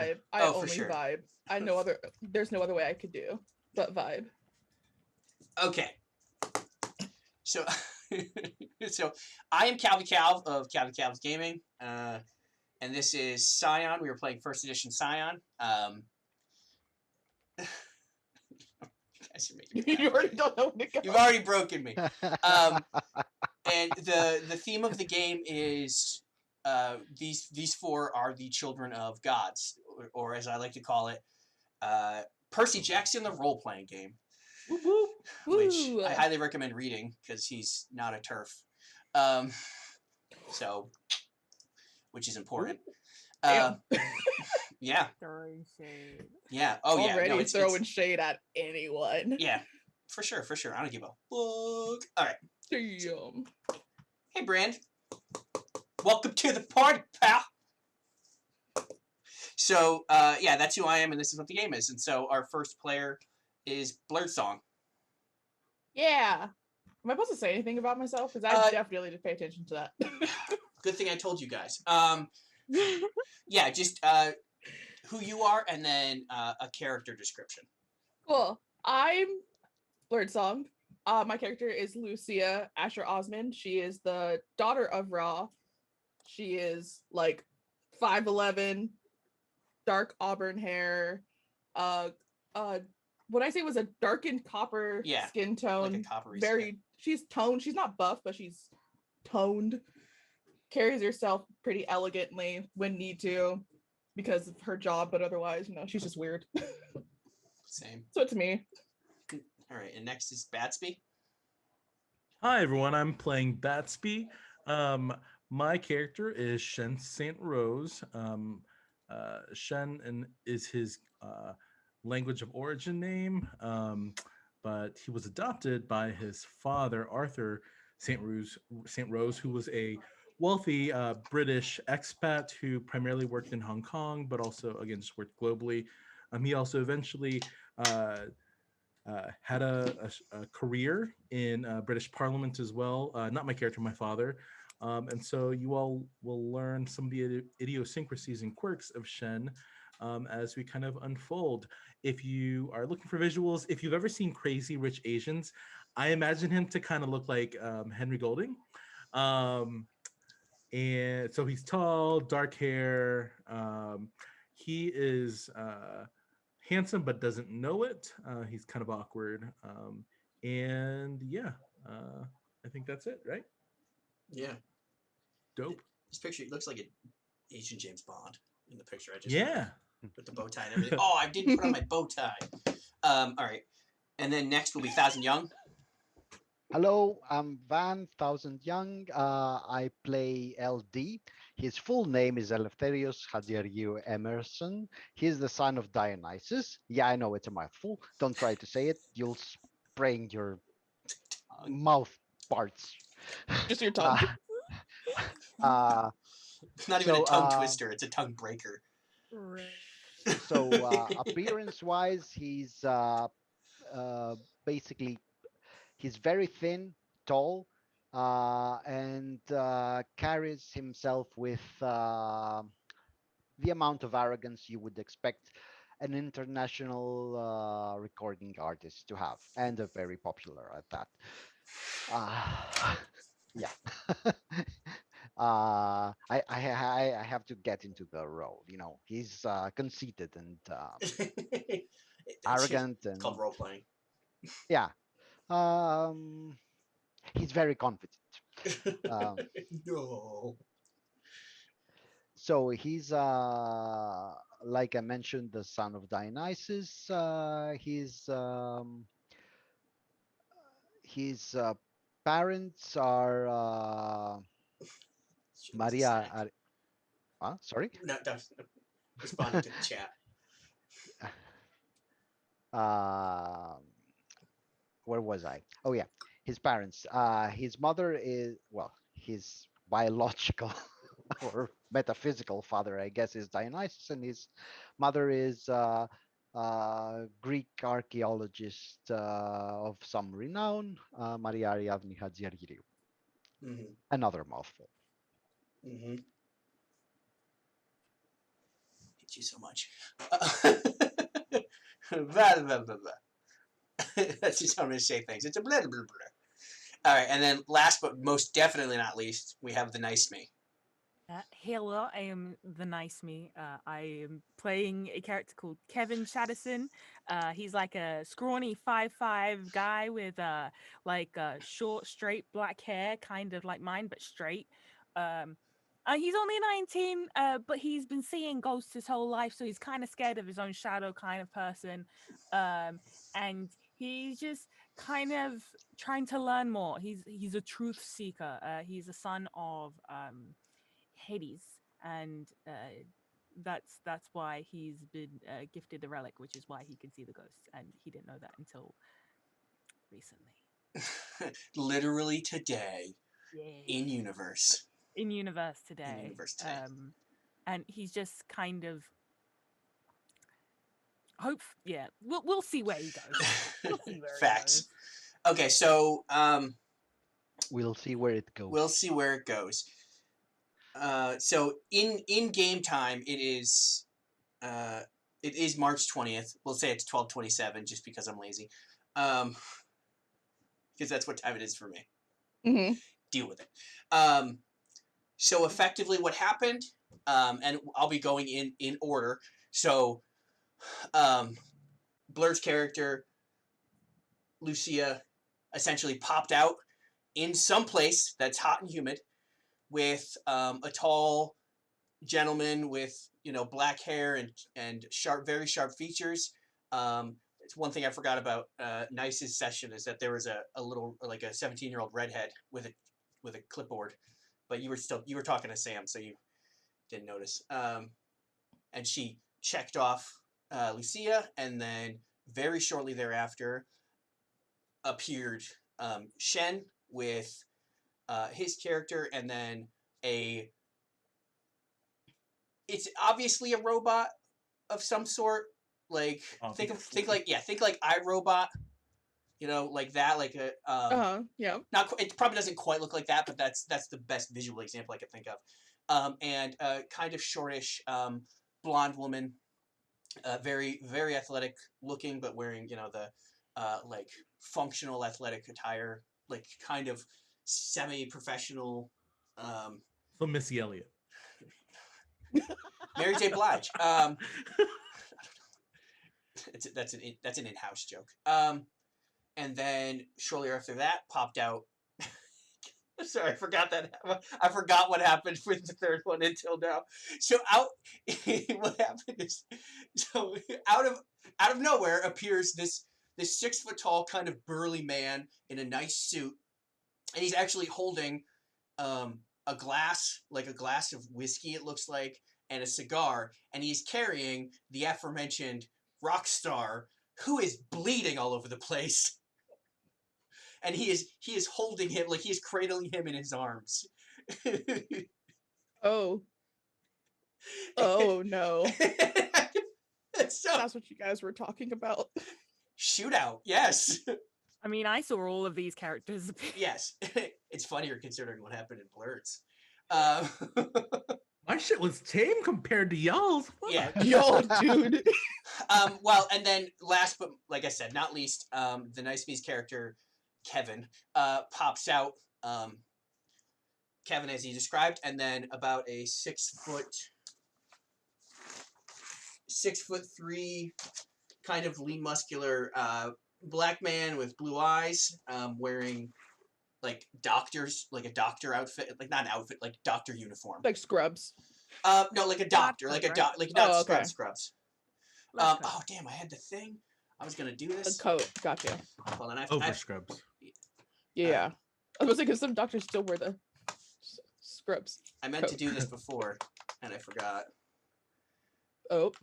vibe. I Oh, for only sure. vibe. There's no other way I could do but vibe. Okay. So, so I am Calvy Calv of Calvy Calv's Gaming, and this is Scion. We were playing first edition Scion. You guys are making me You laugh. already don't know where to go. You've already broken me. And the theme of the game is these four are the children of gods, or as I like to call it, Percy Jackson, the role playing game. Woo woo. Which Woo. I highly recommend reading because he's not a turf. So, which is important. Damn. Yeah. Throwing shade. Yeah. Oh, yeah. Already No, it's throwing shade at anyone. yeah, for sure. I don't give a fuck. All right. Damn. Hey, Brand. Welcome to the party, pal. So, yeah, that's who I am, and this is what the game is. And so, our first player is Blurred Song. Yeah. Am I supposed to say anything about myself? Because I definitely need to pay attention to that. Good thing I told you guys. Yeah, just who you are, and then a character description. Cool. I'm Blurred Song. My character is Lucia Asher Osmond. She is the daughter of Ra. She is like 5'11", dark auburn hair. What I say was a darkened copper skin tone. Like a coppery very skin. She's toned. She's not buff, but she's toned. Carries herself pretty elegantly when need to because of her job, but otherwise, she's just weird. Same. So it's me. All right, and next is Batsby. Hi everyone, I'm playing Batsby. My character is Shen St. Rose. Shen is his language of origin name, but he was adopted by his father, Arthur St. Rose, who was a wealthy British expat who primarily worked in Hong Kong, but also, again, just worked globally. He also eventually had a career in British Parliament as well. Not my character, my father. And so you all will learn some of the idiosyncrasies and quirks of Shen as we kind of unfold. If you are looking for visuals, if you've ever seen Crazy Rich Asians, I imagine him to kind of look like Henry Golding. And so he's tall, dark hair. He is handsome but doesn't know it. He's kind of awkward. And yeah, I think that's it, right? Yeah. Dope. This picture looks like an Asian James Bond in the picture I just with the bow tie and everything. Oh, I didn't put on my bow tie. All right. And then next will be Thousand Young. Hello, I'm Van Thousand Young. I play LD. His full name is Eleftherios Hadjiriou Emerson. He's the son of Dionysus. Yeah, I know it's a mouthful. Don't try to say it. You'll sprain your mouth parts. Just your tongue. It's not even a tongue twister. It's a tongue breaker. So appearance-wise, he's basically he's very thin, tall, and carries himself with the amount of arrogance you would expect an international recording artist to have, and a very popular at that. Yeah. I have to get into the role. He's conceited and arrogant, and called role playing. Yeah. He's very confident. No. So he's like I mentioned, the son of Dionysus. His parents are Maria. Sorry. No, responding to the chat. Where was I? Oh yeah, his parents. His mother is his biological or metaphysical father, I guess, is Dionysus, and his mother is Greek archaeologist of some renown, Maria Ariadne Hadjiriou. Another mouthful. hate you so much. Blah, blah, blah, blah. That's just how I'm going to say things. It's a blah, blah, blah. All right, and then last but most definitely not least, we have the nice me. Hello, I am the nice me. I am playing a character called Kevin Shaddison. He's like a scrawny 5'5" guy with short, straight black hair, kind of like mine, but straight. He's only 19, but he's been seeing ghosts his whole life, so he's kind of scared of his own shadow, kind of person. And he's just kind of trying to learn more. He's a truth seeker. He's a son of Hades, and that's why he's been gifted the relic, which is why he can see the ghosts, and he didn't know that until recently. Literally today, Yeah. in universe. In universe today. In universe today. And he's just kind of we'll see where he goes. We'll see where Facts. He goes. Okay, so We'll see where it goes. we'll see where it goes. So in game time, it is March 20th. We'll say it's 12:27 just because I'm lazy. Because that's what time it is for me. Mm-hmm. Deal with it. So effectively what happened, and I'll be going in order. So Blur's character, Lucia, essentially popped out in some place that's hot and humid with a tall gentleman with black hair and very sharp features. It's one thing I forgot about Nice's session is that there was a little like a 17-year-old redhead with a clipboard, but you were talking to Sam, so you didn't notice. And she checked off Lucia, and then very shortly thereafter appeared Shen with his character, and then it's obviously a robot of some sort. Like think like iRobot, like that, like a Yeah. it probably doesn't quite look like that, but that's the best visual example I could think of. And kind of shortish blonde woman, very very athletic looking, but wearing the like functional athletic attire, like kind of semi-professional. So Missy Elliott. Mary J. Blige. That's an in-house joke. And then shortly after that popped out. Sorry, I forgot that. I forgot what happened with the third one until now. So what happened is, so out of nowhere appears this 6 foot tall kind of burly man in a nice suit, and he's actually holding a glass of whiskey, it looks like, and a cigar, and he's carrying the aforementioned rock star who is bleeding all over the place. And he is holding him, like he is cradling him in his arms. Oh no. So, That's what you guys were talking about. shootout, yes. I mean, I saw all of these characters. Yes. It's funnier considering what happened in Blurts. My shit was tame compared to y'all's. Yeah. Yo, dude. Well, and then last but, like I said, not least, the Nice Beast character, Kevin, pops out. Kevin, as he described, and then about a 6'3", kind of lean, muscular, black man with blue eyes, wearing like a doctor outfit, like not an outfit, like doctor uniform. Like Scrubs. No, like a doctor, like not okay. scrubs. Let's go. Oh damn! I had the thing. I was gonna do this. A coat. Gotcha. Hold on, Over scrubs. Yeah. I was thinking some doctors still wear the scrubs. I meant to coat. do this before, and I forgot. Oh.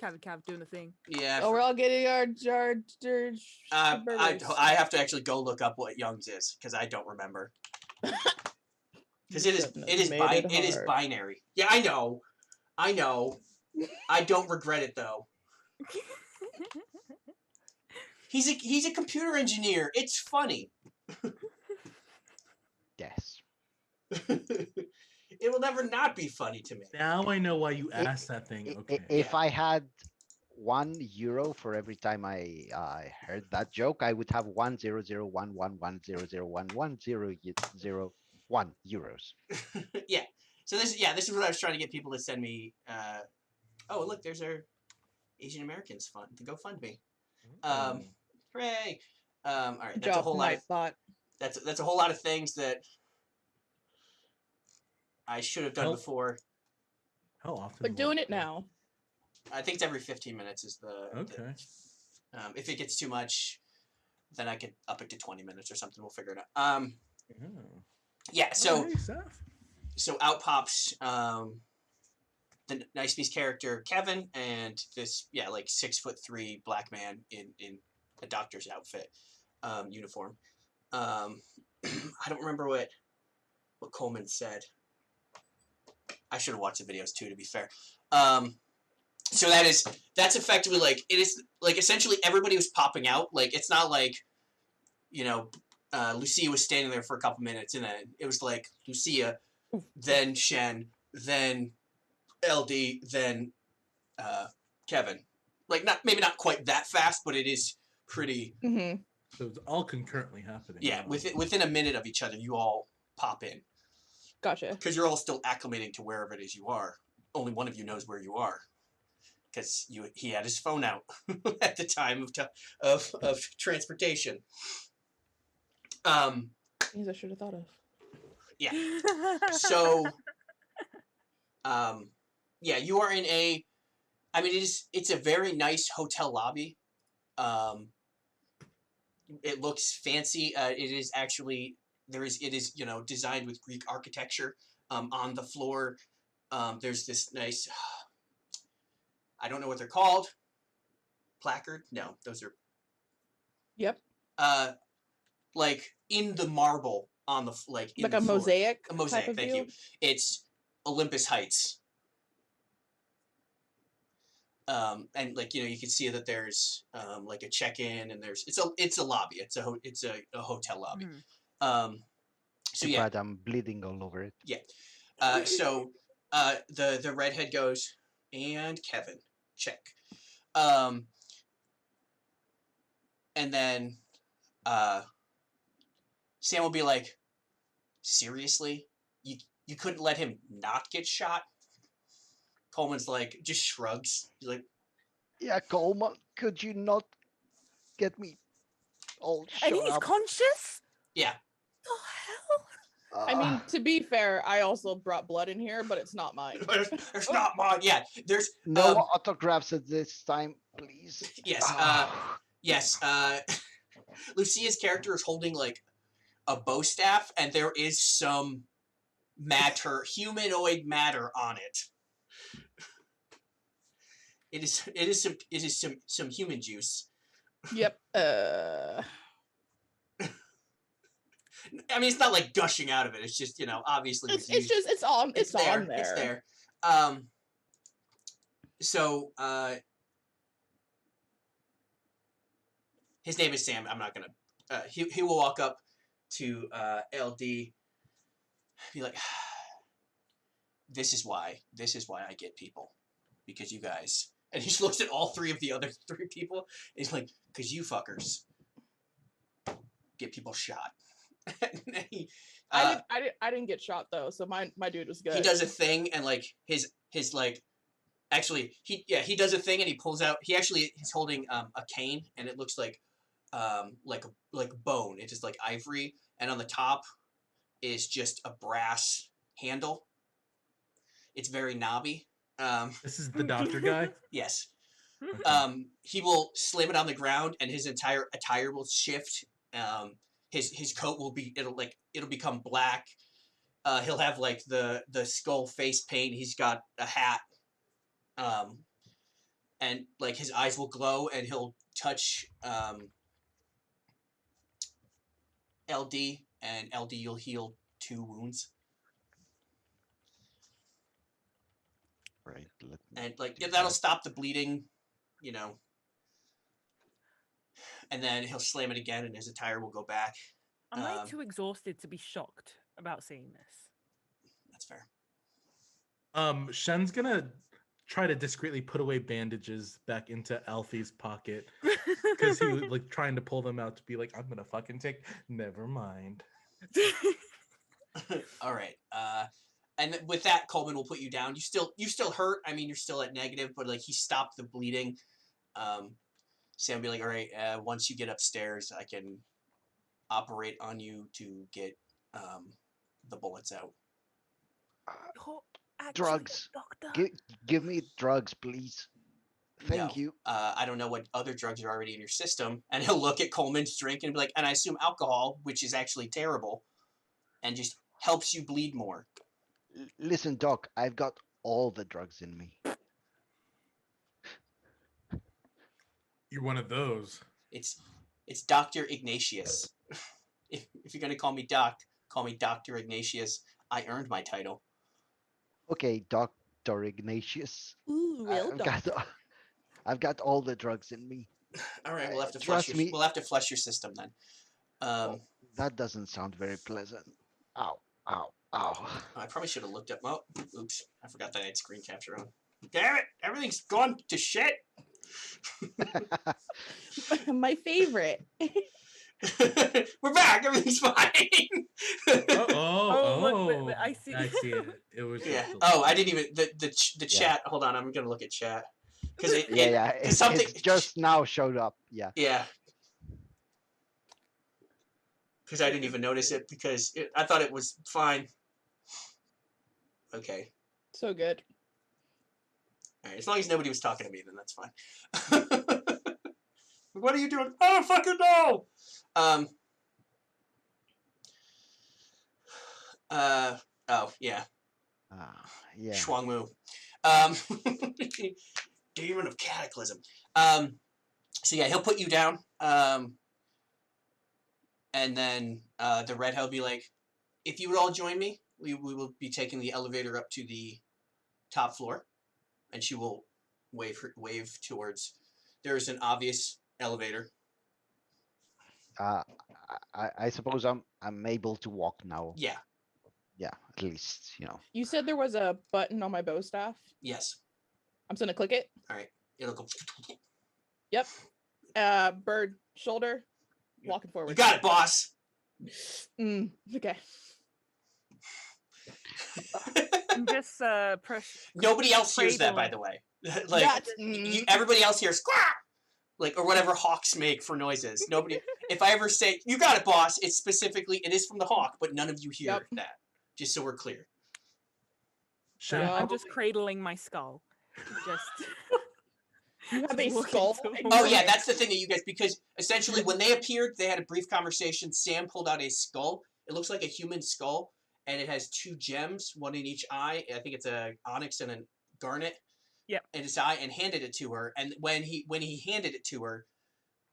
Cav doing the thing. Yeah. Oh, we're all getting our I have to actually go look up what Young's is because I don't remember. Because it is binary. Yeah, I know. I don't regret it though. He's a computer engineer. It's funny. Yes. It will never not be funny to me. Now I know why you I- asked that thing. I- Okay. If Yeah. I had €1 for every time I heard that joke, I would have 1001110011001 euros. Yeah. So this is what I was trying to get people to send me. Oh, look, there's our Asian Americans fund to GoFundMe. Mm. Hooray! All right, Good that's a job, whole lot. Nightbot. That's a whole lot of things that I should have done How- before. How often? We're will doing it it go? now. I think it's every 15 minutes is the. Okay. If it gets too much, then I could up it to 20 minutes or something. We'll figure it out. Oh. Yeah. So Oh, hey, Seth. out pops the Nice Beast character Kevin and this like 6'3" black man in a doctor's outfit uniform. I don't remember what Coleman said. I should have watched the videos too, to be fair. So that's effectively like it is like essentially everybody was popping out. Like it's not like Lucia was standing there for a couple minutes and then it was like Lucia, then Shen, then LD, then Kevin. Like maybe not quite that fast, but it is pretty. Mm-hmm. So it's all concurrently happening. Yeah, Wow. within a minute of each other, you all pop in Gotcha. because you're all still acclimating to wherever it is you are. Only one of you knows where you are because he had his phone out at the time of transportation. Things I should have thought of. Yeah. So, yeah, you are in a. I mean, it's a very nice hotel lobby. It looks fancy. It is actually it is designed with Greek architecture. On the floor, there's this nice. I don't know what they're called. Placard? No, those are. Yep. Like in the marble on the in Like the a floor. mosaic. A mosaic. Type of Thank deal? you. It's Olympus Heights. And like you can see that there's like a check-in and it's a lobby. It's a hotel lobby. So Too yeah. bad I'm bleeding all over it. Yeah. So the redhead goes and Kevin check. And then Sam will be like, seriously, you couldn't let him not get shot? Coleman's like just shrugs. He's like, Yeah, Coleman, could you not get me all And shot he's up? conscious? yeah. The hell? I mean, to be fair, I also brought blood in here, but it's not mine. There's not mine. Yeah, there's No autographs at this time, please. yes, yes. Lucia's character is holding like a bow staff, and there is some humanoid matter on it. It is some human juice. Yep. I mean, it's not like gushing out of it. It's just obviously It's just it's on there. It's there. So his name is Sam. I'm not gonna. He will walk up to LD. Be like, this is why I get people, because you guys. And he just looks at all three of the other three people. And he's like, because you fuckers get people shot. I didn't get shot though, so my dude was good. He does a thing and like his like. Actually, he does a thing and he pulls out. He's holding a cane and it looks like bone. It's just like ivory, and on the top is just a brass handle. It's very knobby. This is the doctor guy. Yes. Okay. He will slam it on the ground and his entire attire will shift. His coat it'll become black. He'll have like the skull face paint. He's got a hat. And like his eyes will glow and he'll touch LD, and LD you'll heal 2 wounds. Right. And like that'll stop the bleeding, And then he'll slam it again and his attire will go back. Am I too exhausted to be shocked about seeing this? That's fair. Shen's gonna try to discreetly put away bandages back into Alfie's pocket because he was like trying to pull them out to be like, I'm gonna fucking take. Never mind. All right. And with that, Coleman will put you down. You still hurt. I mean, you're still at negative, but like he stopped the bleeding. Sam will be like, all right. Once you get upstairs, I can operate on you to get the bullets out. Oh, actually, Drugs. doctor. Give me drugs, please. Thank No. you. I don't know what other drugs are already in your system. And he'll look at Coleman's drink and be like, and I assume alcohol, which is actually terrible, and just helps you bleed more. Listen, Doc, I've got all the drugs in me. You're one of those. It's Dr. Ignatius. If you're gonna call me Doc, call me Dr. Ignatius. I earned my title. Okay, Dr. Ignatius. Ooh, I've got all the drugs in me. All right, we'll have to Trust me. We'll have to flush your system then. That doesn't sound very pleasant. Ow, ow, ow. I probably should have looked up. Oh, oops! I forgot that I had screen capture on. Damn it! Everything's gone to shit. My favorite. We're back. Everything's fine. Look, I see. I see it. It was Yeah. just Oh, I didn't even the chat. Hold on, I'm gonna look at chat because It's just now showed up. Yeah. Yeah. Because I didn't even notice it because I thought it was fine. Okay. So good. All right. As long as nobody was talking to me, then that's fine. What are you doing? I don't fucking know. Oh yeah. Yeah. Shuangmu. Demon of Cataclysm. So yeah, he'll put you down. And then the red will be like, if you would all join me, we will be taking the elevator up to the top floor. And she will wave towards. There's an obvious elevator. I suppose I'm able to walk now. Yeah. Yeah, at least, you know. You said there was a button on my bow staff. Yes. I'm just gonna click it. All right. It'll go. Yep. Bird shoulder. Walking forward. You got it, boss. Okay. I'm just Nobody else hears that, by the way. Like everybody else hears squawk, like or whatever hawks make for noises. Nobody. If I ever say "you got it, boss," it's specifically it is from the hawk, but none of you hear that. Just so we're clear. Shen I'm just cradling my skull. Just. You have a skull. Oh yeah, that's the thing that you guys because essentially when they appeared, they had a brief conversation. Sam pulled out a skull. It looks like a human skull, and it has two gems, one in each eye. I think it's a onyx and a garnet. Yep. In his eye, and handed it to her. And when he handed it to her,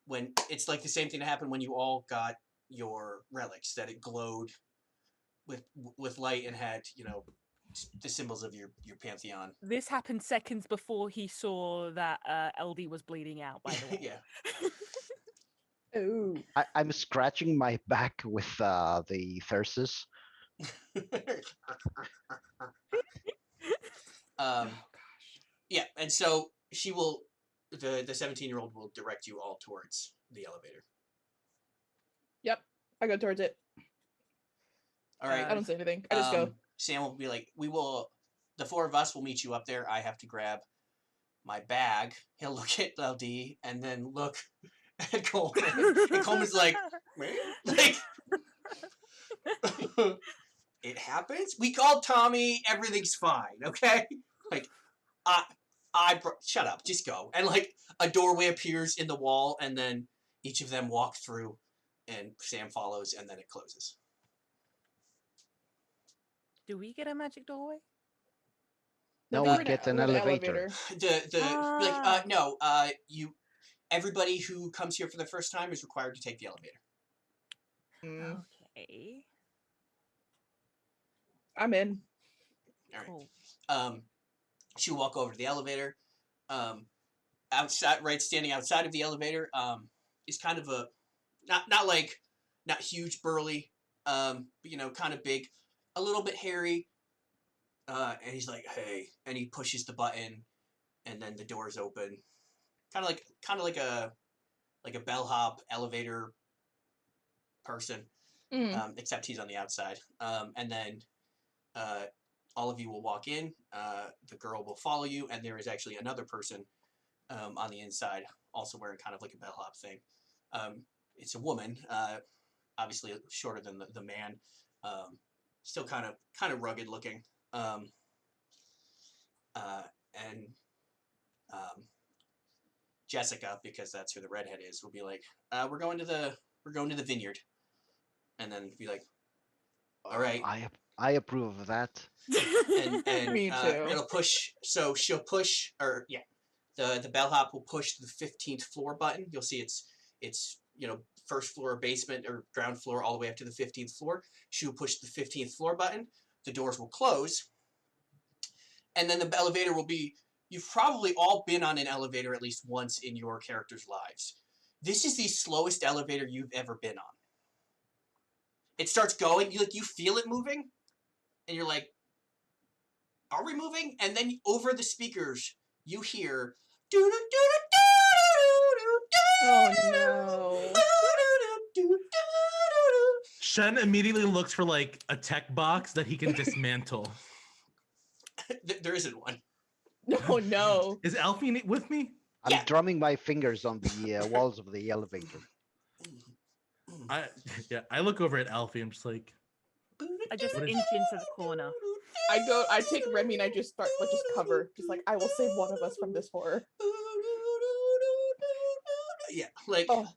when it's like the same thing that happened when you all got your relics, that it glowed with light and had the symbols of your pantheon. This happened seconds before he saw that LD was bleeding out, by the way. Yeah. Ooh. I'm scratching my back with the Thyrsus. Yeah, and so she will, the 17-year-old will direct you all towards the elevator. Yep, I go towards it. All right. I don't say anything. I just go. Sam will be like, the four of us will meet you up there. I have to grab my bag. He'll look at LD and then look at Coleman. And Coleman's like, like, it happens. We called Tommy. Everything's fine. Okay. Like, shut up. Just go. And like a doorway appears in the wall, and then each of them walk through, and Sam follows, and then it closes. Do we get a magic doorway? No one gets an elevator. No. Everybody who comes here for the first time is required to take the elevator. Okay. I'm in. All right. Cool. She'll walk over to the elevator. Outside, right, standing outside of the elevator, is kind of a not huge, burly, but kind of big, a little bit hairy, And he's like, "Hey," and he pushes the button, and then the doors open, kind of like a bellhop elevator person, except he's on the outside. And then all of you will walk in. The girl will follow you, and there is actually another person on the inside, also wearing kind of like a bellhop thing. It's a woman, obviously shorter than the man, still kind of rugged looking. And Jessica, because that's who the redhead is, will be like, we're going to the vineyard," and then be like, "All right." I approve of that. And Me too. it'll push. So she'll push, or yeah, the bellhop will push the 15th floor button. You'll see it's first floor, basement, or ground floor, all the way up to the 15th floor. She will push the 15th floor button. The doors will close, and then the elevator will be. You've probably all been on an elevator at least once in your character's lives. This is the slowest elevator you've ever been on. It starts going, you feel it moving, and you're like, "Are we moving?" And then over the speakers, you hear, Oh no. Shen immediately looks for like a tech box that he can dismantle. There isn't one. Oh no. Is Alfie with me? I'm Yeah. drumming my fingers on the walls of the elevator. I look over at Alfie. I'm just like, I just What inch is- into the corner. I take Remy and I just start just cover. Just like I will save one of us from this horror. Yeah, like Oh.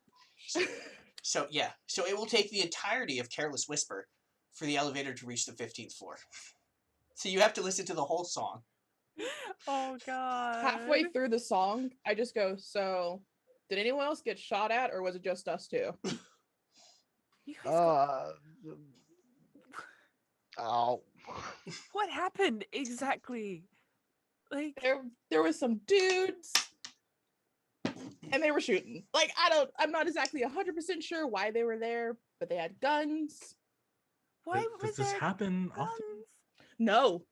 so it will take the entirety of Careless Whisper for the elevator to reach the 15th floor. So you have to listen to the whole song. Oh god. Halfway through the song, I just go, "So, did anyone else get shot at, or was it just us two?" You guys got... Oh. What happened exactly? Like, There was some dudes, and they were shooting. Like I'm not exactly 100% sure why they were there, but they had guns. why does was this there happen guns? often? No,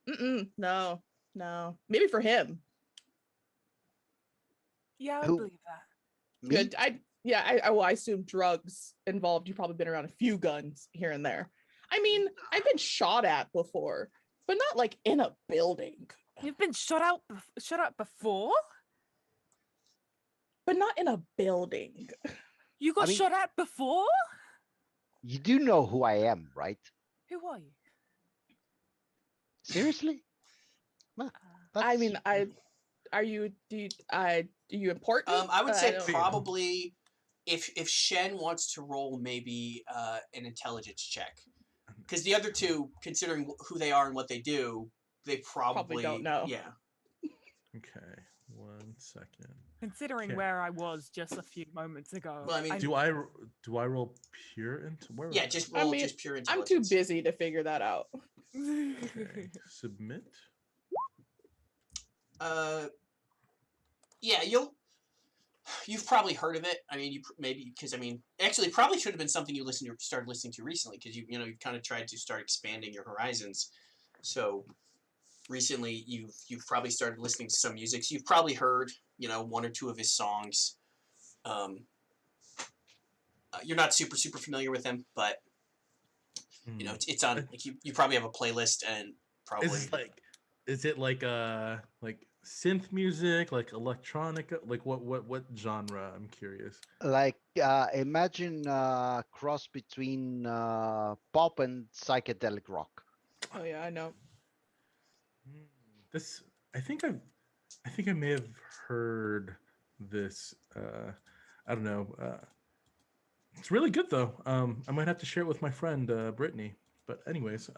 no. Maybe for him. Yeah, I Who- believe that. Me? I assume drugs involved. You've probably been around a few guns here and there. I mean, I've been shot at before, but not like in a building. You've been shot out before? But not in a building. You got I mean- shot at before? You do know who I am, right? Who are you? Seriously? I mean, are you important? I would say don't- probably if Shen wants to roll maybe an intelligence check, because the other two, considering who they are and what they do, they probably don't know. Yeah. Okay, 1 second. Considering Okay. where I was just a few moments ago. Well, I mean, Do I roll pure into where? Yeah, just I roll mean, just pure I'm intelligence. too busy to figure that out. Okay, submit. Yeah, you've probably heard of it. I mean, maybe because actually, it probably should have been something you started listening to recently, because you've kind of tried to start expanding your horizons. So recently, you've probably started listening to some music. So you've probably heard one or two of his songs. You're not super familiar with him, but it's on. Like you probably have a playlist, and probably Is it like synth music, like electronica, like what genre? I'm curious. Like, imagine a cross between pop and psychedelic rock. Oh yeah, I know. This I think I may have heard this. I don't know. It's really good though. I might have to share it with my friend Brittany. But anyways,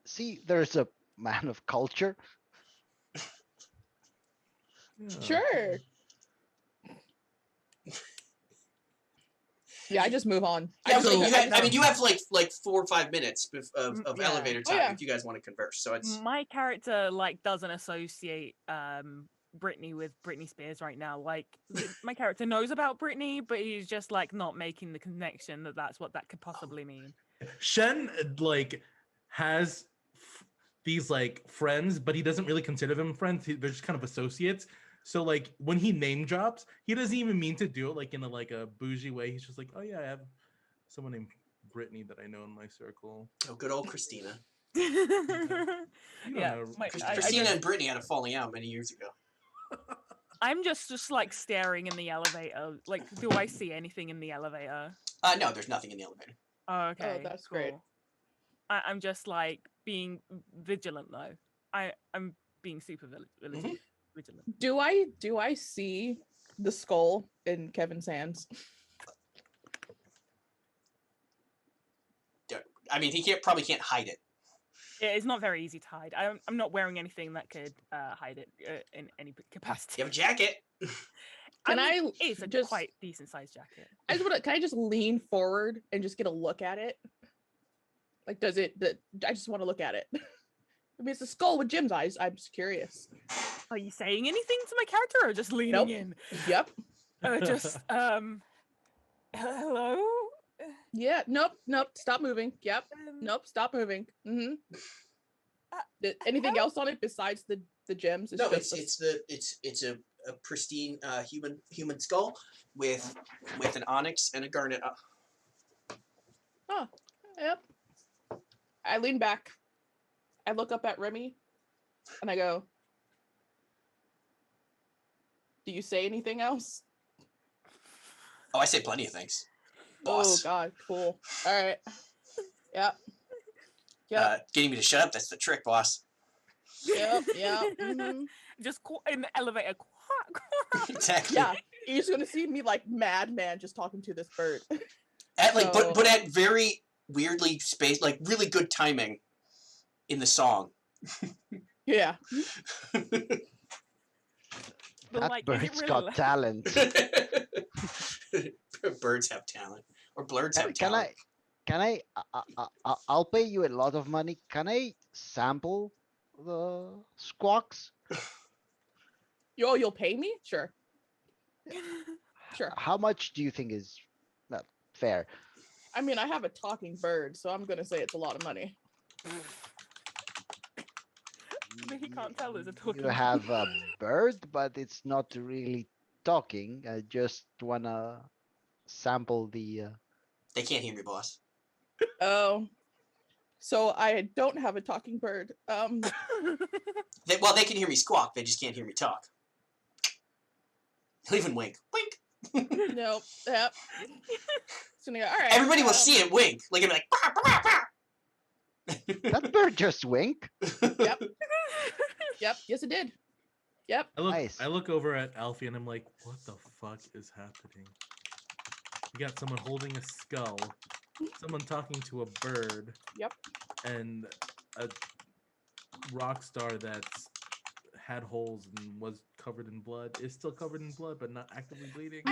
See, there's a man of culture. yeah. Sure. Yeah, I just move on. Yeah, So- you have like 4 or 5 minutes of Yeah. elevator Oh, time yeah. if you guys want to converse. So it's My character doesn't associate Britney with Britney Spears right now. Like my character knows about Britney, but he's just not making the connection that's what that could possibly mean. Shen has these like friends, but he doesn't really consider them friends. They're just kind of associates. So like when he name drops, he doesn't even mean to do it like in a bougie way. He's just like, oh yeah, I have someone named Brittany that I know in my circle. Oh, good old Christina. You don't Yeah, know. Christina and Brittany had a falling out many years ago. I'm just like staring in the elevator. Like, do I see anything in the elevator? No, there's nothing in the elevator. Oh, okay. that's great. I'm just like being vigilant though. I'm being super vigilant. Do I see the skull in Kevin's hands? I mean, he probably can't hide it. It's not very easy to hide. I'm not wearing anything that could hide it in any capacity. You have a jacket. It's a quite decent sized jacket. Can I just lean forward and just get a look at it? Like, I just want to look at it. I mean, it's a skull with Jim's eyes. I'm just curious. Are you saying anything to my character or just leaning in? Yep. Hello? Yeah, nope. Stop moving. Yep. Nope, stop moving. Mm-hmm. Anything else on it besides the gems? No, it's a pristine human skull with an onyx and a garnet. Oh, yep. I lean back. I look up at Remy, and I go, "Do you say anything else?" Oh, I say plenty of things. Boss. Oh God, cool. All right. Yep. Yep. Getting me to shut up, that's the trick, boss. Yep. Mm-hmm. Just in the elevator. Exactly. Yeah. You're just gonna see me like madman just talking to this bird. But at very weirdly spaced, like really good timing in the song. Yeah. That like, bird's really got talent. Birds have talent, or blurs have talent. I'll pay you a lot of money. Can I sample the squawks? You'll pay me? Sure. Sure. How much do you think is fair? I mean, I have a talking bird, so I'm gonna say it's a lot of money. But he can't tell there's a talking. You have a bird, but it's not really talking. I just wanna sample the. They can't hear me, boss. Oh, so I don't have a talking bird. They can hear me squawk. They just can't hear me talk. He'll even wink. Wink. Nope. Yep. So, all right. Everybody will see it wink. Like it'll be like. Bah, bah, bah. That bird just wink. Yep. Yep. Yes, it did. Yep. I look over at Alfie and I'm like, what the fuck is happening? You got someone holding a skull, someone talking to a bird. Yep. And a rock star that's had holes and was covered in blood, is still covered in blood, but not actively bleeding.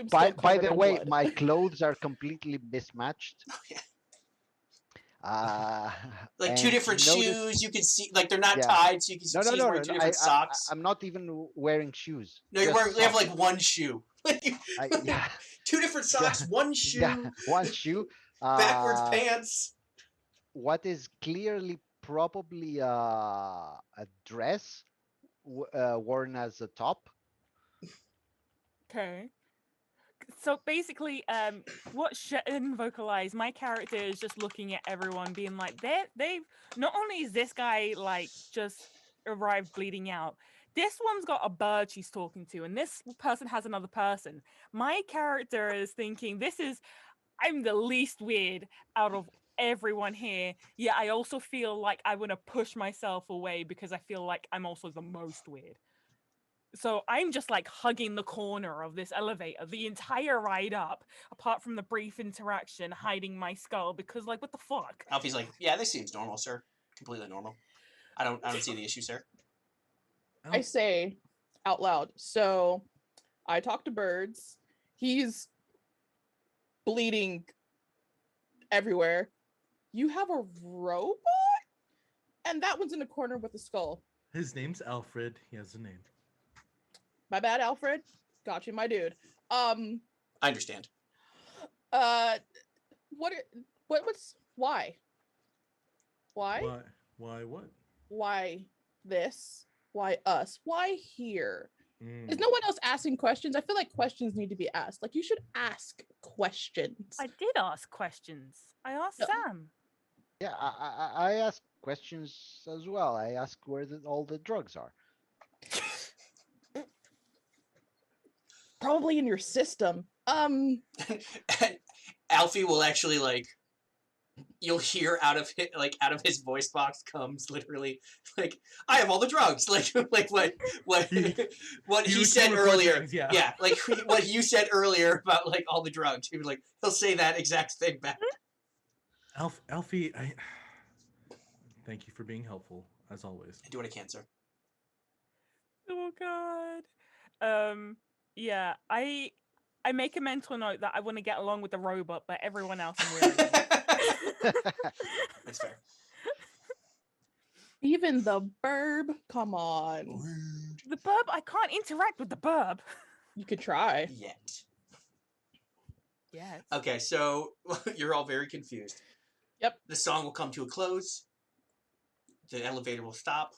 By the way, my clothes are completely mismatched. Like two different shoes, you can see, like they're not tied, so you can see he's wearing two different socks. I'm not even wearing shoes. No, you have like one shoe. Two different socks, one shoe. Yeah, one shoe. Backwards pants. What is clearly probably a dress worn as a top. Okay. So basically, what Shen vocalized, my character is just looking at everyone, being like, they've not only is this guy like just arrived bleeding out, this one's got a bird she's talking to, and this person has another person. My character is thinking, I'm the least weird out of everyone here. Yeah, I also feel like I want to push myself away because I feel like I'm also the most weird. So I'm just like hugging the corner of this elevator the entire ride up, apart from the brief interaction, hiding my skull because, like, what the fuck? Alfie's like, yeah, this seems normal, sir. Completely normal. I don't see the issue, sir. I say out loud. So I talk to birds. He's bleeding everywhere. You have a robot? And that one's in the corner with the skull. His name's Alfred. He has a name. My bad, Alfred. Got you, my dude. I understand. What's why? Why? Why what? Why this? Why us? Why here? Mm. Is no one else asking questions? I feel like questions need to be asked. Like you should ask questions. I did ask questions. I asked No. Sam. Yeah, I ask questions as well. I ask where all the drugs are. Probably in your system. And Alfie will actually like. You'll hear out of his voice box comes literally like I have all the drugs like what he said earlier things, yeah. like what you said earlier about like all the drugs he'll say that exact thing back. Alfie, I thank you for being helpful as always. I do what I can, sir. Oh God. Yeah, I make a mental note that I want to get along with the robot, but everyone else I'm wearing. That's fair. Even the burb. Come on. The burb, I can't interact with the burb. You could try. Yet. Yes. Okay, so you're all very confused. Yep. The song will come to a close. The elevator will stop.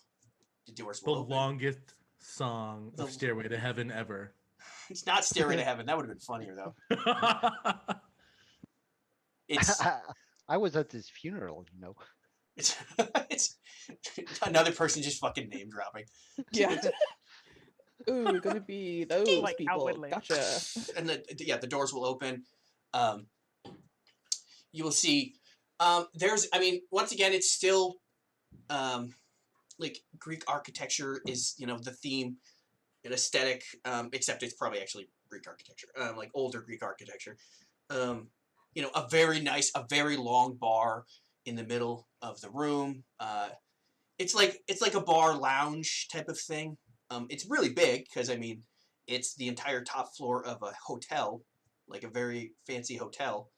The doors will The open. longest song of Stairway to Heaven ever. It's not Stairway to Heaven. That would have been funnier though. It's I was at his funeral, you know. it's another person just fucking name dropping. Yeah. Ooh, gonna be those Like people. outwardly. Gotcha. And the doors will open. You will see. Once again, it's still like Greek architecture is the theme and aesthetic. Except it's probably actually Greek architecture, like older Greek architecture. A very nice, a very long bar in the middle of the room. It's like a bar lounge type of thing. It's really big because it's the entire top floor of a hotel, like a very fancy hotel.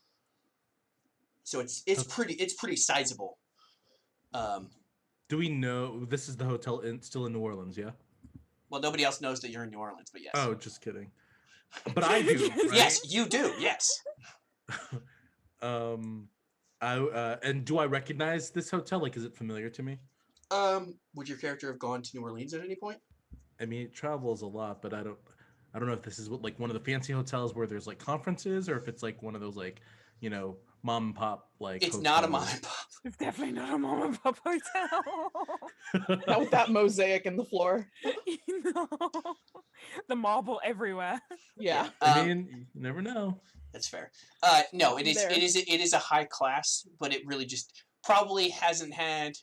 So it's pretty sizable. Do we know this is the hotel still in New Orleans? Yeah. Well, nobody else knows that you're in New Orleans, but yes. Oh, just kidding. But I do. Right? Yes, you do. Yes. And do I recognize this hotel? Like, is it familiar to me? Would your character have gone to New Orleans at any point? I mean, it travels a lot, but I don't know if this is like one of the fancy hotels where there's like conferences, or if it's like one of those like mom and pop like. It's hotels. not a mom and pop. It's definitely not a mom and pop hotel. Not with that mosaic in the floor. The marble everywhere. Yeah. I mean, you never know. That's fair. No, it is a high class, but it really just probably hasn't had.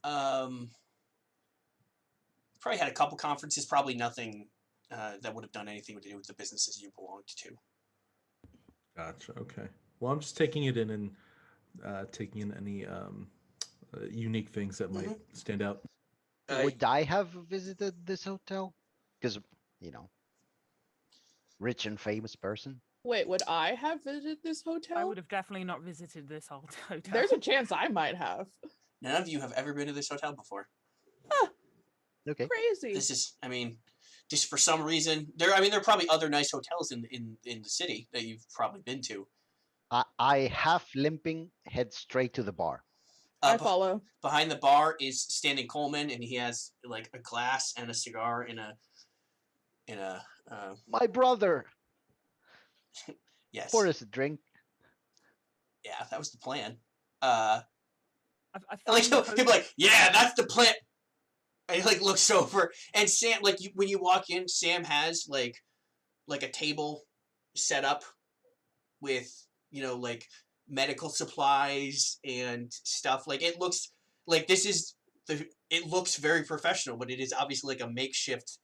Probably had a couple conferences. Probably nothing that would have done anything to do with the businesses you belonged to. Gotcha. Okay. Well, I'm just taking it in and taking in any unique things that might stand out. Would I have visited this hotel? Because, rich and famous person. Wait, would I have visited this hotel? I would have definitely not visited this hotel. There's a chance I might have. None of you have ever been to this hotel before. Okay. Crazy. This is, just for some reason, there are probably other nice hotels in the city that you've probably been to. I half limping head straight to the bar. I follow. Behind the bar is standing Coleman, and he has like a glass and a cigar in a. My brother. Yes. Pour us a drink. Yeah, that was the plan. I Like he'll be like, yeah, that's the plan. And he like looks over, and Sam, like when you walk in, Sam has like a table set up with like medical supplies and stuff. Like it looks like it looks very professional, but it is obviously like a makeshift,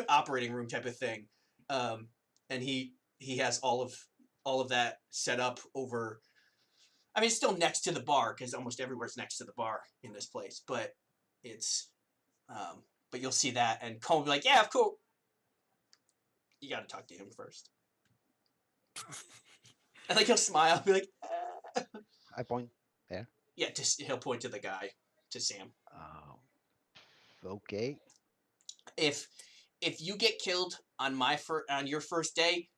operating room type of thing. And he has all of that set up over. It's still next to the bar because almost everywhere's next to the bar in this place, but it's, but you'll see that, and Cole will be like, yeah, of course. You got to talk to him first. And like he'll smile, and be like, I point there. Yeah, he'll point to the guy, to Sam. Okay. If you get killed on your first day,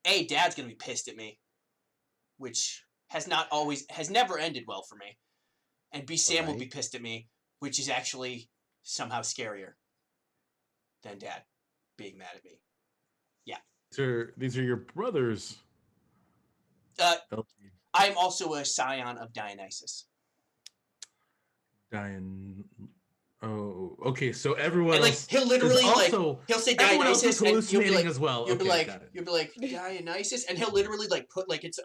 Dad's gonna be pissed at me, which has never ended well for me. and B Sam will be Alright. pissed at me, which is actually somehow scarier than Dad being mad at me. These are your brothers. Uh, LG. I'm also a scion of Dionysus. Oh, okay. So everyone And like else he'll literally is also like he'll say everyone else is Dionysus and you'll be hallucinating like as well. you'll Okay, be like got it. you'll be like Dionysus, and he'll literally like put like it's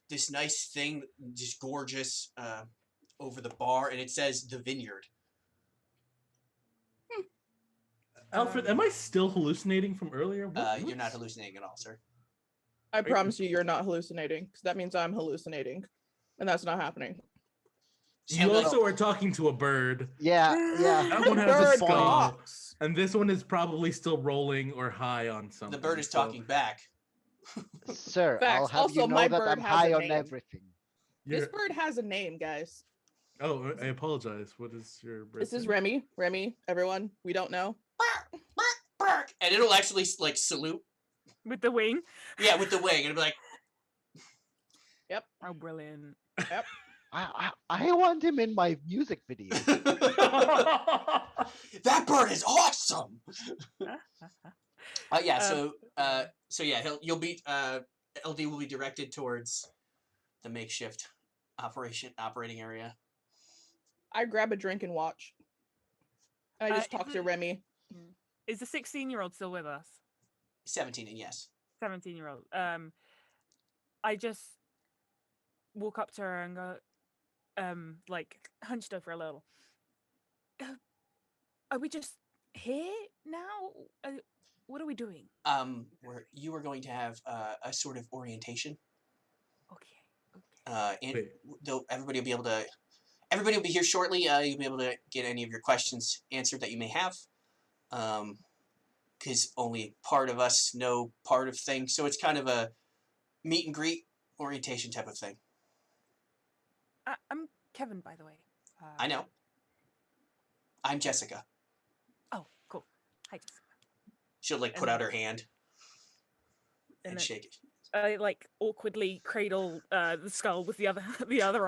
this nice thing, just gorgeous over the bar, and it says the vineyard. Alfred, am I still hallucinating from earlier? You're not hallucinating at all, sir. I promise you, you're not hallucinating, because that means I'm hallucinating, and that's not happening. You also are talking to a bird. Yeah. That The one has a bird skull, talks. and this one is probably still rolling or high on something. The bird is so talking back. Sir, I'll Facts. have Also, you my know that bird I'm has a high on name. everything. This you're- bird has a name, guys. Oh, I apologize. What is your bird? This is name? Remy. Remy, everyone, we don't know. And it'll actually like salute. With the wing. Yeah, with the wing, and it'll be like, Oh, brilliant. I want him in my music video. that bird is awesome. Yeah. So you'll be LD will be directed towards the makeshift operating area. I grab a drink and watch. And I just is talk to it- Remy. Is the 16-year-old still with us? 17 and yes. 17-year-old. I just walk up to her and go, like hunched over a little. Are we just here now? What are we doing? Where you are going to have a sort of orientation. Okay. And Wait. everybody will be here shortly. You'll be able to get any of your questions answered that you may have. Because only part of us know part of things, so it's kind of a meet and greet orientation type of thing. I'm Kevin, by the way. I know. I'm Jessica. Oh, cool. Hi, Jessica. She'll like put And- out her hand and then shake it. I like awkwardly cradle the skull with the other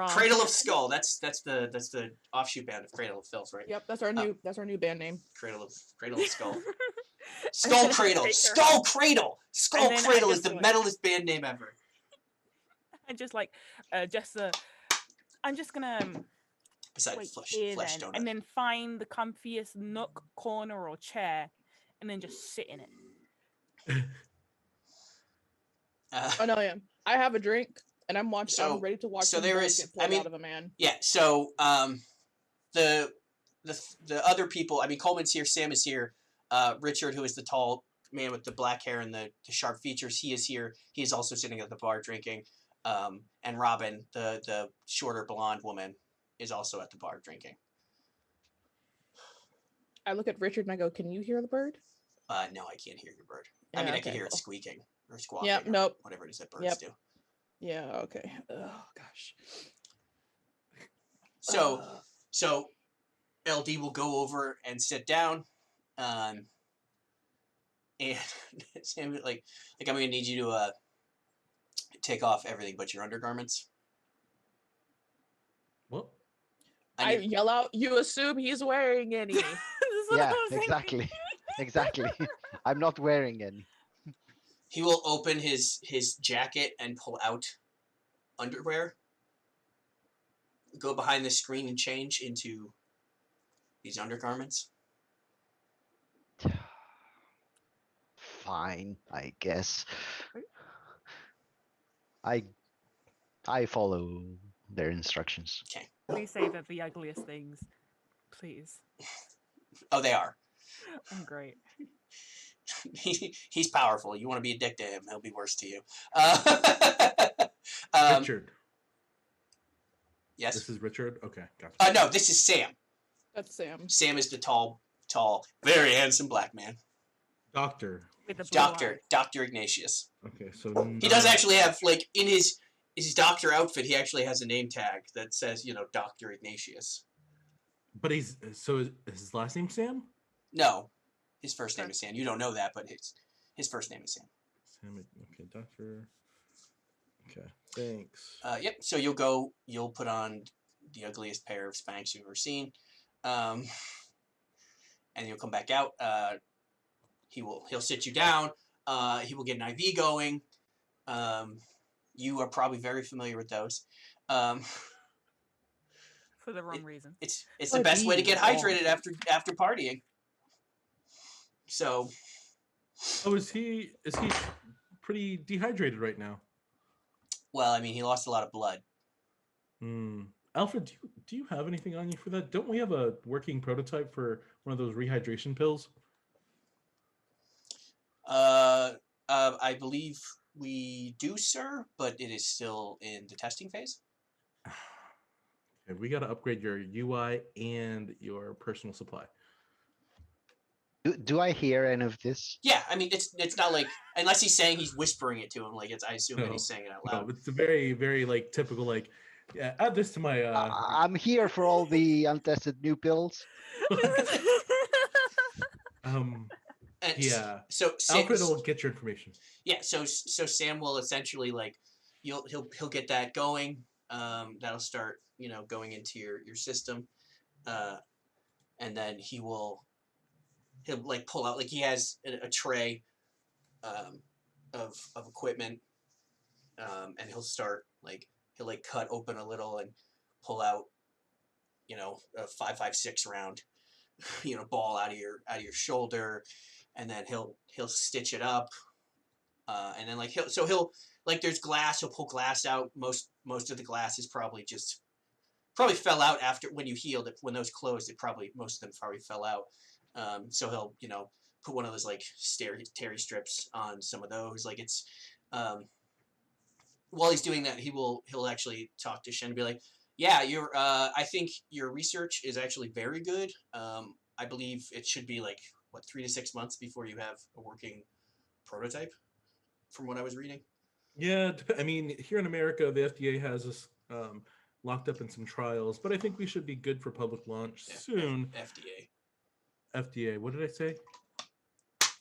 arm. Cradle of Skull. That's the offshoot band of Cradle of Filth, right? Yep, that's our new band name. Cradle of Skull. And Skull then I Cradle. take her Skull Cradle. Skull And then I Cradle is just the like- metalist band name ever. And just like I'm just gonna Besides wait flesh here donut. then, and then find the comfiest nook, corner, or chair, and then just sit in it. Oh no, yeah. I have a drink and I'm watching. So- I'm ready to watch. so some there blood is- get I poured mean- out of a man. Yeah, so the other people, I mean, Coleman's here, Sam is here, Richard, who is the tall man with the black hair and the sharp features, he is here. He is also sitting at the bar drinking. And Robin, the shorter blonde woman, is also at the bar drinking. I look at Richard and I go, "Can you hear the bird?" No, I can't hear your bird. I Yeah, mean, I can okay, hear it cool. squeaking or squawking. Yep, or nope. Whatever it is that birds Yep. do. Yeah. Okay. Oh gosh. So, so LD will go over and sit down, and Sam like I'm gonna need you to take off everything but your undergarments. What? I need- yell out, "You assume he's wearing any?" This is what Yeah, I was thinking. exactly. Exactly. I'm not wearing any. he will open his jacket and pull out underwear. Go behind the screen and change into these undergarments. Fine, I guess. I follow their instructions. Please say that the ugliest things. Please. Oh, they are. I'm great. He's powerful. You want to be a dick to him, he'll be worse to you. Richard. Yes. This is Richard. Okay, gotcha. No, this is Sam. That's Sam. Sam is the tall, very handsome black man. Doctor. With the blue Doctor, eyes. Dr. Ignatius. Okay, so He does actually have, like, in his doctor outfit, he actually has a name tag that says, Dr. Ignatius. But his last name Sam? No, his first name is Sam. You don't know that, but his first name is Sam. Sam. Okay, Doctor. Okay, thanks. Yep. So you'll put on the ugliest pair of Spanx you've ever seen. And you'll come back out. He'll sit you down. He will get an IV going. You are probably very familiar with those. For the wrong reason. It's the best way to get hydrated Oh. after partying. So. Oh, is he pretty dehydrated right now? Well, I mean, he lost a lot of blood. Alfred, do you have anything on you for that? Don't we have a working prototype for one of those rehydration pills? I believe we do, sir, but it is still in the testing phase. Okay, we got to upgrade your UI and your personal supply. Do I hear any of this? Yeah, I mean, it's not like, unless he's saying, he's whispering it to him, like I assume that he's saying it out loud. No, it's a very, very like typical like, yeah, add this to my. I'm here for all the untested new pills. And Yeah. So Alfred will get your information. Yeah. So Sam will essentially like, he'll get that going. That'll start, going into your system, and then he'll like pull out, like he has a tray, of equipment, and he'll start like he'll cut open a little and pull out, a 5.56 round, ball out of your shoulder, and then he'll stitch it up, and then like he'll like, there's glass, he'll pull glass out. Most of the glass is probably fell out after when you healed it. When those closed, most of them probably fell out. So he'll put one of those like terry strips on some of those. Like it's while he's doing that, he'll actually talk to Shen and be like, yeah, I think your research is actually very good. I believe it should be like 3 to 6 months before you have a working prototype, from what I was reading. Yeah, I mean, here in America, the FDA has us locked up in some trials, but I think we should be good for public launch soon. FDA. What did I say?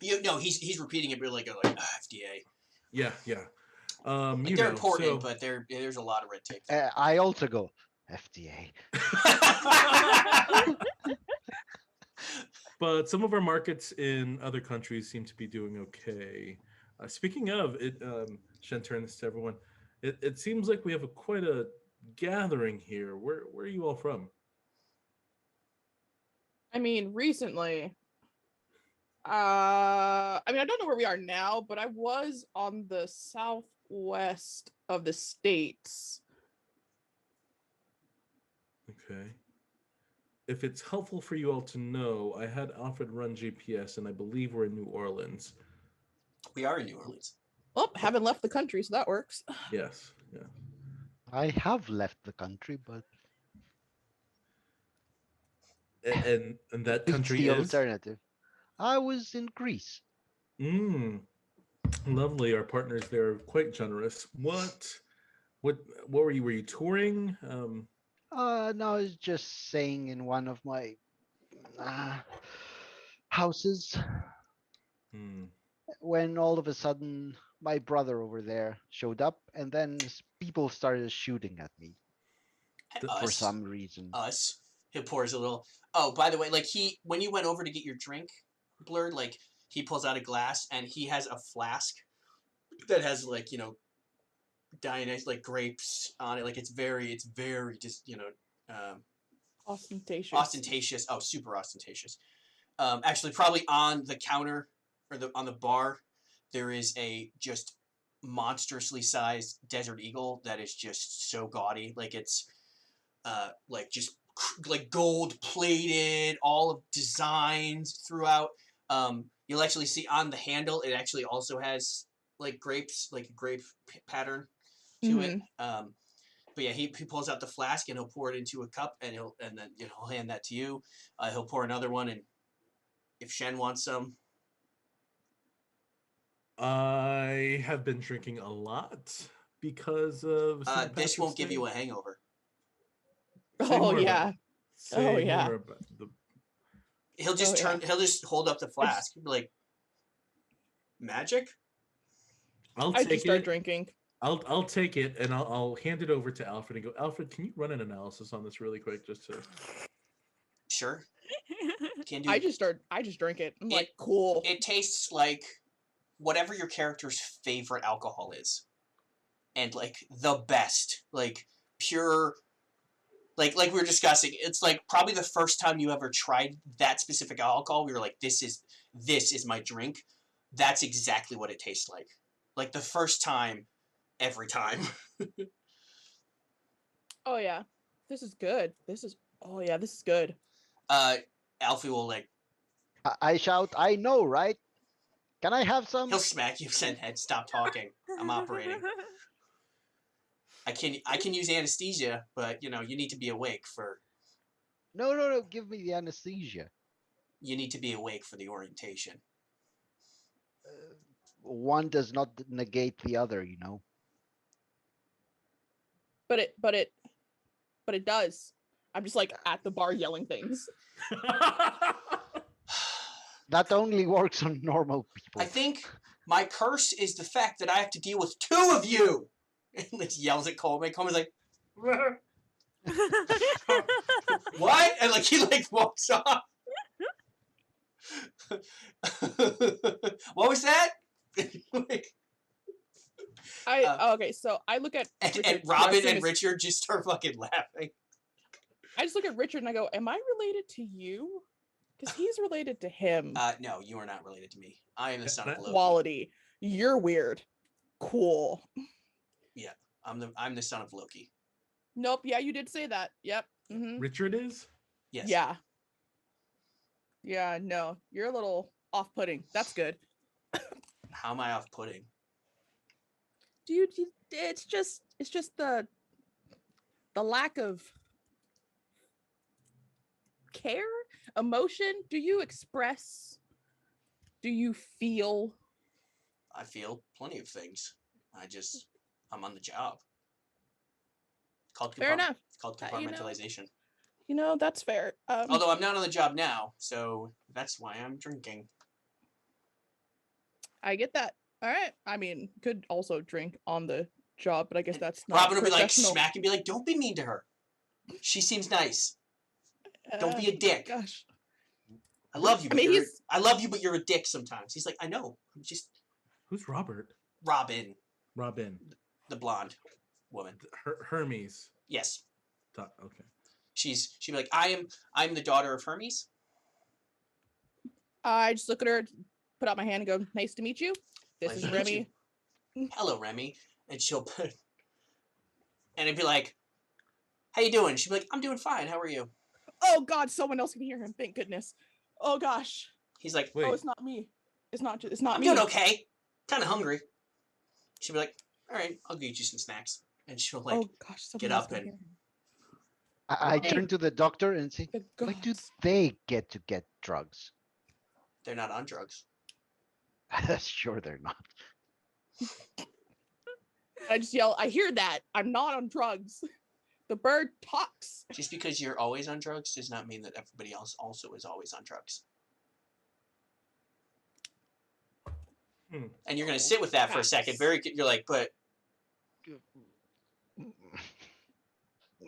He's repeating it, but like FDA. Yeah. They're important, but there's a lot of red tape. I also go FDA. But some of our markets in other countries seem to be doing okay. Speaking of it, Shen, turn this to everyone. It seems like we have quite a gathering here. Where are you all from? I mean, recently. I mean, I don't know where we are now, but I was on the southwest of the states. Okay. If it's helpful for you all to know, I had Alfred run GPS, and I believe we're in New Orleans. We are in New Orleans. Well, haven't left the country, so that works. Yes. Yeah. I have left the country, but And that it's country the is alternative. I was in Greece. Lovely. Our partners there are quite generous. What were you? Were you touring? No, I was just staying in one of my houses when all of a sudden my brother over there showed up, and then people started shooting at me for some reason. He pours a little. Oh, by the way, like when you went over to get your drink, Blurred, like he pulls out a glass and he has a flask that has like Dionysus, like grapes on it. Like it's very just ostentatious. Oh, super ostentatious. Actually, probably on the counter or on the bar, there is a just monstrously sized desert eagle that is just so gaudy. Like it's like just like gold plated, all of designs throughout. You'll actually see on the handle, it actually also has like grapes, like a grape pattern to it. But yeah, he pulls out the flask and he'll pour it into a cup, and then he'll hand that to you. He'll pour another one, and if Shen wants some. I have been drinking a lot because of this won't give you a hangover. Oh yeah. He'll just he'll just hold up the flask. He'll be like, magic? I just start drinking. I'll take it and I'll hand it over to Alfred and go, Alfred, can you run an analysis on this really quick just to Sure. Can do. I just drink it. I'm It- like, cool. It tastes like whatever your character's favorite alcohol is, and like the best, like pure, like we were discussing. It's like probably the first time you ever tried that specific alcohol. We were like, this is my drink. That's exactly what it tastes like. Like the first time, every time. Oh yeah, this is good. This is good. Alfie will like I shout, I know, right? Can I have some? he'll smack you, send head, stop talking. I'm operating. I can use anesthesia, but you need to be awake for No, give me the anesthesia. you need to be awake for the orientation. One does not negate the other, you know. But it does. I'm just like at the bar yelling things. That only works on normal people. I think my curse is the fact that I have to deal with two of you. And he yells at Coleman. Coleman's like, what? And like he like walks off. What was that? Like, Okay, so I look at and Richard Robin dressing and as- Richard just start fucking laughing. I just look at Richard and I go, "Am I related to you?" Because he's related to him. No, you are not related to me. I am the son of Loki. Quality. You're weird. Cool. I'm the son of Loki. Nope. Yeah, you did say that. Yep. Mm-hmm. Richard is? Yes. Yeah. Yeah. No, you're a little off-putting. That's good. How am I off-putting? Dude, it's just the lack of care, emotion. Do you feel? I feel plenty of things. I'm on the job. It's called Fair enough. It's called You know. compartmentalization. That's fair. Although I'm not on the job now, so that's why I'm drinking. I get that. All right. I mean, could also drink on the job, but I guess that's not Robin will be like professional. smack and be like, "Don't be mean to her. She seems nice. Don't be a dick. Gosh. I love you, I but mean, I love you, but you're a dick sometimes." He's like, "I know. I'm just Who's Robert? Robin, Robin. the blonde woman." Hermes. Yes, Okay. she'd be like, I'm the daughter of Hermes." I just look at her, put out my hand, and go, "Nice to meet you. This Pleasure is to meet Remy." "Hello, Remy," and she'll put, and it'd be like, "How you doing?" She'd be like, "I'm doing fine. How are you?" Oh God, someone else can hear him. Thank goodness. Oh gosh. He's like, Wait. Oh, it's not me. It's not "I'm me. doing okay. Kind of hungry." She'd be like, "All right, I'll get you some snacks," and she'll like, Oh gosh, someone get else up can and- hear him. I Hey. turn to the doctor and say, The why do gods. they get to get drugs? "They're not on drugs." Sure, they're not. I just yell, "I hear that. I'm not on drugs." The bird talks. Just because you're always on drugs does not mean that everybody else also is always on drugs. And you're gonna sit with that for a second. You're like, but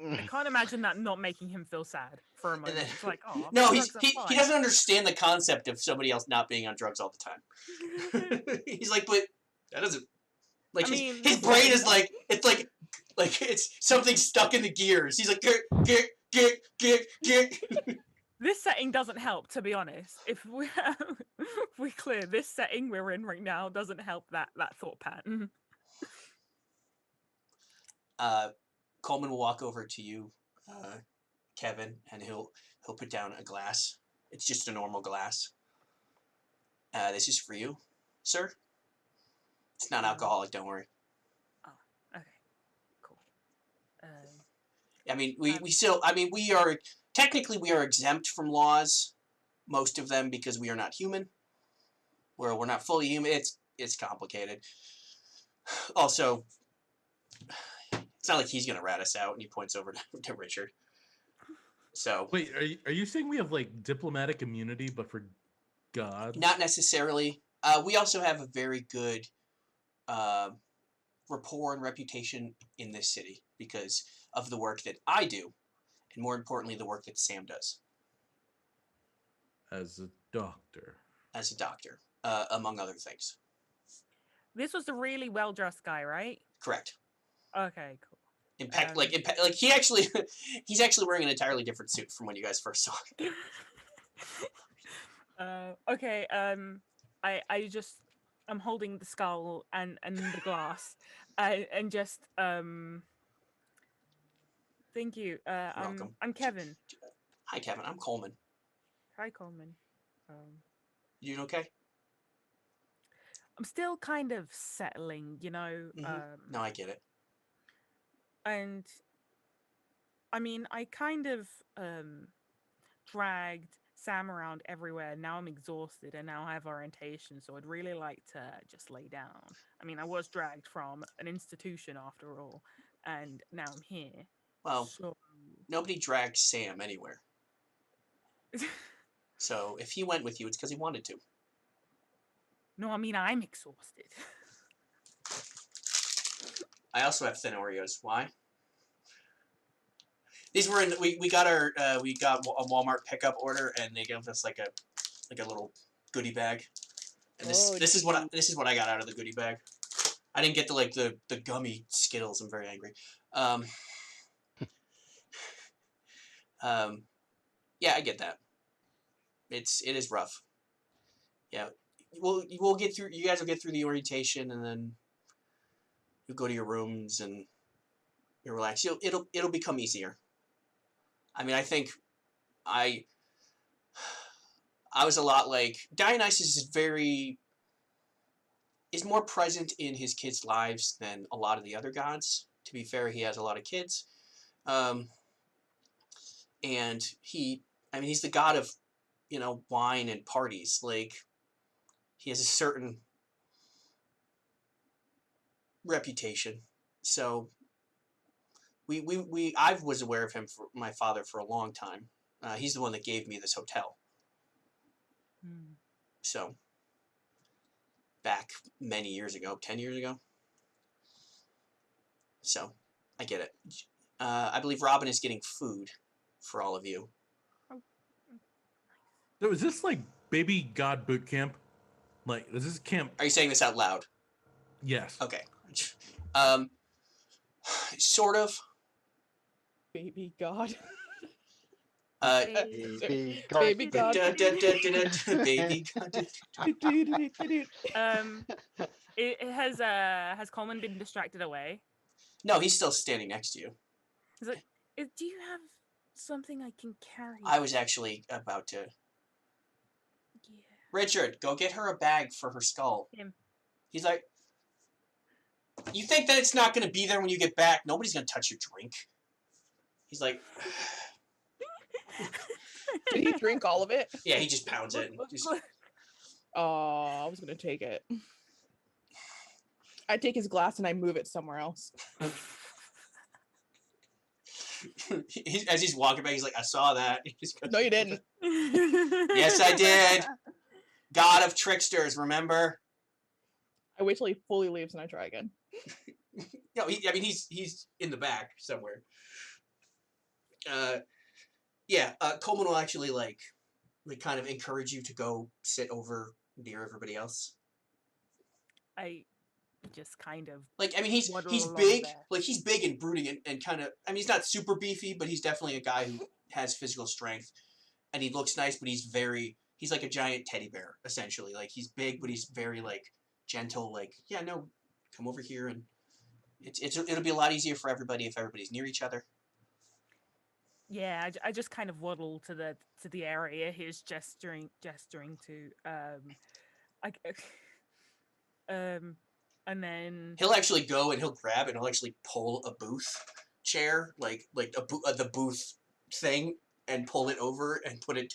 I can't imagine that not making him feel sad for a moment. then- It's like, oh, no, drugs are he fine." doesn't understand the concept of somebody else not being on drugs all the time. He's like, but that doesn't. Like I mean, his brain is like like it's something stuck in the gears. He's like, get. This setting doesn't help, to be honest. If we're clear, this setting we're in right now doesn't help that thought pattern. Coleman will walk over to you, Kevin, and he'll put down a glass. It's just a normal glass. This is for you, sir. It's not alcoholic, don't worry. Okay, cool. I mean, we are technically exempt from laws, most of them, because we are not human. We're not fully human. It's complicated. Also, it's not like he's gonna rat us out, and he points over to Richard. So Wait, are you saying we have like diplomatic immunity, but for gods? not necessarily. We also have a very good rapport and reputation in this city because of the work that I do, and more importantly, the work that Sam does As a doctor. as a doctor, among other things. This was the really well-dressed guy, right? Correct. Okay, cool. Like he actually, he's actually wearing an entirely different suit from when you guys first saw him. Okay. I'm holding the skull and the glass, and just Thank you. Welcome. I'm Kevin. Hi, Kevin. I'm Coleman. Hi, Coleman. You doing okay? I'm still kind of settling, you know. No, I get it. And I mean, I kind of dragged Sam around everywhere. Now I'm exhausted and now I have orientation, so I'd really like to just lay down. I mean, I was dragged from an institution after all, and now I'm here. Well, So nobody dragged Sam anywhere. So if he went with you, it's because he wanted to. No, I mean, I'm exhausted. I also have thin Oreos. Why? These were in we got a Walmart pickup order, and they gave us like a little goodie bag. And this is what I got out of the goodie bag. I didn't get the gummy Skittles. I'm very angry. Yeah, I get that. It is rough. Yeah, we'll get through. You guys will get through the orientation, and then you'll go to your rooms and you relax. It'll become easier. I mean, I think I was a lot like Dionysus is more present in his kids' lives than a lot of the other gods. To be fair, he has a lot of kids, and he's the god of wine and parties. Like, he has a certain reputation. So I was aware of him for my father for a long time. He's the one that gave me this hotel. So back many years ago, 10 years ago. So I get it. I believe Robin is getting food for all of you. So is this like baby god boot camp? Like, is this camp? Are you saying this out loud? Yes. Okay. Sort of. Baby God. Baby God. Baby God. Baby God. Has Coleman been distracted away? No, he's still standing next to you. He's like, do you have something I can carry? I was actually about to. Yeah. Richard, go get her a bag for her skull. Him. He's like, you think that it's not going to be there when you get back? Nobody's going to touch your drink. He's like, Did he drink all of it? yeah, he just pounds it. Oh, I was gonna take it. I take his glass and I move it somewhere else. As he's walking back, he's like, I saw that. He just goes, No, you didn't. Yes, I did. God of tricksters, remember? I wait till he fully leaves and I try again. No, he's in the back somewhere. Coleman will actually like kind of encourage you to go sit over near everybody else. I just kind of he's along big, there. he's big and brooding and kind of he's not super beefy, but he's definitely a guy who has physical strength, and he looks nice, but he's like a giant teddy bear essentially. Like, he's big, but he's very like gentle. Like, yeah, no, come over here, and it'll be a lot easier for everybody if everybody's near each other. Yeah, I just kind of waddle to the area he's gesturing to. And then He'll actually go and he'll grab and he'll actually pull a booth chair, the booth thing, and pull it over and put it.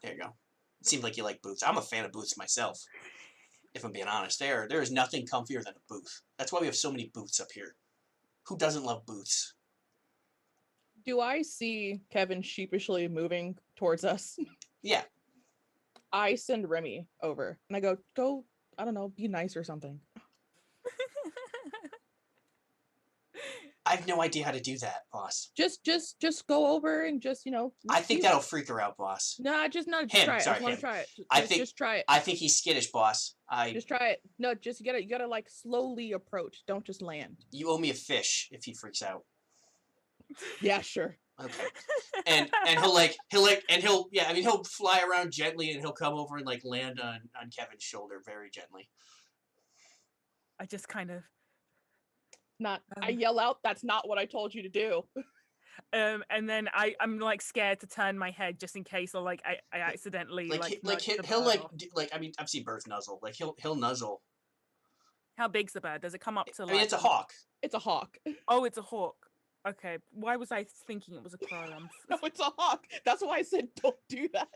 There you go. It seems like you like booths. I'm a fan of booths myself. If I'm being honest, there is nothing comfier than a booth. That's why we have so many booths up here. Who doesn't love booths? Do I see Kevin sheepishly moving towards us? Yeah. I send Remy over and I go, I don't know, be nice or something. I have no idea how to do that, boss. Just go over and just I think that'll freak her out, boss. No, just Him, try it. sorry, I just want him. to try it. I think- just try it. I think he's skittish, boss. Just try it. No, just you gotta like slowly approach. Don't just land. You owe me a fish if he freaks out. Yeah, sure. Okay. And he'll fly around gently and he'll come over and like land on Kevin's shoulder very gently. I just kind of I yell out, that's not what I told you to do. and then I'm like scared to turn my head just in case, or like I accidentally nudge the he'll bird like off. I mean, I've seen birds nuzzle. Like he'll nuzzle. How big's the bird? Does it come up to I mean, it's a hawk. It's a hawk. Oh, it's a hawk. Okay, why was I thinking it was a crow? No, it's a hawk. That's why I said don't do that.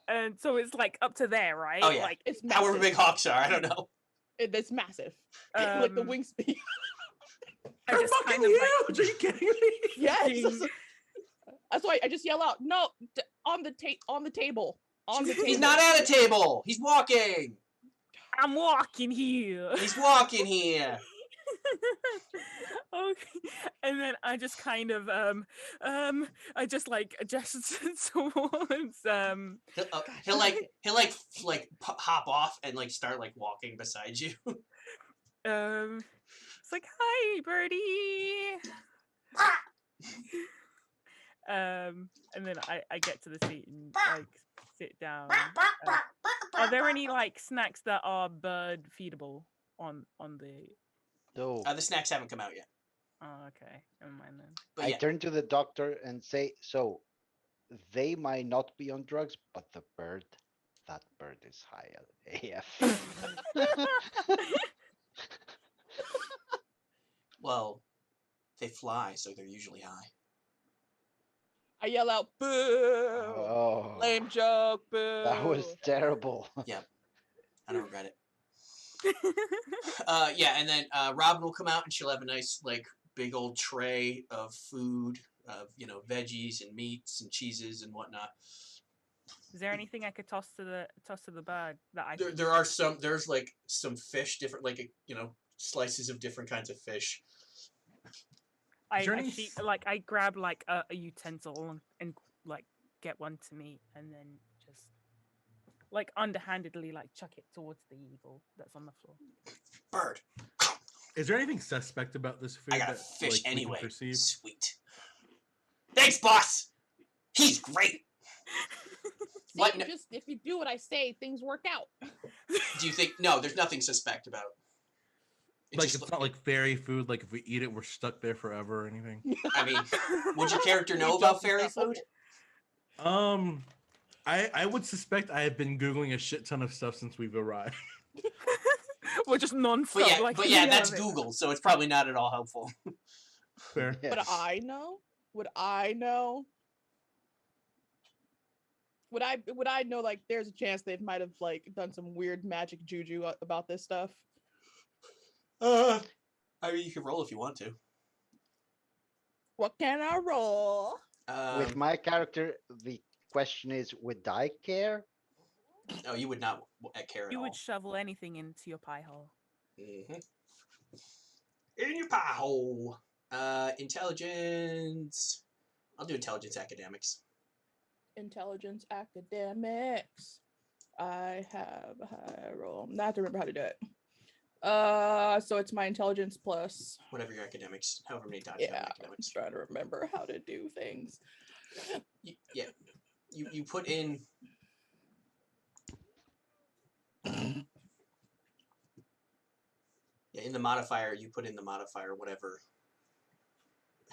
And so it's like up to there, right? Oh, yeah. Like It's massive. However big hawks are, I don't know. It's massive. Like the wingspan. I They're just fucking kind of like, huge. Are you kidding me? Yes. That's why I just yell out, no, on the table. On the table. He's not at a table. He's walking. I'm walking here. He's walking here. Okay, and then I just kind of I just like gestured towards He'll hop off and like start like walking beside you. It's like, hi birdie. And then I get to the seat and like sit down. Are there any like snacks that are bird feedable on the So The snacks haven't come out yet. Oh, okay. Never mind then. But I yeah, turn to the doctor and say, so they might not be on drugs, but that bird is high AF. well, they fly, so they're usually high. I yell out, boo! Oh, Lame joke, boo! that was terrible. I don't regret it. Yeah, and then Robin will come out and she'll have a nice like big old tray of food, of veggies and meats and cheeses and whatnot. Is there anything I could toss to the bird that I could... There's like some fish, different like slices of different kinds of fish. I grab like a utensil and like get one to me and then just like underhandedly like chuck it towards the eagle that's on the floor. Bird. Is there anything suspect about this food? I got a that, fish we can anyway. perceive? Sweet. Thanks, boss. He's great. See, What? just if you do what I say, things work out. Do you think? No, there's nothing suspect about. It's not like fairy food. Like if we eat it, we're stuck there forever or anything. I mean, would your character know about fairy food? I would suspect I have been Googling a shit ton of stuff since we've arrived. We're just non-stop. But yeah, that's Google, so it's probably not at all helpful. Fair. Yes. Would I know? Would I know? Would I know like there's a chance they might have like done some weird magic juju about this stuff? I mean, you can roll if you want to. What can I roll? With my character, the question is, would I care? No, you would not care at You all. would shovel anything into your pie hole. Mm-hmm. In your pie hole. Intelligence. I'll do intelligence academics. Intelligence academics. I have a high roll. I have to remember how to do it. So it's my intelligence plus. Whatever your academics, however many times you have Yeah, I'm academics. trying to remember how to do things. You put in. Yeah, in the modifier, you put in the modifier, whatever.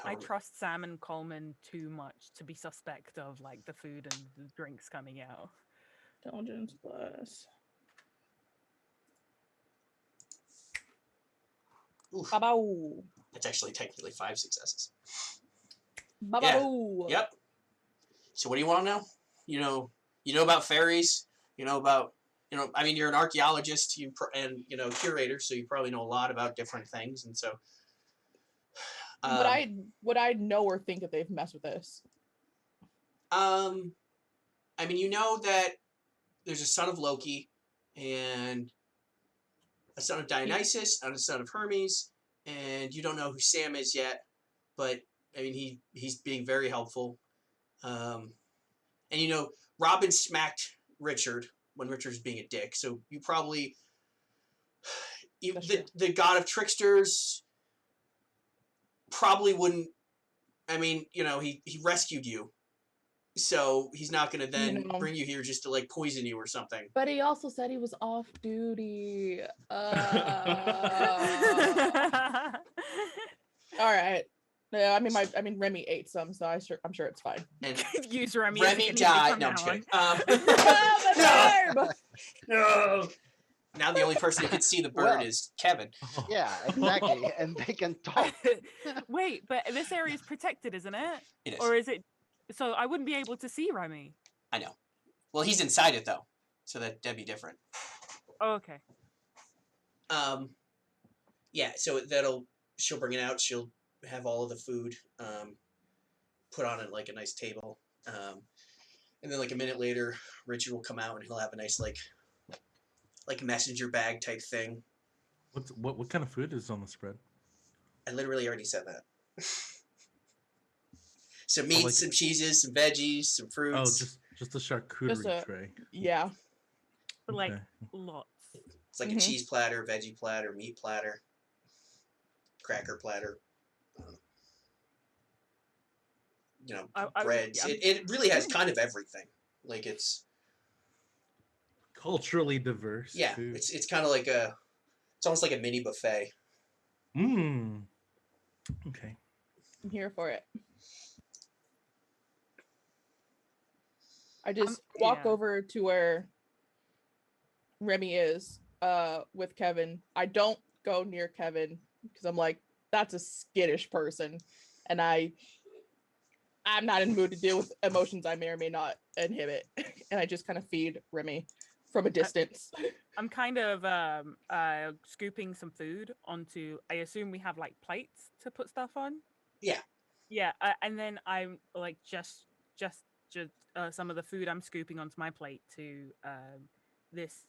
I trust Sam and Coleman too much to be suspect of like the food and the drinks coming out. Intelligence plus. Oof, Babao. that's actually technically 5 successes. Babao. Yep. So what do you want to know? You know about fairies. You know about I mean, you're an archaeologist. And curator, so you probably know a lot about different things, and so. Would I know or think that they've messed with this? I mean, you know that there's a son of Loki, and a son of Dionysus, and a son of Hermes, and you don't know who Sam is yet, but I mean he's being very helpful. And you know Robin smacked Richard when Richard's being a dick, so you probably the god of tricksters probably wouldn't. I mean, you know, he rescued you, so he's not going to then bring you here just to like poison you or something. But he also said he was off duty. All right. Yeah, I mean Remy ate some, so I'm sure it's fine. And use Remy. Remy died. No, I'm kidding. No! No. Now the only person who can see the bird is Kevin. Yeah, exactly, and they can talk. Wait, but this area is protected, isn't it? It is. Or is it? So I wouldn't be able to see Remy. I know. Well, he's inside it though, so that'd be different. Oh, okay. Yeah. So she'll bring it out. She'll have all of the food, put on it like a nice table, and then like a minute later, Richard will come out and he'll have a nice like messenger bag type thing. What kind of food is on the spread? I literally already said that. Some meats, some cheeses, some veggies, some fruits. Oh, just a charcuterie tray. Yeah. Like lots. It's like a cheese platter, veggie platter, meat platter, cracker platter. You know, breads. It really has kind of everything. Like it's culturally diverse. Yeah, food. It's kind of like it's almost like a mini buffet. Okay. I'm here for it. I just walk over to where Remy is with Kevin. I don't go near Kevin because I'm like, that's a skittish person. And I'm not in the mood to deal with emotions I may or may not inhibit. And I just kind of feed Remy from a distance. I'm kind of scooping some food onto, I assume we have like plates to put stuff on. Yeah. Yeah, and then I'm like just some of the food I'm scooping onto my plate to this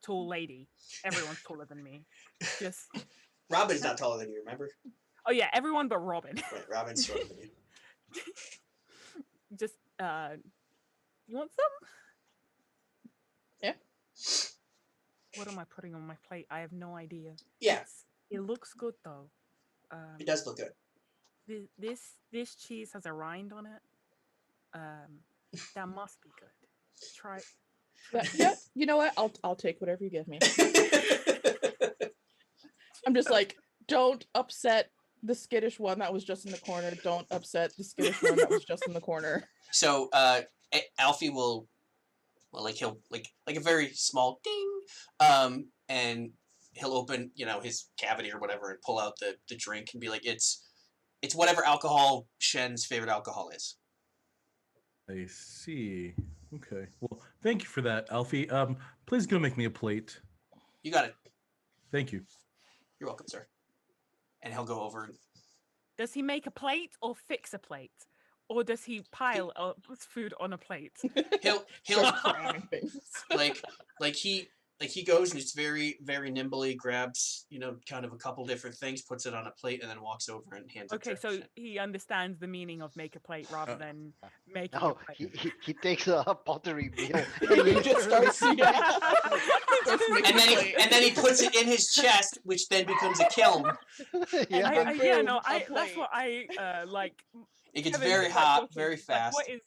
tall lady. Everyone's taller than me. Just Robin's not taller than you, remember? Oh yeah, everyone but Robin. Right, Robin's taller than you. Just you want some? Yeah. What am I putting on my plate? I have no idea. Yeah. It looks good though. It does look good. This cheese has a rind on it. That must be good. Try. Yeah, you know what? I'll take whatever you give me. I'm just like, don't upset the skittish one that was just in the corner. Don't upset the skittish one that was just in the corner. So Alfie will he'll like a very small ding, and he'll open, you know, his cavity or whatever and pull out the drink and be like, it's whatever alcohol Shen's favorite alcohol is. I see. Okay. Well, thank you for that, Alfie. Please go make me a plate. You got it. Thank you. You're welcome, sir. And he'll go over. Does he make a plate or fix a plate? Or does he pile food on a plate? He'll he goes and just very, very nimbly grabs, you know, kind of a couple different things, puts it on a plate, and then walks over and hands it to so Shen. he understands the meaning of make a plate rather than making a No, plate. he takes a pottery wheel. He just starts and then he puts it in his chest, which then becomes a kiln. That's what I like. It gets Kevin, very hot, very fast. Like,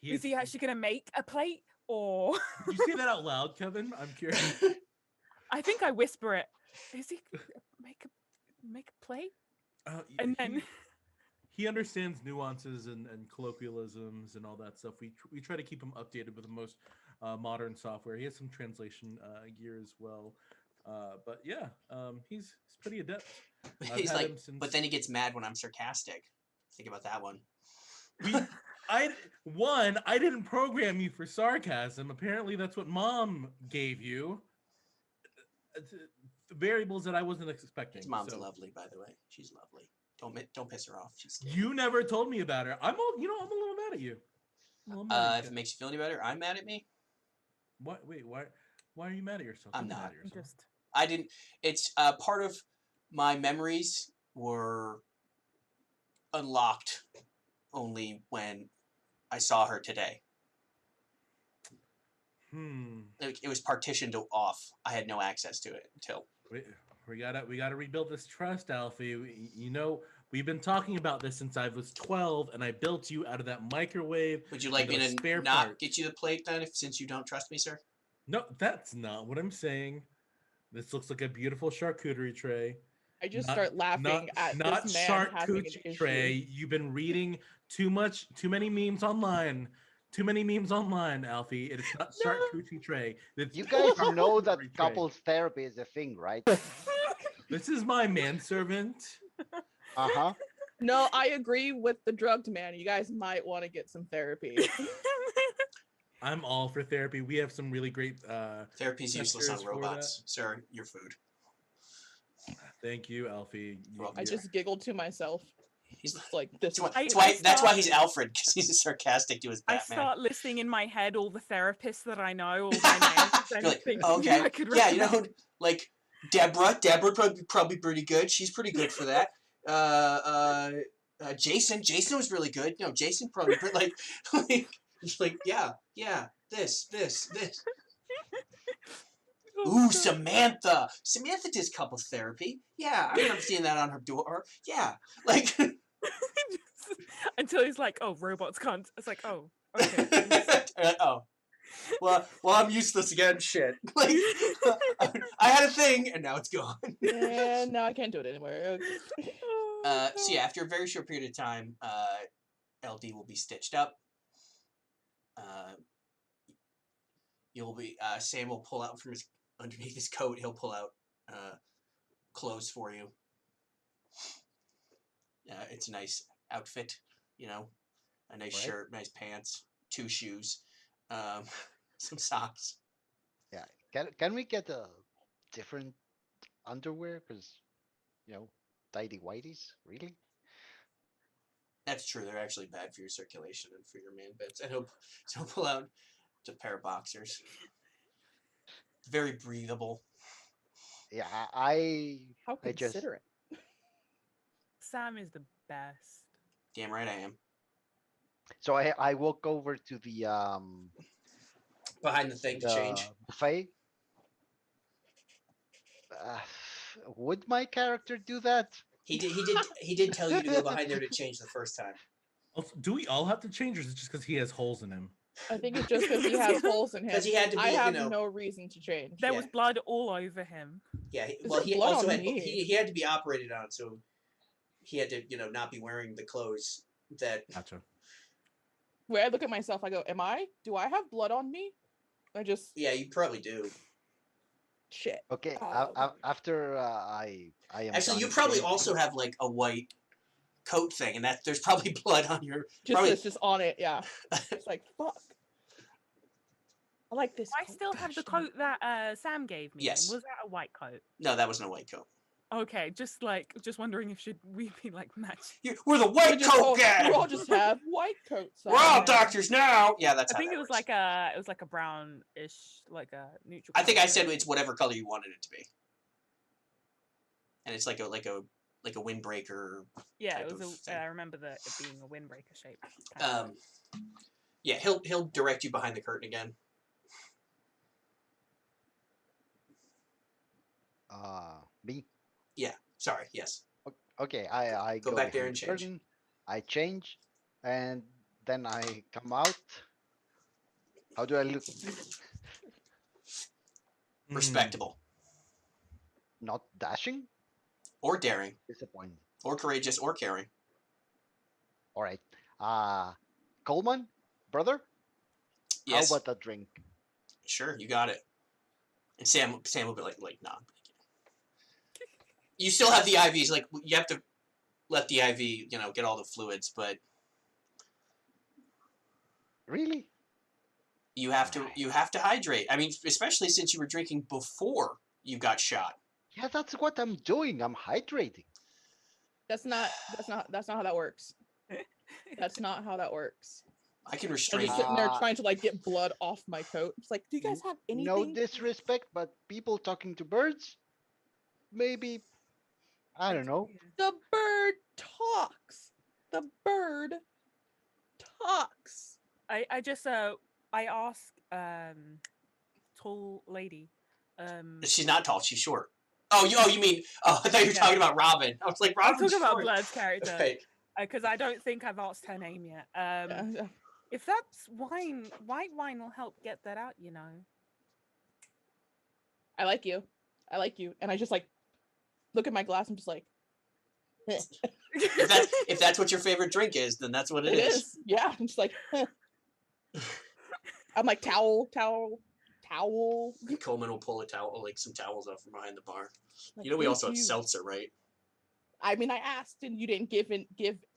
is he actually gonna make a plate or? Did you say that out loud, Kevin? I'm curious. I think I whisper it. Is he make a plate? And then he understands nuances and colloquialisms and all that stuff. We try to keep him updated with the most modern software. He has some translation gear as well. But yeah, he's pretty adept. He's like, but then he gets mad when I'm sarcastic. Think about that one. I didn't program you for sarcasm. Apparently, that's what Mom gave you. Variables that I wasn't expecting. His mom's lovely, by the way. She's lovely. Don't piss her off. She's scary. You never told me about her. I'm a little mad at you. If it makes you feel any better, I'm mad at me. What? Wait, why are you mad at yourself? I'm Don't be not. mad at yourself. I didn't. It's part of my memories were unlocked only when I saw her today. It was partitioned off. I had no access to it until. We gotta rebuild this trust, Alfie. You know, we've been talking about this since I was 12, and I built you out of that microwave. Would you like me to not get you the plate then, since you don't trust me, sir? No, that's not what I'm saying. This looks like a beautiful charcuterie tray. I just start laughing at this man having an issue. Tray. You've been reading too many memes online. Too many memes online, Alfie. It is not charcuterie tray. You guys know that couples therapy is a thing, right? This is my manservant. Uh-huh. No, I agree with the drugged man. You guys might want to get some therapy. I'm all for therapy. We have some really great therapy's useless on robots. Sir, your food. Thank you, Alfie. I just giggled to myself. He's like this. That's why he's Alfred, because he's sarcastic to his Batman. I start listing in my head all the therapists that I know, all my names. Like, okay, yeah, you know, like Deborah probably pretty good. She's pretty good for that. Jason was really good. You know, Jason probably like yeah, this. Ooh, Samantha does couples therapy. Yeah, I remember seeing that on her door. Yeah, like. Until he's like, oh, robots can't. It's like, oh, okay. Oh. Well, I'm useless again. Shit. Like, I had a thing, and now it's gone. And now I can't do it anymore. Okay. So yeah, after a very short period of time, LD will be stitched up. Sam will pull out from underneath his coat. He'll pull out clothes for you. It's a nice outfit, you know, a nice shirt, nice pants, 2 shoes, some socks. Yeah, can we get a different underwear? Because, you know, tidy whities, really? That's true. They're actually bad for your circulation and for your man bits. And he'll pull out a pair of boxers. Very breathable. Yeah, How considerate. Sam is the best. Damn right I am. So I walk over to the behind the thing to change buffet. Would my character do that? He did tell you to go behind there to change the first time. Do we all have to change, or is it just because he has holes in him? I think it's just because he has holes in him. Because he had to be, I have no reason to change. There was blood all over him. Yeah, he also had he had to be operated on, so he had to, not be wearing the clothes that. Gotcha. Where I look at myself, I go, do I have blood on me? Yeah, you probably do. Shit. Okay, after I am. Actually, you probably also have like a white coat thing, and there's probably blood on your. It's just on it, yeah. It's like, fuck. I like this. I still have the coat that Sam gave me. Yes. Was that a white coat? No, that wasn't a white coat. Okay, just wondering if we be like matching. We're the white coat gang. We all just have white coats. We're all doctors now. Yeah, that's. I think it was like a brownish, like a neutral. I think I said it's whatever color you wanted it to be, and it's like a windbreaker. Yeah, it was. I remember it being a windbreaker shape. Yeah, he'll direct you behind the curtain again. Me. Yeah. Sorry. Yes. Okay. I go back there and change. Curtain, I change, and then I come out. How do I look? Respectable. Not dashing. Or daring. Disappointing. Or courageous or caring. All right. Coleman, brother. Yes. How about a drink? Sure, you got it. And Sam will be like, nah. You still have the IVs. Like, you have to let the IV, get all the fluids, but really, you have to hydrate. I mean, especially since you were drinking before you got shot. Yeah, that's what I'm doing. I'm hydrating. That's not how that works. That's not how that works. I can restrain. I'm just sitting there trying to get blood off my coat. It's like, do you guys have anything? No disrespect, but people talking to birds, maybe I don't know. The bird talks. The bird talks. I just I ask tall lady. She's not tall. She's short. You mean? Oh, I thought you were Yeah. talking about Robin. I was like, I'm Robin's talking about short. Blood's character Right. because I don't think I've asked her name yet. Yeah. If that's wine, white wine will help get that out, you know. I like you. I like you. And I just like look at my glass. I'm just like, If that's what your favorite drink is, then that's what it is. Yeah. I'm just like, I'm like towel. Coleman will pull a towel, like some towels out from behind the bar. Like, You know, we thank also have you. seltzer, right? I mean, I asked and you didn't give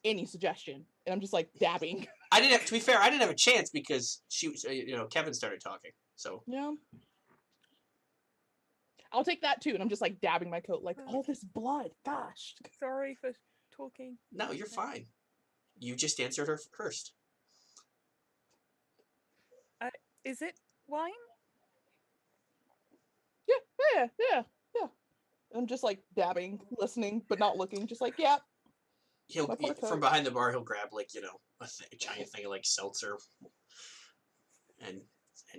any suggestion, and I'm just like dabbing. I didn't have, to be fair, I didn't have a chance because Kevin started talking. So Yeah. I'll take that too, and I'm just like dabbing my coat, like all this blood. Gosh. Sorry for talking. no, you're fine. You just answered her first. Is it wine? Yeah. I'm just like dabbing, listening, but not looking. Just like, yeah. He'll My poor from coat. behind the bar. He'll grab like a giant thing of like seltzer, and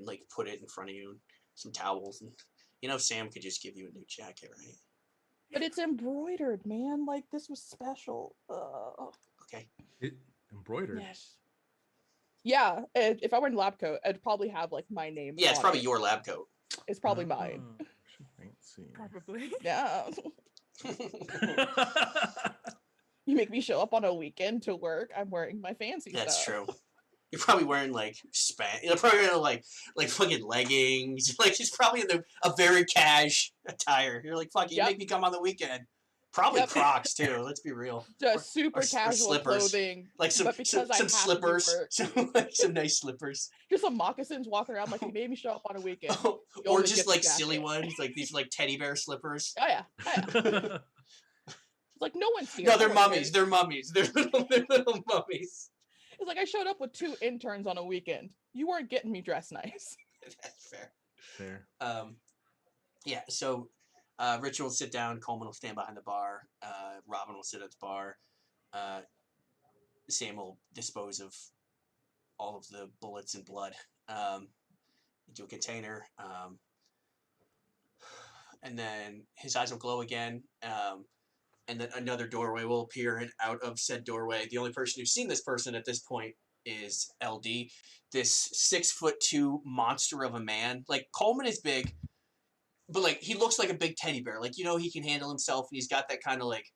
like put it in front of you, and some towels, and Sam could just give you a new jacket, right? But it's embroidered, man. Like this was special. Okay. It embroidered. Yes. Yeah. If I were in lab coat, I'd probably have like my name. Yeah, it's on probably it. your lab coat. It's probably mine. Fancy. Probably. Yeah. You make me show up on a weekend to work. I'm wearing my fancy stuff. That's true. You're probably wearing like You're probably wearing like fucking leggings. Like she's probably in a very cash attire. You're like, fuck, you make me come on the weekend. Probably Crocs too. Let's be real. Just super or casual slippers. clothing. Like some slippers. Some nice slippers. Just some moccasins walking around like you made me show up on a weekend. Or just like silly ones, like these like teddy bear slippers. Oh yeah. It's like no one's here. No, they're mummies. They're mummies. They're little mummies. It's like I showed up with 2 interns on a weekend. You weren't getting me dressed nice. That's fair. Fair. Yeah, so Richard will sit down, Coleman will stand behind the bar, Robin will sit at the bar, Sam will dispose of all of the bullets and blood into a container, and then his eyes will glow again, and then another doorway will appear, and out of said doorway, the only person who's seen this person at this point is LD, this 6'2" monster of a man. Like, Coleman is big, but like he looks like a big teddy bear. Like, he can handle himself, and he's got that kind of like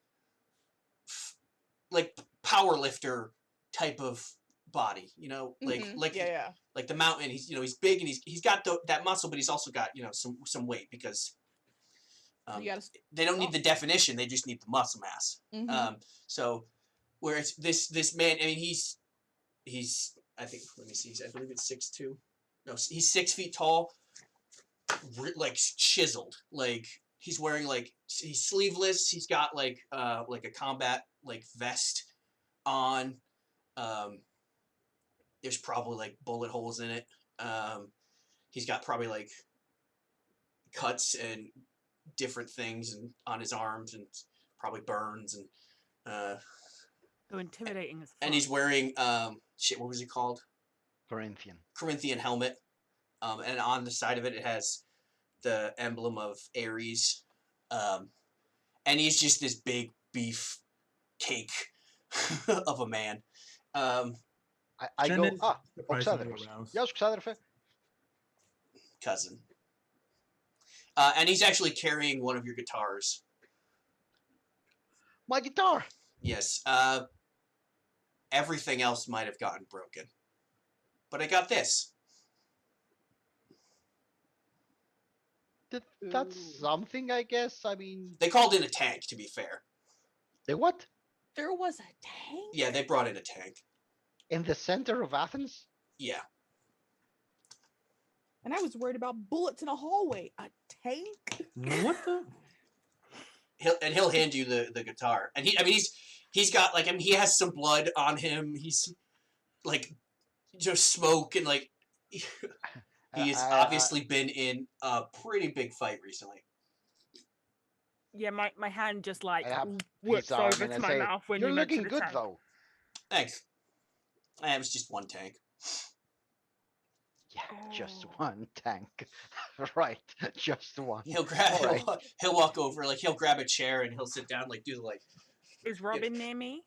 power lifter type of body. Like the mountain. He's big, and he's got that muscle, but he's also got some weight because they don't need the definition; they just need the muscle mass. Mm-hmm. So whereas this man, I mean, he's I think, let me see, I believe it's 6'2". No, he's 6 feet tall. Like chiseled, like he's wearing he's sleeveless. He's got like a combat vest on. There's probably like bullet holes in it. He's got probably like cuts and different things on his arms and probably burns and. So intimidating as fuck. And he's wearing what was it called? Corinthian helmet. And on the side of it, it has the emblem of Ares. And he's just this big beef cake of a man. I go, cousin. And he's actually carrying one of your guitars. My guitar! Yes. Everything else might have gotten broken. But I got this. That's something, I guess. I mean... They called in a tank, to be fair. They what? There was a tank? Yeah, they brought in a tank. In the center of Athens? Yeah. And I was worried about bullets in a hallway. A tank? What the? He'll hand you the guitar. And he's got he has some blood on him. He's just smoke and he has obviously been in a pretty big fight recently. Yeah, my hand just like I have whips his arm over and I to my say, mouth when "You're you mention looking the good tank. though." Thanks. It was just one tank. Yeah, just Oh. one tank. Right, just one. He'll grab. All right. He'll walk over. Like he'll grab a chair and he'll sit down. Like do the like. Is Robin near me?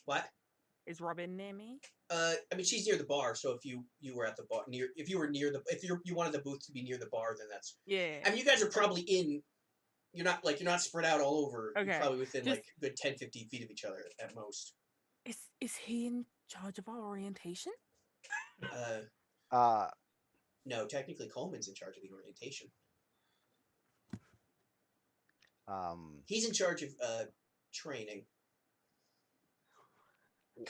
What? Is Robin near me? I mean, she's near the bar. So if you were at the bar if you were near the, if you wanted the booth to be near the bar, then that's. Yeah. I mean, you guys are probably in. You're not spread out all over. Okay. You're probably within Just- like good 10, 15 feet of each other at most. Is he in charge of our orientation? Uh, No, technically Coleman's in charge of the orientation. He's in charge of training.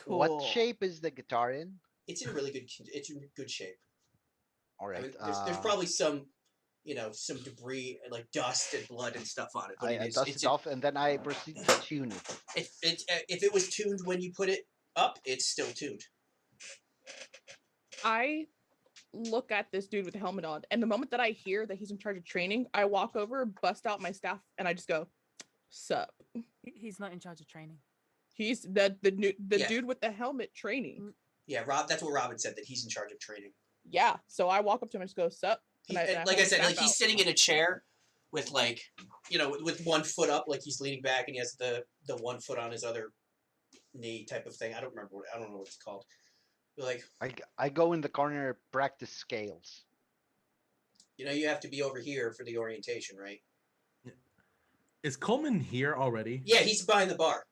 What Cool. shape is the guitar in? It's in really good. It's in good shape. All I right. mean, there's probably some, some debris and like dust and blood and stuff on it. But I dust it off and then I proceed to tune it. If it was tuned when you put it up, it's still tuned. I look at this dude with the helmet on, and the moment that I hear that he's in charge of training, I walk over, bust out my staff, and I just go, "Sup." He's not in charge of training. He's the Yeah. dude with the helmet training. Yeah, Rob. That's what Robin said, that he's in charge of training. Yeah. So I walk up to him and just go, "Sup." He, And like I hold said, his like staff he's out. sitting in a chair with like, with one foot up, like he's leaning back, and he has the 1 foot on his other knee type of thing. I don't know what it's called. But like, I go in the corner, practice scales. you have to be over here for the orientation, right? Is Coleman here already? Yeah, he's behind the bar.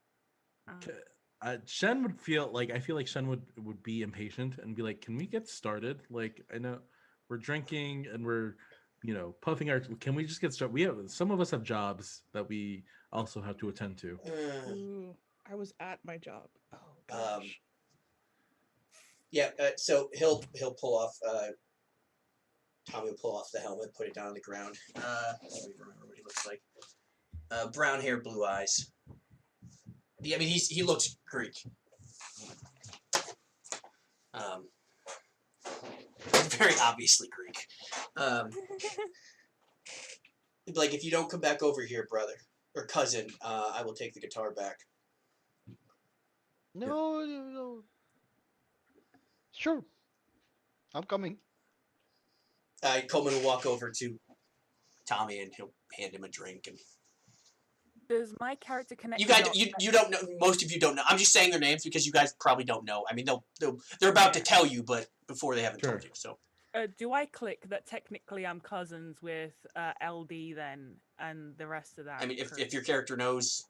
Shen would feel like, I feel like Shen would be impatient and be like, "Can we get started? Like, I know we're drinking and we're, puffing our. Can we just get started? Some of us have jobs that we also have to attend to." Ooh, I was at my job. Oh gosh. Yeah. So he'll pull off. Tommy will pull off the helmet, put it down on the ground. Let me remember what he looks like. Brown hair, blue eyes. Yeah, I mean he looks Greek. Very obviously Greek. Like, if you don't come back over here, brother or cousin, I will take the guitar back. No. Sure. I'm coming. Coleman will walk over to Tommy and he'll hand him a drink. And Does my character connect? you guys, you don't know. Most of you don't know. I'm just saying their names because you guys probably don't know. I mean, they're about to tell you, but before they haven't told you. So. Do I click that technically I'm cousins with LD then, and the rest of that? I mean, if your character knows,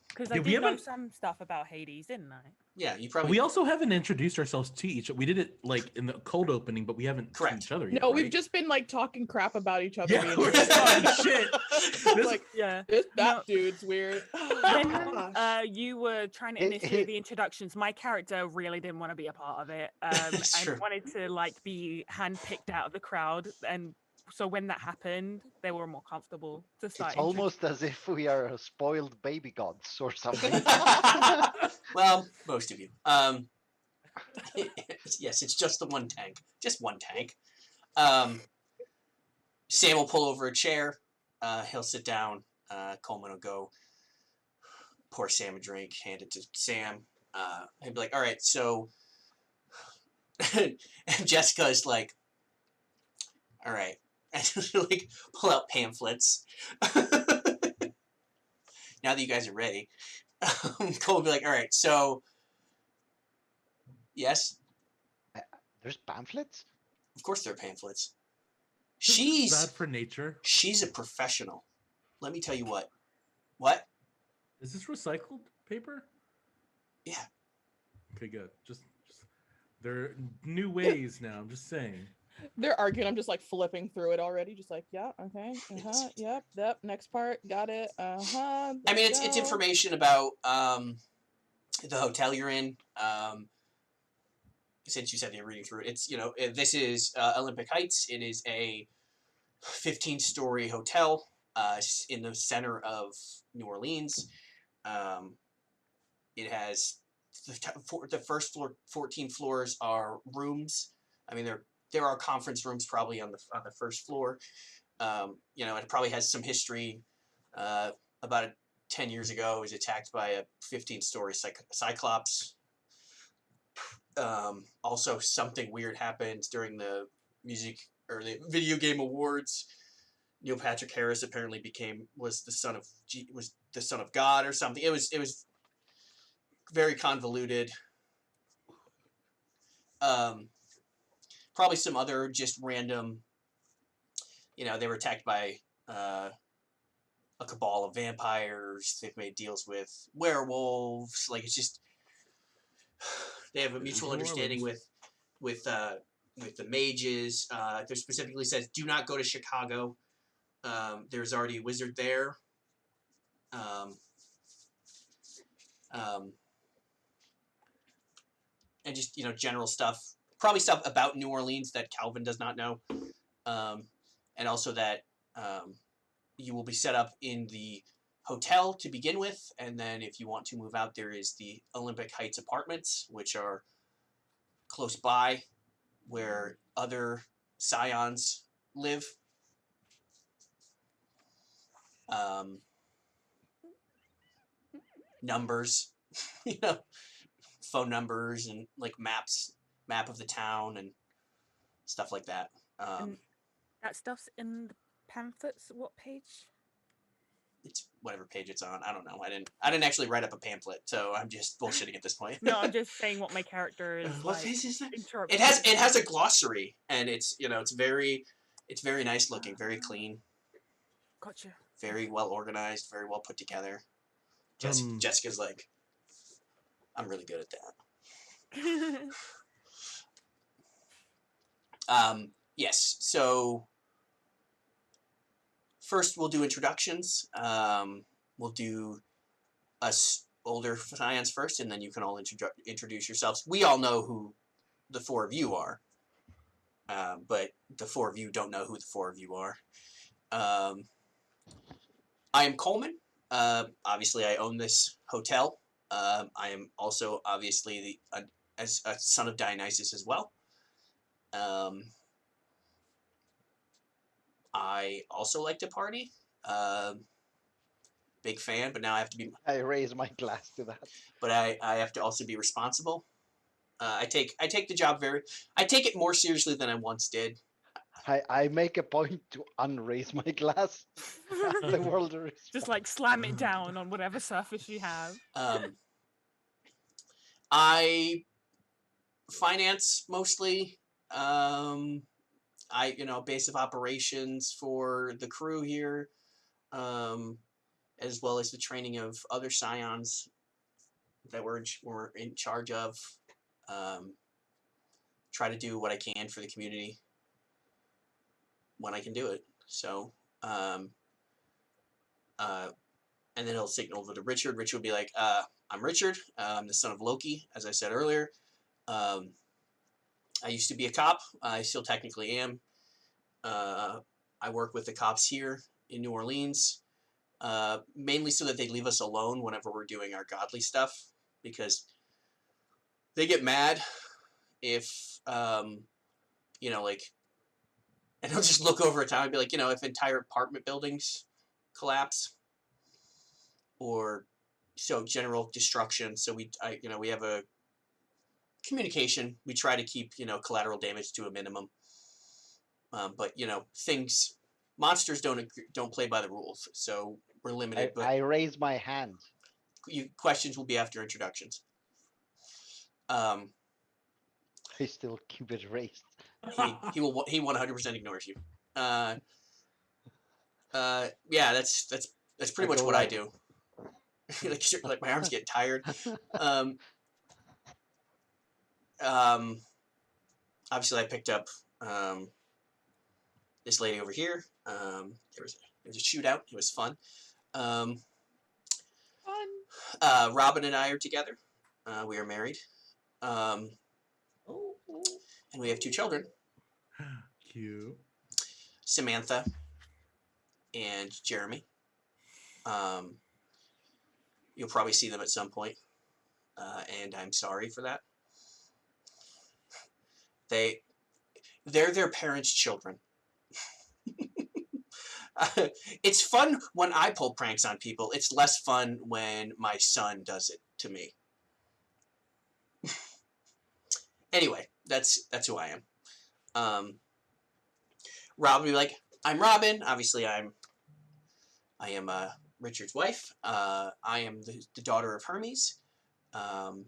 because I did know some stuff about Hades, didn't I? Yeah, you probably. We also haven't introduced ourselves to each. We did it like in the cold opening, but we haven't to each other yet. No, right? we've just been like talking crap about each other. Yeah, we're just talking shit. That dude's weird. When you were trying to initiate the introductions, my character really didn't want to be a part of it. And wanted to like be handpicked out of the crowd, and so when that happened, they were more comfortable to start. It's almost as if we are spoiled baby gods or something. Well, most of you. Yes, it's just the one tank. Just one tank. Sam will pull over a chair. He'll sit down. Coleman will go pour Sam a drink, hand it to Sam. He'll be like, "All right, so..." And Jessica's like, "All right." And she'll like pull out pamphlets. Now that you guys are ready, Cole will be like, "All right, so..." Yes? There's pamphlets? Of course there are pamphlets. She's bad for nature. She's a professional. Let me tell you what. What? Is this recycled paper? Yeah. Okay, good. Just there are new ways now. I'm just saying. They're arguing. I'm just like flipping through it already. Just like, yeah, okay, yep. Next part, got it. I mean, it's information about the hotel you're in. Since you said you're reading through it, it's this is Olympic Heights. It is a 15-story hotel in the center of New Orleans. It has the first floor, 14 floors are rooms. I mean, there are conference rooms probably on the first floor. It probably has some history of about 10 years ago, was attacked by a 15-story cyclops. Also, something weird happened during the music or the video game awards. Neil Patrick Harris apparently was the son of God or something. It was very convoluted. Probably some other just random. They were attacked by a cabal of vampires. They've made deals with werewolves. Like, it's just they have a mutual understanding with the mages. There specifically says, do not go to Chicago. There's already a wizard there. And just, general stuff. Probably stuff about New Orleans that Calvin does not know. And also that you will be set up in the hotel to begin with. And then if you want to move out, there is the Olympic Heights apartments, which are close by where other Scions live. Numbers, phone numbers and like map of the town and stuff like that. And that stuff's in the pamphlets. What page? It's whatever page it's on. I don't know. I didn't actually write up a pamphlet, so I'm just bullshitting at this point. No, I'm just saying what my character is. What page is that? Interrupting. It has a glossary, and it's very nice looking, very clean. Gotcha. Very well organized, very well put together. Jessica's like, I'm really good at that. Yes. So first, we'll do introductions. We'll do us older Scions first, and then you can all introduce yourselves. We all know who the four of you are, but the four of you don't know who the four of you are. I am Coleman. Obviously, I own this hotel. I am also obviously as a son of Dionysus as well. I also like to party. Big fan, but now I have to be. I raise my glass to that. But I have to also be responsible. I take the job I take it more seriously than I once did. I make a point to unraise my glass. The world just like slam it down on whatever surface you have. I finance mostly. Base of operations for the crew here, as well as the training of other Scions that we're in charge of. Try to do what I can for the community when I can do it. So, and then he'll signal over to Richard. Richard will be like, I'm Richard. I'm the son of Loki, as I said earlier. I used to be a cop. I still technically am. I work with the cops here in New Orleans, mainly so that they leave us alone whenever we're doing our godly stuff, because they get mad if, and they'll just look over at time and be like, if entire apartment buildings collapse or general destruction. So we have a communication. We try to keep, collateral damage to a minimum. But monsters don't play by the rules, so we're limited. I raise my hand. Questions will be after introductions. I still keep it raised. He 100% ignores you. Yeah, that's pretty much what I do. like my arms get tired. Obviously I picked up this lady over here. There was a shootout. It was fun. Robin and I are together. We are married. And we have 2 children. Cute. Samantha and Jeremy. You'll probably see them at some point. And I'm sorry for that. They're their parents' children. It's fun when I pull pranks on people. It's less fun when my son does it to me. Anyway, that's who I am. Rob will be like, I'm Robin. Obviously, I am Richard's wife. I am the daughter of Hermes. I'm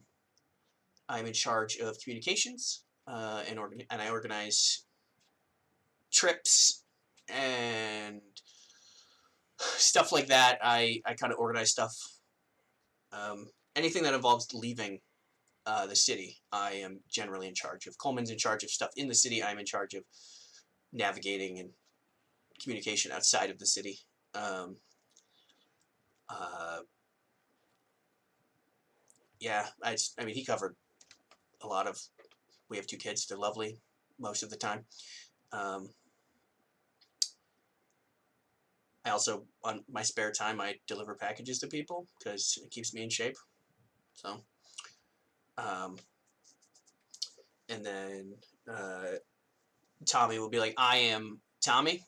in charge of communications, and I organize trips and stuff like that. I kind of organize stuff. Anything that involves leaving the city, I am generally in charge of. Coleman's in charge of stuff in the city. I'm in charge of navigating and communication outside of the city. Yeah, I mean, he covered a lot of. We have 2 kids. They're lovely most of the time. I also, on my spare time, I deliver packages to people because it keeps me in shape. So, and then Tommy will be like, I am Tommy.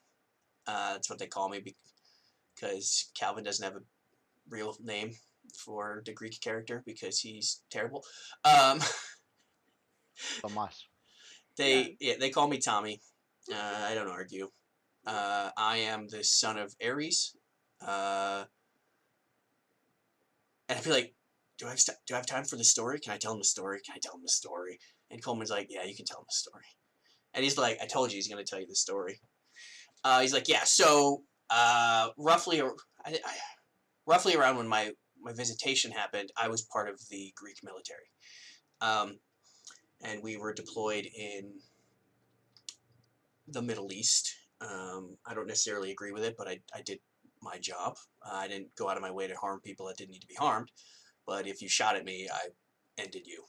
That's what they call me because Calvin doesn't have a real name for the Greek character because he's terrible. Tomas. They call me Tommy. I don't argue. I am the son of Ares. And I'd be like, do I have time for the story? Can I tell him the story? Can I tell him the story? And Coleman's like, yeah, you can tell him the story. And he's like, I told you he's going to tell you the story. He's like, yeah, so roughly around when my visitation happened, I was part of the Greek military. And we were deployed in the Middle East. I don't necessarily agree with it, but I did my job. I didn't go out of my way to harm people that didn't need to be harmed. But if you shot at me, I ended you.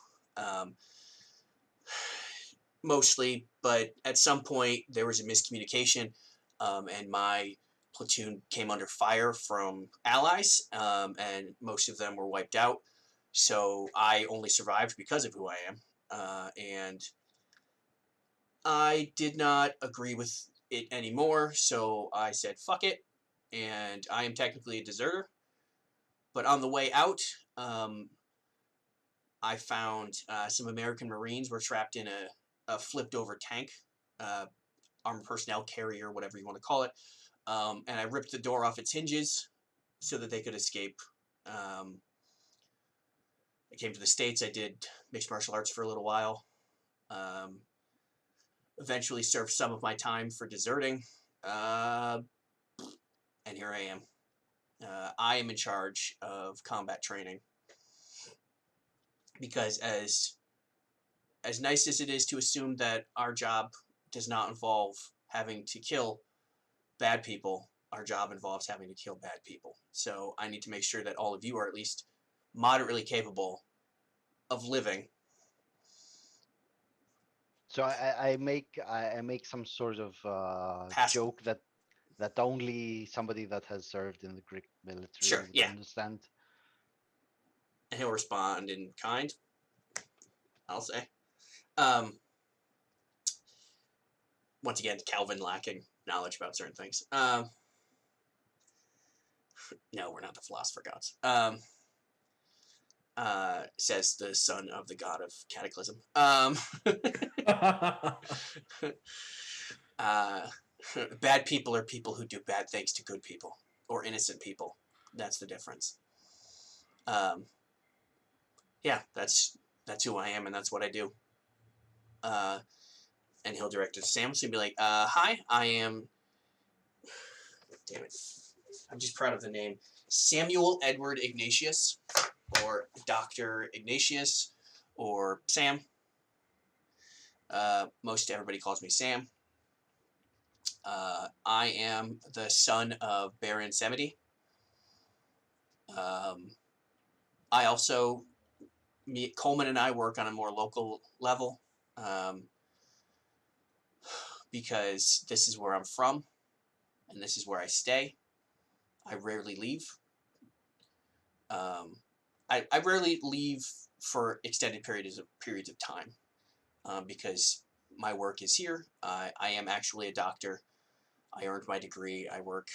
Mostly, but at some point there was a miscommunication, and my platoon came under fire from allies, and most of them were wiped out. So I only survived because of who I am, and I did not agree with it anymore, so I said fuck it, and I am technically a deserter. But on the way out, I found some American Marines were trapped in a flipped over tank, armored personnel carrier, whatever you want to call it, and I ripped the door off its hinges so that they could escape. I came to the States. I did mixed martial arts for a little while. Eventually served some of my time for deserting, and here I am. I am in charge of combat training because as nice as it is to assume that our job does not involve having to kill bad people, our job involves having to kill bad people. So I need to make sure that all of you are at least moderately capable of living. So I make some sort of joke that only somebody that has served in the Greek military Sure, would yeah. understand. And he'll respond in kind, I'll say. Once again, Calvin lacking knowledge about certain things. No, we're not the philosopher gods. Says the son of the god of cataclysm. Bad people are people who do bad things to good people or innocent people. That's the difference. Yeah, that's who I am and that's what I do. And he'll direct it to Sam. So he'll be like, hi, I am... Damn it. I'm just proud of the name. Samuel Edward Ignatius, or Dr. Ignatius, or Sam. Most everybody calls me Sam. I am the son of Baron Semity. I also, Coleman and I work on a more local level, because this is where I'm from, and this is where I stay. I rarely leave. I rarely leave for extended periods of time, because my work is here. I am actually a doctor. I earned my degree. I work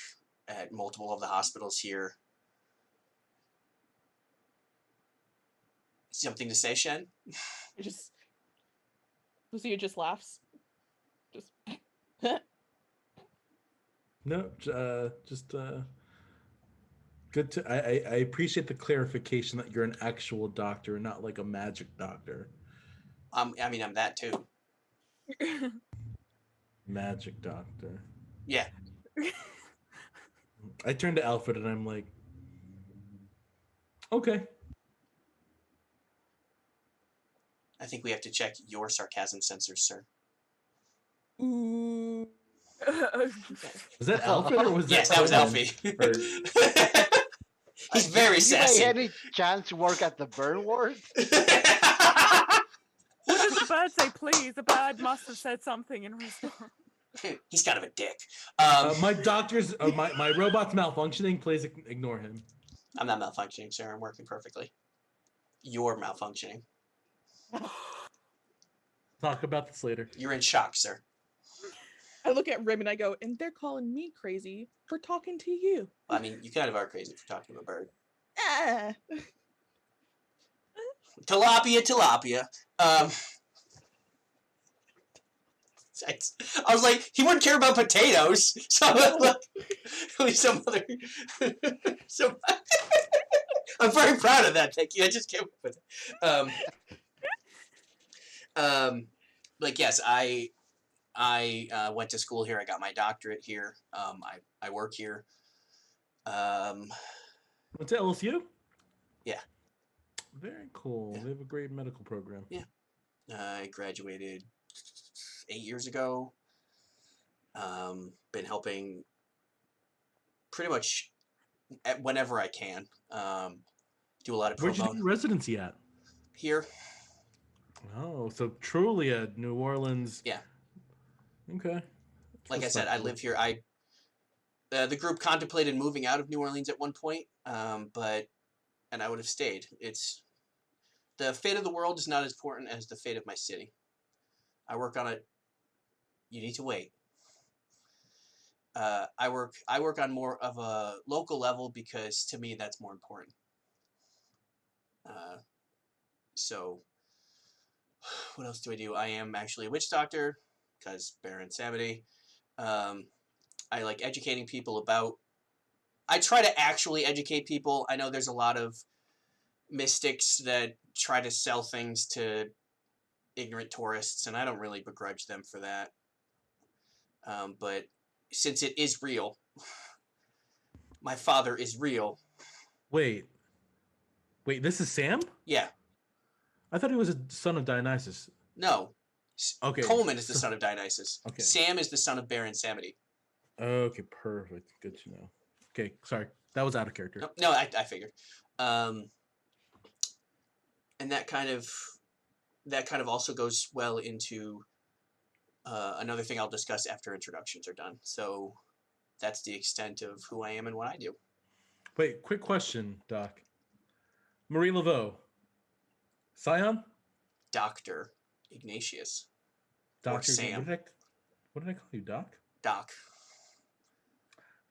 at multiple of the hospitals here. Something to say, Shen? It just Lucia just laughs. Just No, just good to. I appreciate the clarification that you're an actual doctor, not like a magic doctor. I mean, I'm that too. Magic doctor. Yeah. I turn to Alfred and I'm like, okay. I think we have to check your sarcasm sensors, sir. ooh. Was that Alfred or was Yes, that that was Coleman? Alfie. Or- He's very You by sassy. any chance work at the burn ward? What does the bird say, please? The bird must have said something in response. He's kind of a dick. my doctor's, my robot's malfunctioning. Please ignore him. I'm not malfunctioning, sir. I'm working perfectly. You're malfunctioning. Talk about this later. You're in shock, sir. I look at Rim and I go, and they're calling me crazy for talking to you. I mean, you kind of are crazy for talking to a bird. Ah. Tilapia. I was like, he wouldn't care about potatoes. So like, some other. So, I'm very proud of that. Thank you. I just came up with it. Like yes, I went to school here. I got my doctorate here. I work here. Went to LSU? Yeah. Very cool. Yeah. They have a great medical program. Yeah. I graduated 8 years ago. Been helping pretty much whenever I can. Do a lot of pro Where'd you do bono your residency at? here. Oh, so truly a New Orleans. Yeah. Okay. Like I said, I live here. The group contemplated moving out of New Orleans at one point, and I would have stayed. It's the fate of the world is not as important as the fate of my city. I work on it. You need to wait. I work on more of a local level because to me that's more important. So what else do I do? I am actually a witch doctor because Baron Samity. I like educating people about. I try to actually educate people. I know there's a lot of mystics that try to sell things to ignorant tourists, and I don't really begrudge them for that. But since it is real, my father is real. Wait, this is Sam? Yeah. I thought he was a son of Dionysus. No. Okay. Coleman is the son of Dionysus. Okay. Sam is the son of Baron Samity. Okay, perfect. Good to know. Okay, sorry. That was out of character. No, I figured. And that kind of also goes well into another thing I'll discuss after introductions are done. So that's the extent of who I am and what I do. Wait, quick question, Doc. Marie Laveau. Scion? Dr. Ignatius. Dr. Sam. What did I call you, Doc? Doc.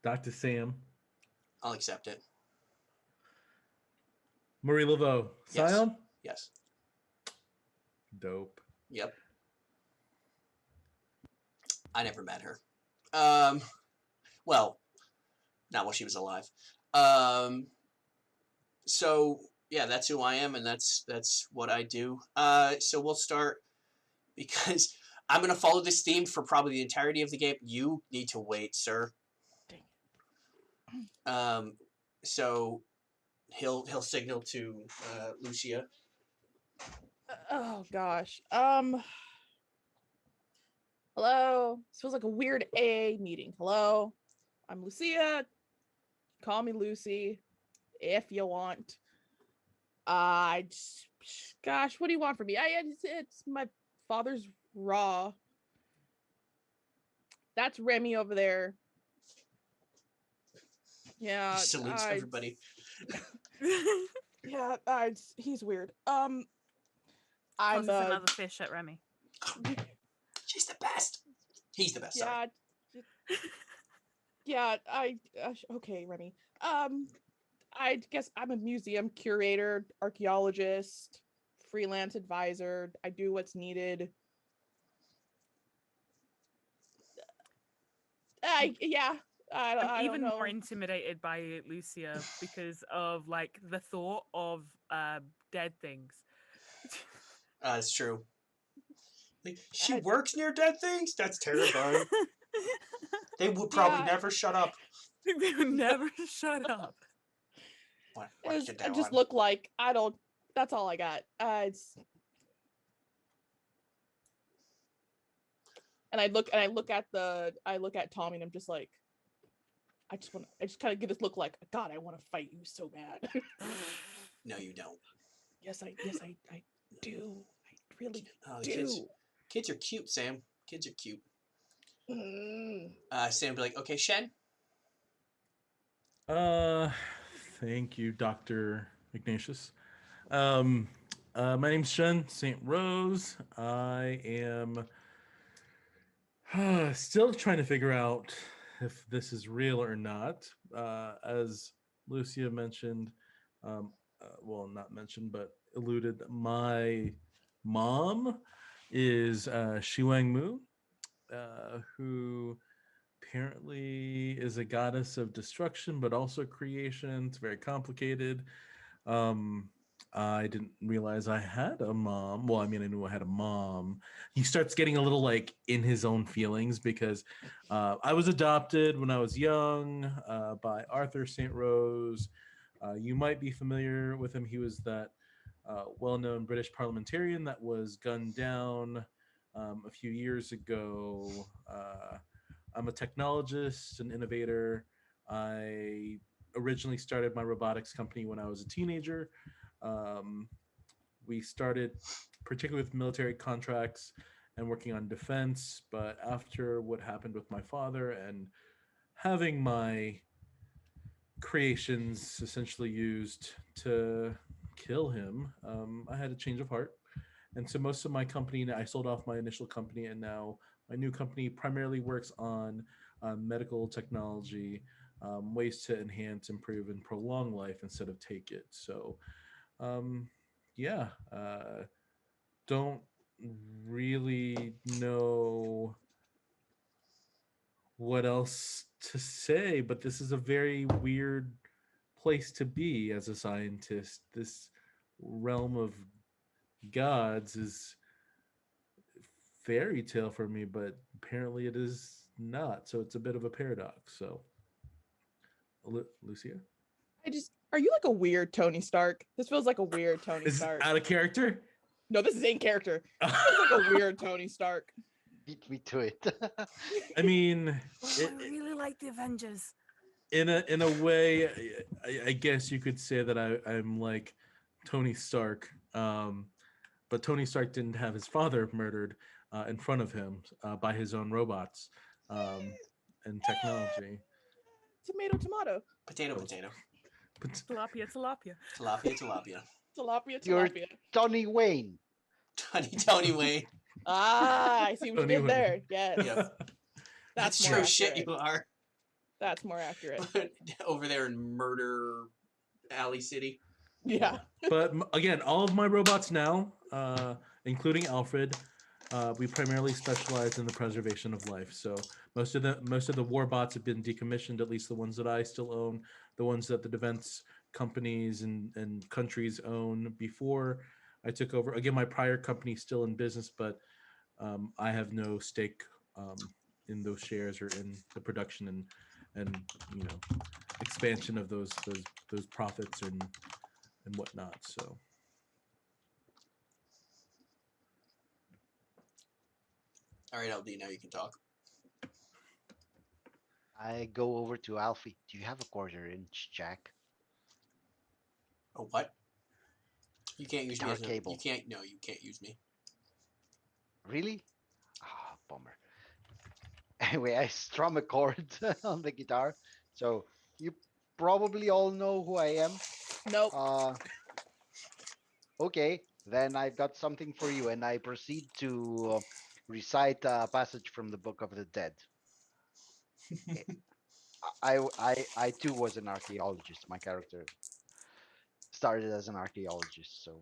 Dr. Sam. I'll accept it. Marie Laveau. Yes. Scion? Yes. Dope. Yep. I never met her. Well, not while she was alive. So yeah, that's who I am, and that's what I do. So we'll start because I'm gonna follow this theme for probably the entirety of the game. You need to wait, sir. So he'll signal to Lucia. Oh gosh. Hello. This feels like a weird AA meeting. Hello. I'm Lucia. Call me Lucy if you want. Gosh, what do you want from me? It's my father's raw. That's Remy over there. Yeah. He salutes everybody. Yeah, he's weird. Tosses I'm another fish at Remy. She's the best. He's the best. yeah. Sorry. Yeah, okay, Remy. I guess I'm a museum curator, archaeologist, freelance advisor. I do what's needed. Yeah, I'm I don't even more know. intimidated by Lucia because of like the thought of dead things. It's true. Like, she I, works near dead things? That's terrifying. They would probably yeah, never shut up. They would never shut up. What's your I that just one? look like I don't. That's all I got. It's and I look at Tommy and I'm just like, I just kind of get this look like, God, I want to fight you so bad. No, you don't. Yes, I do. I really Oh, the kids. do. Kids are cute, Sam. Kids are cute. Mm. Sam be like, okay, Shen. Uh, Thank you, Dr. Ignatius. Um, my name's Shen St. Rose. I am still trying to figure out if this is real or not. As Lucia mentioned, um, well, not mentioned, but alluded, my mom is Shi Wang Mu, who apparently is a goddess of destruction, but also creation. It's very complicated. Um, I didn't realize I had a mom. Well, I mean, I knew I had a mom. He starts getting a little like in his own feelings because I was adopted when I was young by Arthur St. Rose. You might be familiar with him. He was that well-known British parliamentarian that was gunned down a few years ago. I'm a technologist, an innovator. I originally started my robotics company when I was a teenager. Um, we started particularly with military contracts and working on defense, but after what happened with my father and having my creations essentially used to kill him, I had a change of heart. And so most of my company, I sold off my initial company, and now my new company primarily works on medical technology, ways to enhance, improve, and prolong life instead of take it. So, um, yeah, don't really know what else to say, but this is a very weird place to be as a scientist. This realm of gods is fairy tale for me, but apparently it is not. So it's a bit of a paradox. So, Lucia, I just are you like a weird Tony Stark? This feels like a weird Tony is this Stark. out of character? No, this is in character. This feels like a weird Tony Stark. Beat me to it. I mean, Oh, I really like the Avengers. in a way, I guess you could say that I'm like Tony Stark. But Tony Stark didn't have his father murdered in front of him by his own robots and technology. Tomato, tomato. Potato, Oh, potato. but Tilapia, tilapia. Tilapia, tilapia. Tilapia, You're tilapia. Tony Wayne. Tony Wayne. Ah, I see what you Tony did Wayne. there. Yes. Yep. That's That's more true shit accurate. you are. That's more accurate. Over there in Murder Alley City. Yeah. But again, all of my robots now, including Alfred, we primarily specialize in the preservation of life. So most of the war bots have been decommissioned, at least the ones that I still own, the ones that the defense companies and countries own before I took over. Again, my prior company's still in business, but I have no stake in those shares or in the production and you know expansion of those profits and whatnot. So All right, LD, now you can talk. I go over to Alfie. Do you have a quarter-inch jack? Oh, what? You can't use me Guitar as a. You cable. can't. No, you can't use me. Really? Ah, bummer. Anyway, I strum a chord on the guitar. So you probably all know who I am. Nope. Uh, okay, then I've got something for you, and I proceed to recite a passage from the Book of the Dead. I too was an archaeologist. My character started as an archaeologist, so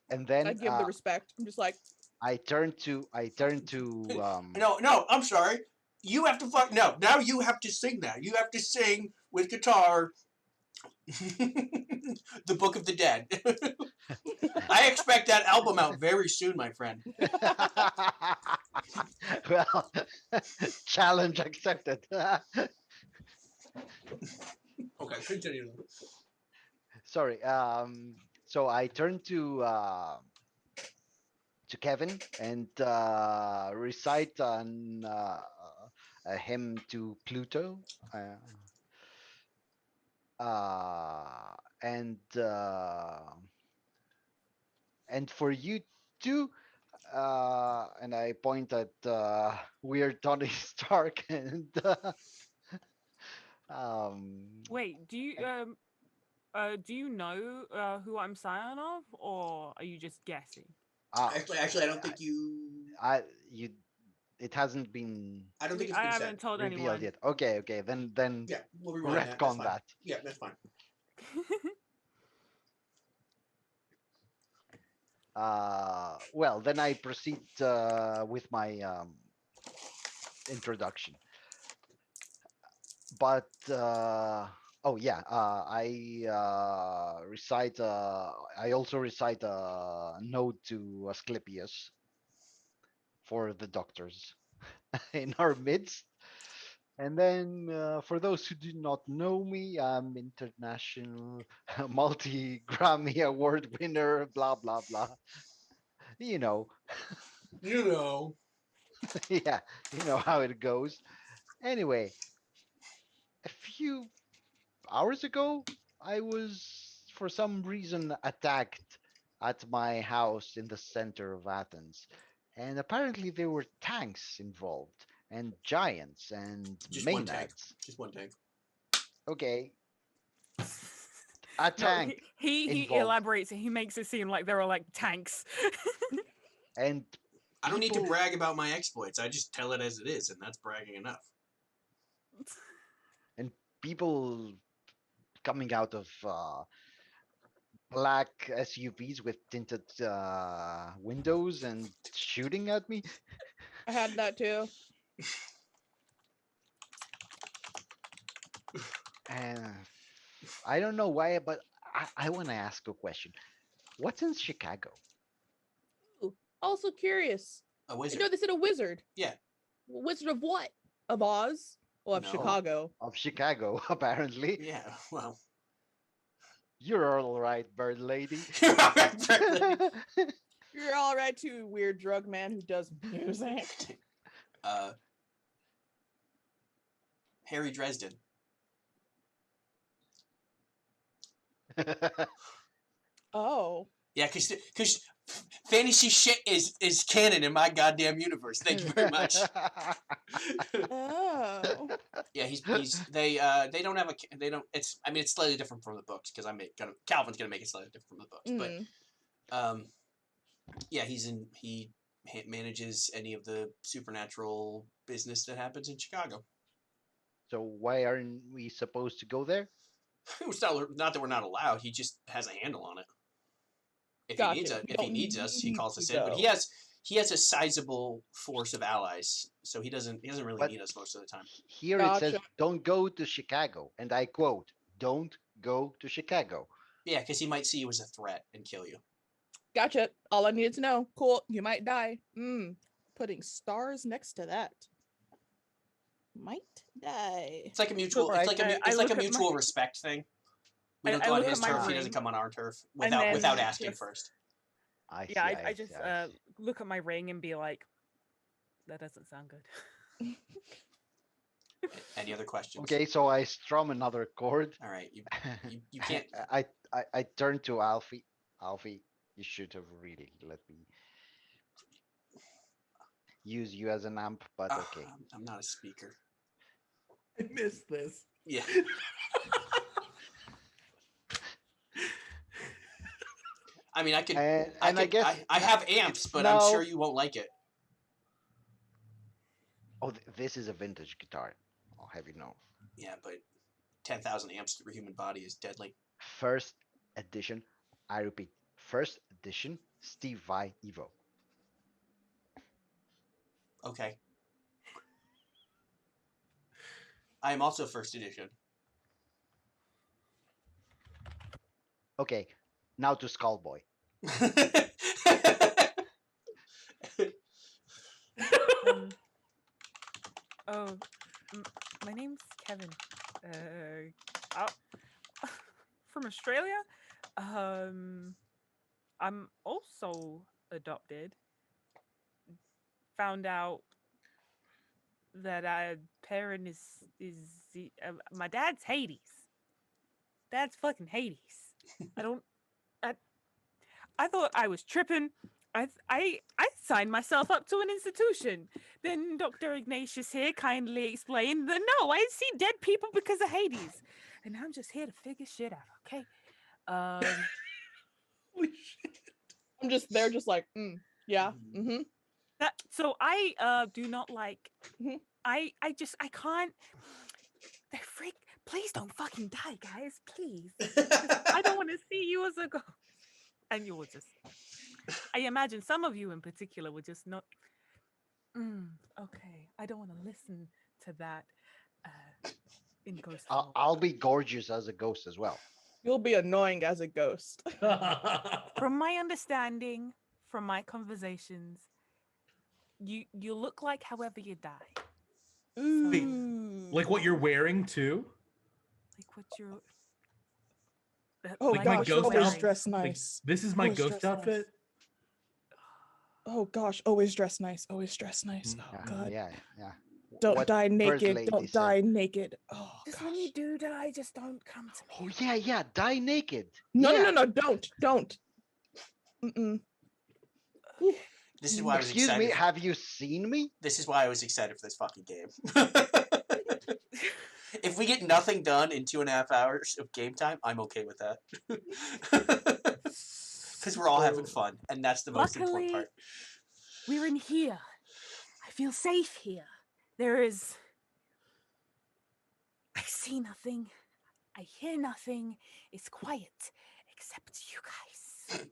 and I then give the respect. I'm just like, I turned to No, I'm sorry. You have to fuck. No, now you have to sing that. You have to sing with guitar. The Book of the Dead. I expect that album out very soon, my friend. well, challenge accepted. Okay, continue. Sorry. So I turned to Kevin and recite a hymn to Pluto. Uh, uh, and uh, and for you too, and I point at weird Tony Stark and um, Wait, do you know who I'm Scion of, or are you just guessing? uh, Actually, I don't think you. you it hasn't been I don't think it's I been said. haven't told revealed anyone. yet. Okay, then Yeah, we'll rewind that. That's retcon fine. that. Yeah, that's fine. Well, then I proceed with my introduction. But oh yeah, I also recite a note to Asclepius for the doctors in our midst. And then, for those who do not know me, I'm international multi-Grammy award winner, blah blah blah. You know, You know. yeah, you know how it goes. Anyway, a few hours ago, I was for some reason attacked at my house in the center of Athens, and apparently there were tanks involved, and giants and Just one tank. maenads. Just one tank. Okay, a No, tank he involved, elaborates. He makes it seem like there are like tanks. and I don't need to people brag about my exploits. I just tell it as it is, and that's bragging enough. and people coming out of black SUVs with tinted windows and shooting at me. I had that too. And I don't know why, but I want to ask a question. What's in Chicago? Ooh, also curious. A I wizard. know they said a wizard. Yeah. Wizard of what? Of Oz? Well, of No. Chicago. Of Chicago, apparently. Yeah. Well. You're all right, bird lady. You're all right too, weird drug man who does music. Harry Dresden. Oh. Yeah, because fantasy shit is canon in my goddamn universe. Thank you very much. Oh. Yeah, they don't have a they don't it's I mean it's slightly different from the books because Calvin's gonna make it slightly different from the books, but yeah, he manages any of the supernatural business that happens in Chicago. So why aren't we supposed to go there? It's not that we're not allowed. He just has a handle on it. If Gotcha. he needs us, he Need calls to us in. But go. he has a sizable force of allies, so he doesn't really But need us most of the time. Here it says, Gotcha. don't go to Chicago. And I quote, don't go to Chicago. Yeah, because he might see you as a threat and kill you. Gotcha. All I needed to know. Cool. You might die. Putting stars next to that. Might die. It's like a mutual. Right. It's like a mutual respect thing. We don't go on his turf. He doesn't come on our turf without asking first. I see, I just see. look at my ring and be like, that doesn't sound good. Any other questions? Okay, so I strum another chord. All right, you can't. I turn to Alfie. Alfie, you should have really let me use you as an amp, but okay. I'm not a speaker. I missed this. Yeah. I mean, I could. I guess I have amps, but I'm sure you won't like it. Oh, this is a vintage guitar. I'll have you know. Yeah, but 10,000 amps through a human body is deadly. First edition. I repeat, first edition Steve Vai Evo. Okay. I am also first edition. Okay, now to Skullboy. Oh, my name's Kevin. From Australia. I'm also adopted. Found out that our parent my dad's Hades. Dad's fucking Hades. I don't. I thought I was tripping. I signed myself up to an institution. Then Dr. Ignatius here kindly explained that no, I see dead people because of Hades, and I'm just here to figure shit out. Okay. Holy shit. I'm just there, just like, yeah, So I do not like. Mhm. I can't. They're freak. Please don't fucking die, guys. Please. I don't want to see you as a ghost. And you will just. I imagine some of you in particular would just not. Okay, I don't want to listen to that. In ghost form. I'll be gorgeous as a ghost as well. You'll be annoying as a ghost. From my understanding, from my conversations, you look like however you die. Ooh. Like what you're wearing too? Like what you're. Oh Like my gosh, ghost always outfit? dress Like, nice. this is my Always ghost dress nice. outfit? Oh gosh, always dress nice. Always dress nice. Mm. Oh Yeah, god. yeah. Don't What die First naked. Lady Don't said. die naked. Oh Just gosh. when you do die, just don't come to Oh me. yeah, die naked. No, yeah. no, don't. Mm-mm. This is why I was Excuse me, excited. have you seen me? This is why I was excited for this fucking game. If we get nothing done in 2.5 hours of game time, I'm okay with that. Because we're all having fun, and that's the most important Luckily, part. we're in here. I feel safe here. There is. I see nothing. I hear nothing. It's quiet, except you guys.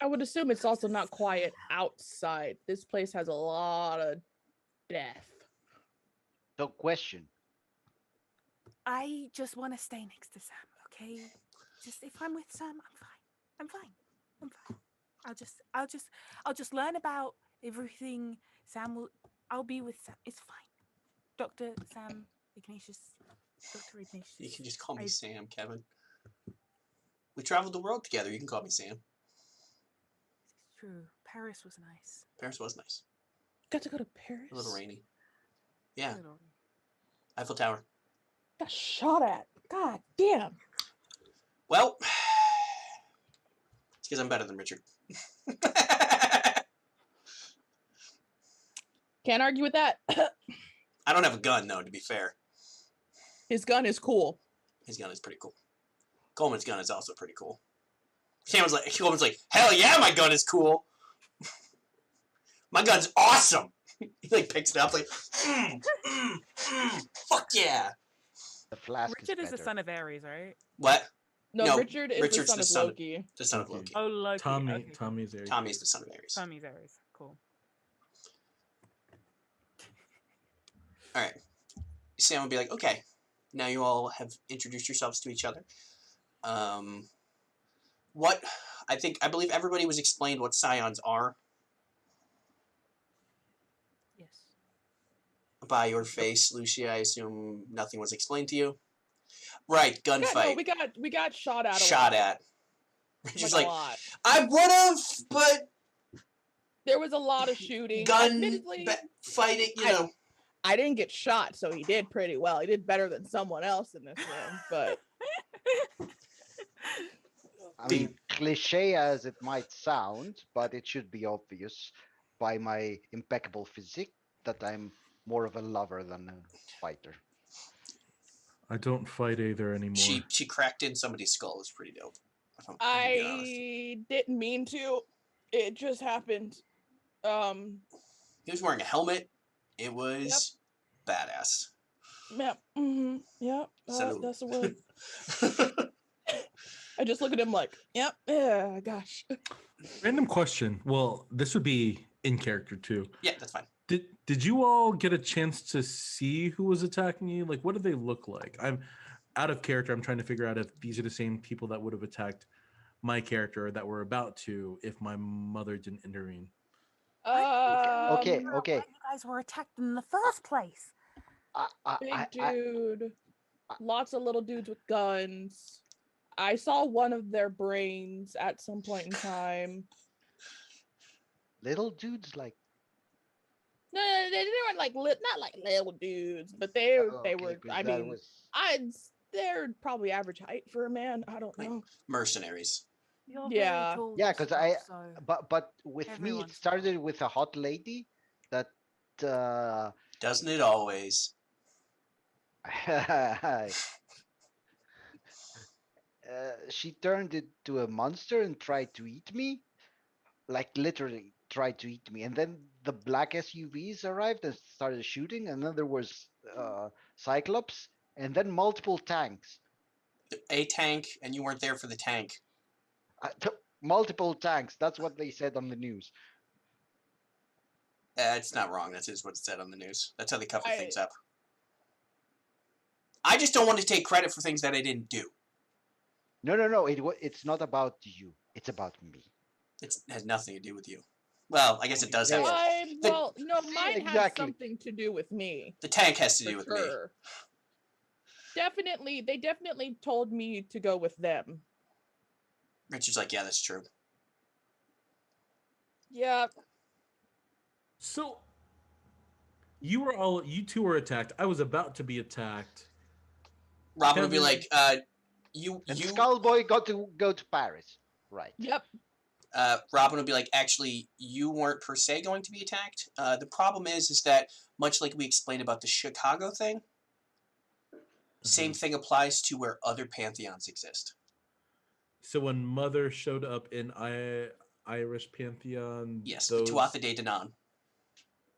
I would assume it's also not quiet outside. This place has a lot of death. So question. I just want to stay next to Sam, okay? Just if I'm with Sam, I'm fine. I'll just learn about everything. I'll be with Sam. It's fine. Dr. Sam Ignatius. Dr. Ignatius. You can just call me Sam, Kevin. We traveled the world together. You can call me Sam. It's true. Paris was nice. Paris was nice. Got to go to Paris. A little rainy. Yeah. Little. Eiffel Tower. Got shot at. God damn. Well, it's because I'm better than Richard. Can't argue with that. I don't have a gun, though, to be fair. His gun is cool. His gun is pretty cool. Coleman's gun is also pretty cool. Coleman's like, hell yeah, my gun is cool. My gun's awesome. He like picks it up like, fuck yeah. The flask Richard is is the better. son of Ares, right? What? No, No, Richard is Richard's the son of Loki. The son of Loki. Loki. Oh, Loki. Tommy, Okay, cool. Tommy's there. Tommy's the son of Ares. Tommy's Ares. Cool. All right. Sam will be like, okay, now you all have introduced yourselves to each other. I believe everybody was explained what Scions are Yes. by your face, Lucia. I assume nothing was explained to you. Right, gunfight. Yeah, no, we got shot at. Shot at. Like She's a like, lot. I would have, but There was a lot of shooting. gun Admittedly, fighting, you know. I didn't get shot, so he did pretty well. He did better than someone else in this room, but I mean, cliche as it might sound, but it should be obvious by my impeccable physique that I'm more of a lover than a fighter. I don't fight either anymore. She cracked in somebody's skull. It's pretty dope. if I'm being honest. I didn't mean to. It just happened. He was wearing a helmet. It was badass. Yep. Yep. Salute. That's the word. I just look at him like, yep. Yeah. Gosh. Random question. Well, this would be in character too. Yeah, that's fine. Did you all get a chance to see who was attacking you? Like, what did they look like? I'm out of character. I'm trying to figure out if these are the same people that would have attacked my character or that were about to if my mother didn't intervene. Okay. Why you guys were attacked in the first place. Big dude. Lots of little dudes with guns. I saw one of their brains at some point in time. Little dudes like. No, they weren't like not like little dudes, but they Okay, were. 'cause I that mean, was. they're probably average height for a man. I don't Like, know. mercenaries. You're Yeah. very tall. Yeah, because I. so But with me, it everyone's started with a hot lady that. Doesn't it always? She turned into a monster and tried to eat me, like literally tried to eat me. And then the black SUVs arrived and started shooting, and then there was Cyclops, and then multiple tanks. A tank, and you weren't there for the tank. Multiple tanks. That's what they said on the news. It's not wrong. That is what it said on the news. That's how they cover things I- up. I just don't want to take credit for things that I didn't do. No. It's not about you. It's about me. It has nothing to do with you. Well, I guess it does have. Yeah. Well, no, See, mine had exactly. something to do with me. The tank has to For do with me. sure. Definitely, they definitely told me to go with them. Richard's like, yeah, that's true. Yeah. So you two were attacked. I was about to be attacked. Robin would be Kevin- like, And you. Skullboy got to go to Paris. Right. Yep. Robin would be like, actually, you weren't per se going to be attacked. The problem is that much like we explained about the Chicago thing, same thing applies to where other pantheons exist. So when Mother showed up in Irish Pantheon, Yes, those, Tuatha De Danann.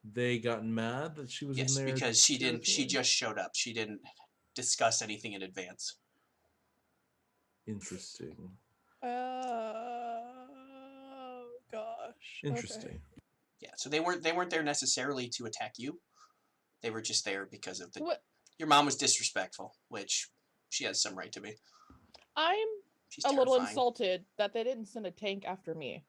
they got mad that she was Yes, in there. because she didn't. She territory? just showed up. She didn't discuss anything in advance. Interesting. Oh gosh. Interesting. Okay. Yeah, so they weren't there necessarily to attack you. They were just there because of the. What? Your mom was disrespectful, which she has some right to be. I'm She's a little terrifying. insulted that they didn't send a tank after me.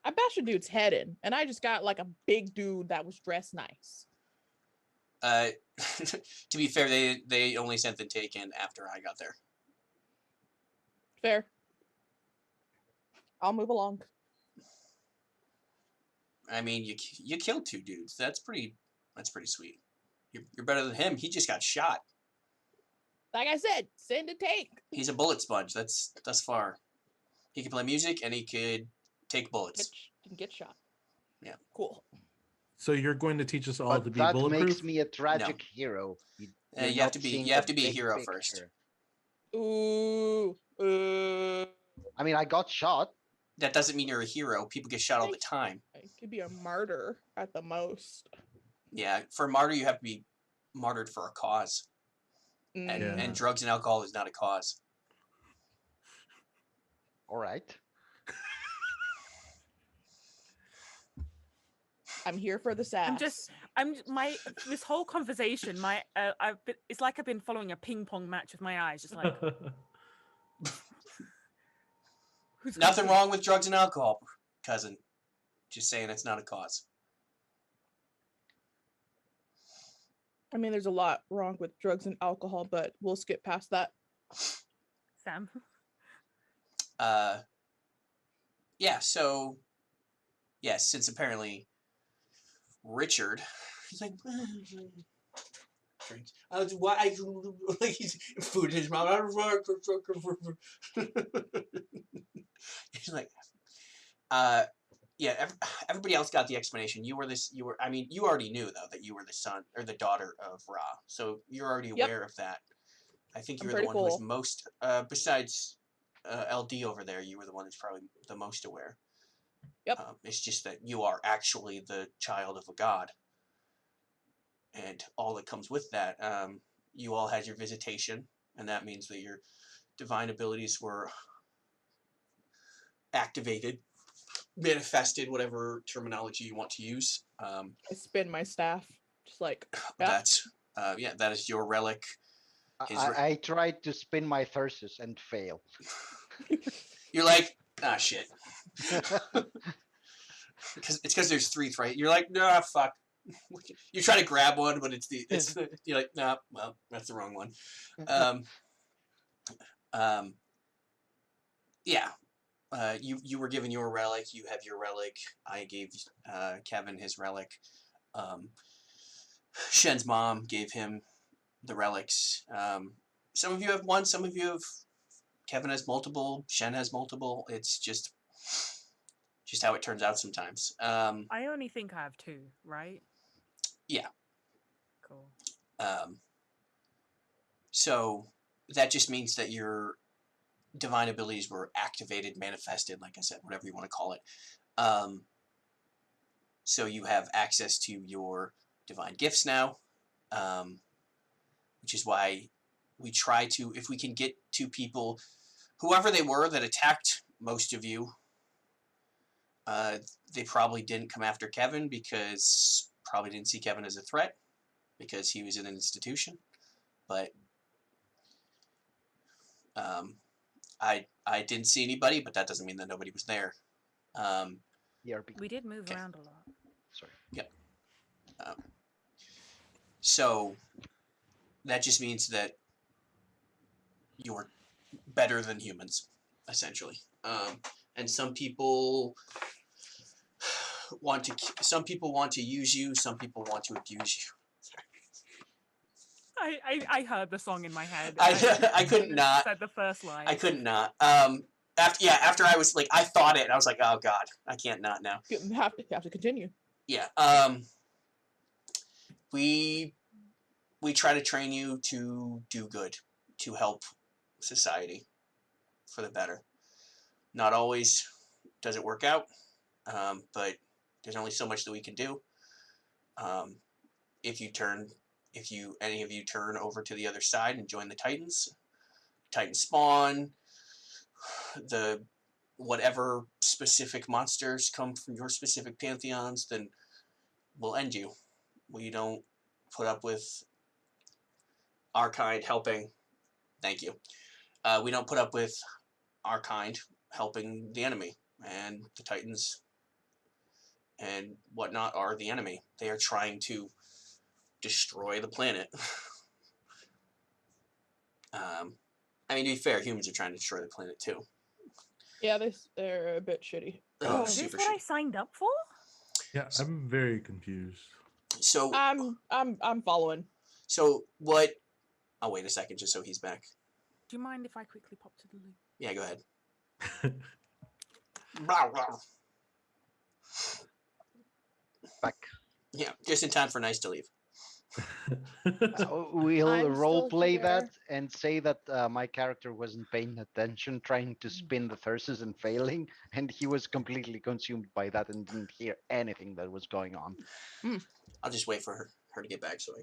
I bashed a dude's head in, and I just got like a big dude that was dressed nice. To be fair, they only sent the take in after I got there. Fair. I'll move along. I mean, you killed two dudes. That's pretty sweet. You're better than him. He just got shot. Like I said, send a tank. He's a bullet sponge. That's thus far. He can play music and he could take bullets. Can get shot. Yeah. Cool. So you're going to teach us all But to be that bulletproof? makes me a tragic hero. You You're have not to be seeing a the big hero first. picture. Ooh. I mean, I got shot. That doesn't mean you're a hero. People get shot all the time. I could be a martyr at the most. Yeah, for a martyr, you have to be martyred for a cause. And, Mm. and drugs and alcohol is not a cause. All right. I'm here for the sass. this whole conversation, it's like I've been following a ping pong match with my eyes, just like who's Nothing wrong with drugs and alcohol, cousin. Just saying it's not a cause. I mean, there's a lot wrong with drugs and alcohol, but we'll skip past that. Sam. Yeah, so yes, since apparently Richard he's like drinks. Why like he's food in his mouth. He's like yeah, everybody else got the explanation. You already knew though that you were the son or the daughter of Ra. So you're already Yep. aware of that. I think you I'm were the pretty one who was cool. most besides LD over there, you were the one who's probably the most aware. Yep. It's just that you are actually the child of a god, and all that comes with that. You all had your visitation, and that means that your divine abilities were activated, manifested, whatever terminology you want to use. I spin my staff, just like That's that is your relic. I tried to spin my Thyrsus and fail. You're like, ah, shit. Because there's 3, right? You're like, nah, fuck. You try to grab one, but you're like, nah, well, that's the wrong one. Yeah. You were given your relic. You have your relic. I gave Kevin his relic. Shen's mom gave him the relics. Some of you have one. Some of you have. Kevin has multiple. Shen has multiple. It's just how it turns out sometimes. I only think I have 2, right? Yeah. Cool. So that just means that your divine abilities were activated, manifested, like I said, whatever you want to call it. So you have access to your divine gifts now, which is why we try to, if we can get to people, whoever they were that attacked most of you, they probably didn't come after Kevin because probably didn't see Kevin as a threat because he was in an institution. But I didn't see anybody, but that doesn't mean that nobody was there. We did move around a lot. Sorry. Yep. So that just means that you're better than humans, essentially. And some people want to use you. Some people want to abuse you. I heard the song in my head. I couldn't not. Said the first line. I couldn't not. After I was like, I thought it, and I was like, oh god, I can't not now. you have to continue. Yeah. We try to train you to do good, to help society for the better. Not always does it work out, but there's only so much that we can do. If any of you turn over to the other side and join the Titans spawn, the whatever specific monsters come from your specific pantheons, then we'll end you. We don't put up with our kind helping. Thank you. We don't put up with our kind helping the enemy, and the Titans and whatnot are the enemy. They are trying to destroy the planet. I mean, to be fair, humans are trying to destroy the planet too. Yeah, they're a bit shitty. Oh, Is this super what I shitty. signed up for? Yeah, I'm very confused. So I'm following. So what? I'll wait a second just so he's back. Do you mind if I quickly pop to the loo? Yeah, go ahead. Blah, blah. Back. Yeah, just in time for Nice to leave. We'll I'm role still play here. that and say that my character wasn't paying attention, trying to spin the Thyrsus and failing, and he was completely consumed by that and didn't hear anything that was going on. I'll just wait for her to get back so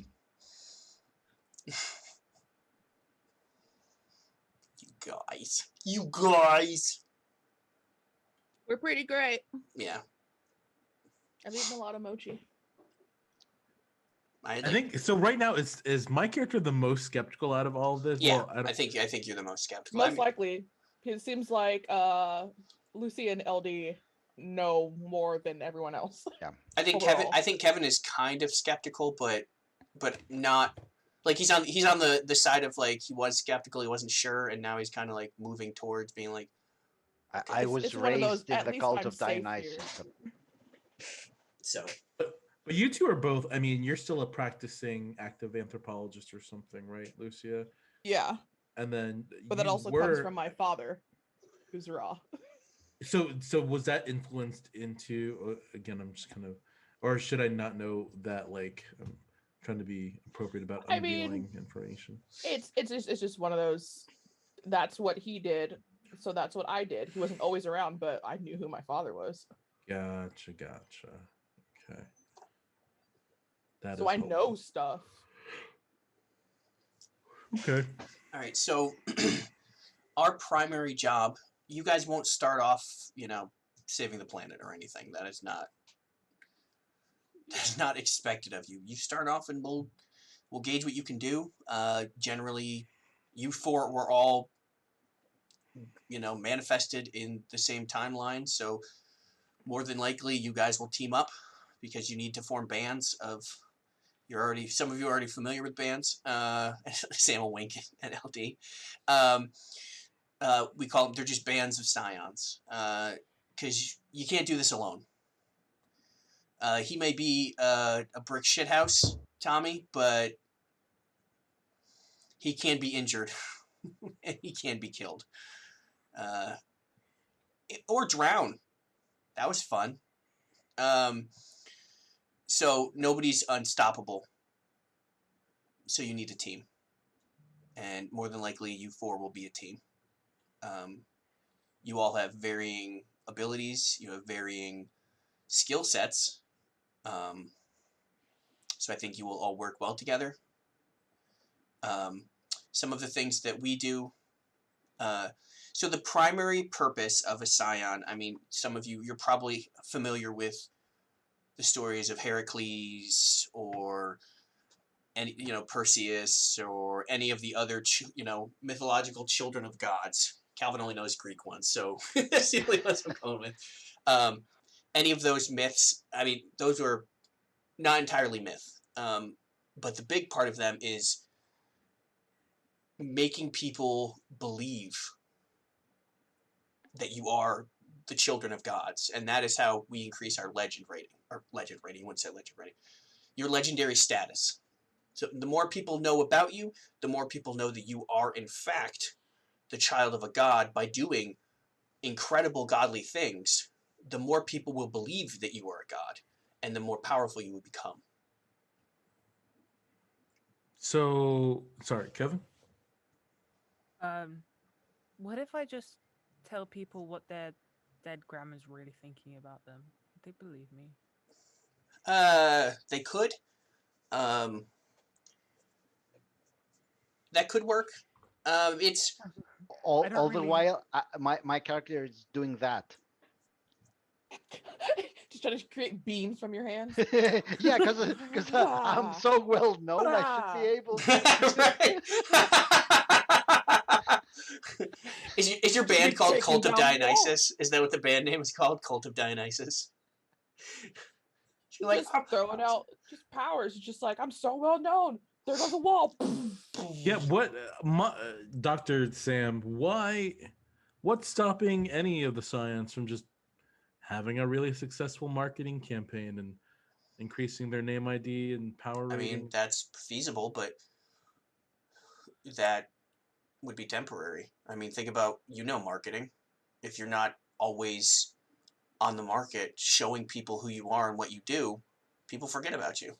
I... You guys. We're pretty great. Yeah. I've eaten a lot of mochi. I think so. Right now, is my character the most skeptical out of all of this? Yeah, well, I think you're the most skeptical. Most likely, it seems like Lucy and LD know more than everyone else. Yeah, I think overall. Kevin is kind of skeptical, but not like he's on the side of like he was skeptical, he wasn't sure, and now he's kind of like moving towards being like. I was it's one of those, raised in "At the least cult I'm of safe Dionysus. here." So. But you two are both. I mean, you're still a practicing active anthropologist or something, right, Lucia? Yeah, And then, but that also comes from my father, who's raw. So was that influenced into? Again, I'm just kind of, or should I not know that? Like, I'm trying to be appropriate about I mean, unveiling information. It's just one of those. That's what he did, so that's what I did. He wasn't always around, but I knew who my father was. Gotcha. Okay. That So is I helpful. know stuff. Okay. All right, so our primary job, you guys won't start off, saving the planet or anything. That's not expected of you. You start off and we'll gauge what you can do. Generally, you four were all, manifested in the same timeline, so more than likely you guys will team up because you need to form bands of some of you are already familiar with bands. Sam will wink at LD. We call them, they're just bands of Scions. Because you can't do this alone. He may be a brick shithouse, Tommy, but he can be injured and he can be killed. Uh, or drown. That was fun. So nobody's unstoppable. So you need a team. And more than likely, you four will be a team. You all have varying abilities. You have varying skill sets. So I think you will all work well together. Some of the things that we do. So the primary purpose of a Scion, I mean, some of you're probably familiar with the stories of Heracles or any, Perseus or any of the other, mythological children of gods. Calvin only knows Greek ones, so that's the only ones I'm going with. Any of those myths, I mean, those were not entirely myth. But the big part of them is making people believe that you are the children of gods. And that is how we increase our legend rating. Or legend rating, you wouldn't say legend rating. Your legendary status. So the more people know about you, the more people know that you are, in fact, the child of a god by doing incredible godly things. The more people will believe that you are a god, and the more powerful you will become. So, sorry, Kevin? What if I just tell people what their dead grandma's really thinking about them? Would they believe me? They could. That could work. It's I don't All the really. while, my character is doing that. Just trying to create beams from your hands. Yeah, because I'm Ah, so well known, I should be ah. able to. right. Is your band Just called breaking Cult of down walls. Dionysus? Is that what the band name is called? Cult of Dionysus. You're like, Just throwing out just powers. Just like, I'm so well known. There goes a wall. Yeah, what, Dr. Sam, what's stopping any of the Scions from just having a really successful marketing campaign and increasing their name ID and power I mean, rating? that's feasible, but that would be temporary. I mean, think about, marketing. If you're not always on the market showing people who you are and what you do, people forget about you.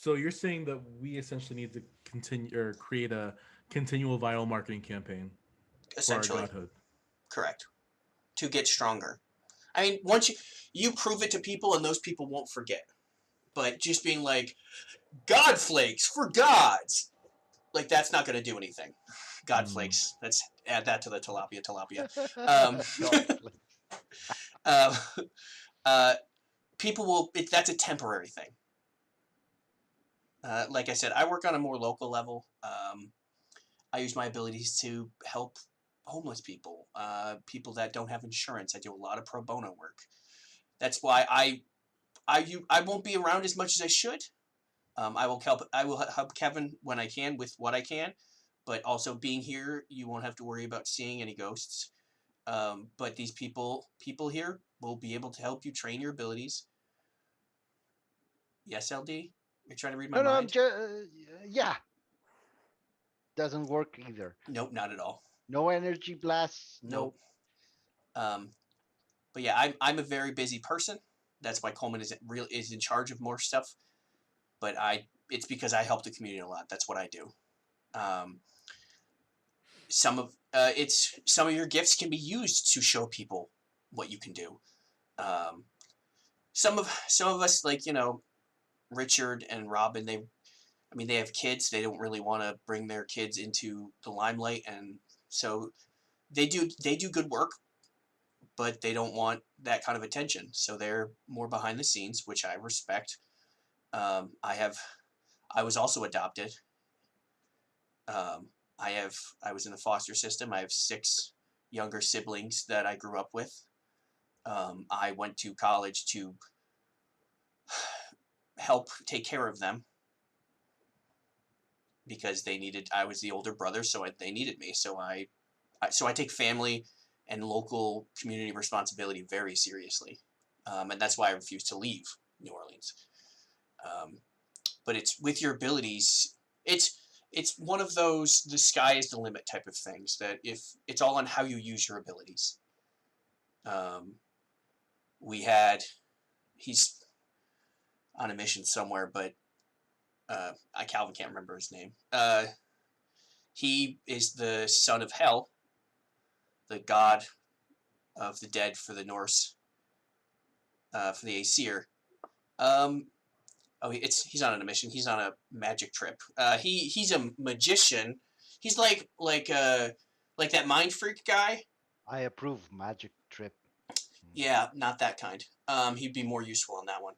So you're saying that we essentially need to continue or create a continual viral marketing campaign for our Essentially. godhood. Correct. To get stronger. I mean, once you prove it to people and those people won't forget. But just being like, God flakes for gods, like that's not going to do anything. God flakes. Let's add that to the tilapia. Uh, people will. That's a temporary thing. Like I said, I work on a more local level. I use my abilities to help homeless people, people that don't have insurance. I do a lot of pro bono work. That's why I won't be around as much as I should. I will help Kevin when I can with what I can, but also being here, you won't have to worry about seeing any ghosts. But these people here will be able to help you train your abilities. Yes, LD, you're trying to read my No, no, mind. yeah, doesn't work either. Nope, not at all. No energy blasts. Nope. No. But yeah, I'm a very busy person. That's why Coleman is in charge of more stuff. But it's because I help the community a lot. That's what I do. Some of your gifts can be used to show people what you can do. Um, some of us, like Richard and Robin, they have kids. They don't really want to bring their kids into the limelight, and so they do good work, but they don't want that kind of attention. So they're more behind the scenes, which I respect. I was also adopted. Um, I was in the foster system. I have six younger siblings that I grew up with. I went to college to help take care of them because they needed. I was the older brother, so they needed me. So I take family and local community responsibility very seriously, and that's why I refuse to leave New Orleans. Um, but it's with your abilities. It's one of those the sky is the limit type of things that if it's all on how you use your abilities. Um, we had he's on a mission somewhere, but I Calvin can't remember his name. He is the son of Hell, the god of the dead for the Norse, for the Aesir. Um, he's not on a mission. He's on a magic trip. He's a magician. He's like that mind freak guy. I approve magic trip. Yeah, not that kind. He'd be more useful on that one.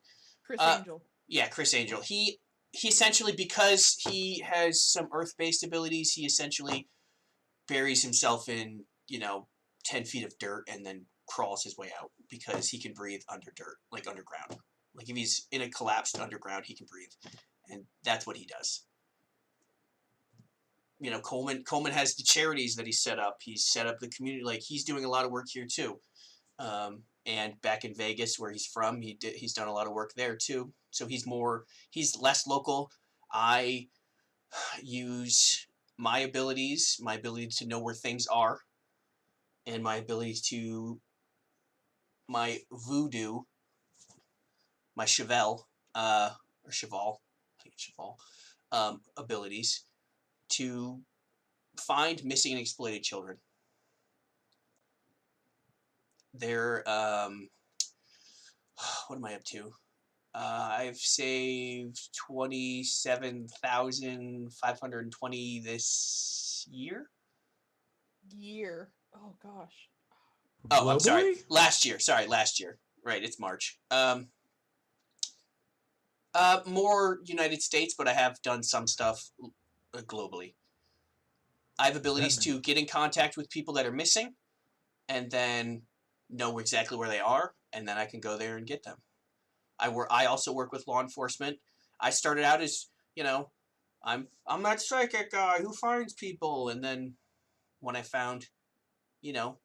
Chris Uh, Angel. yeah, Chris Angel. He essentially, because he has some earth based abilities, he essentially buries himself in 10 feet of dirt and then crawls his way out because he can breathe under dirt, like underground. Like if he's in a collapsed underground, he can breathe, and that's what he does. Coleman has the charities that he set up. He's set up the community. Like he's doing a lot of work here too. And back in Vegas, where he's from, he's done a lot of work there too. So he's less local. I use my ability to know where things are, and my ability to my voodoo, my cheval, or cheval, I think it's cheval, abilities to find missing and exploited children. They're what am I up to? I've saved 27,520 this year. Oh gosh. Oh, I'm sorry. Globally? Last year. Sorry, last year. Right, it's March. More United States, but I have done some stuff globally. I have abilities That to get in contact with people that are missing, and then know exactly where they are, and then I can go there and get them. I also work with law enforcement. I started out as I'm that psychic guy who finds people, and then when I found you know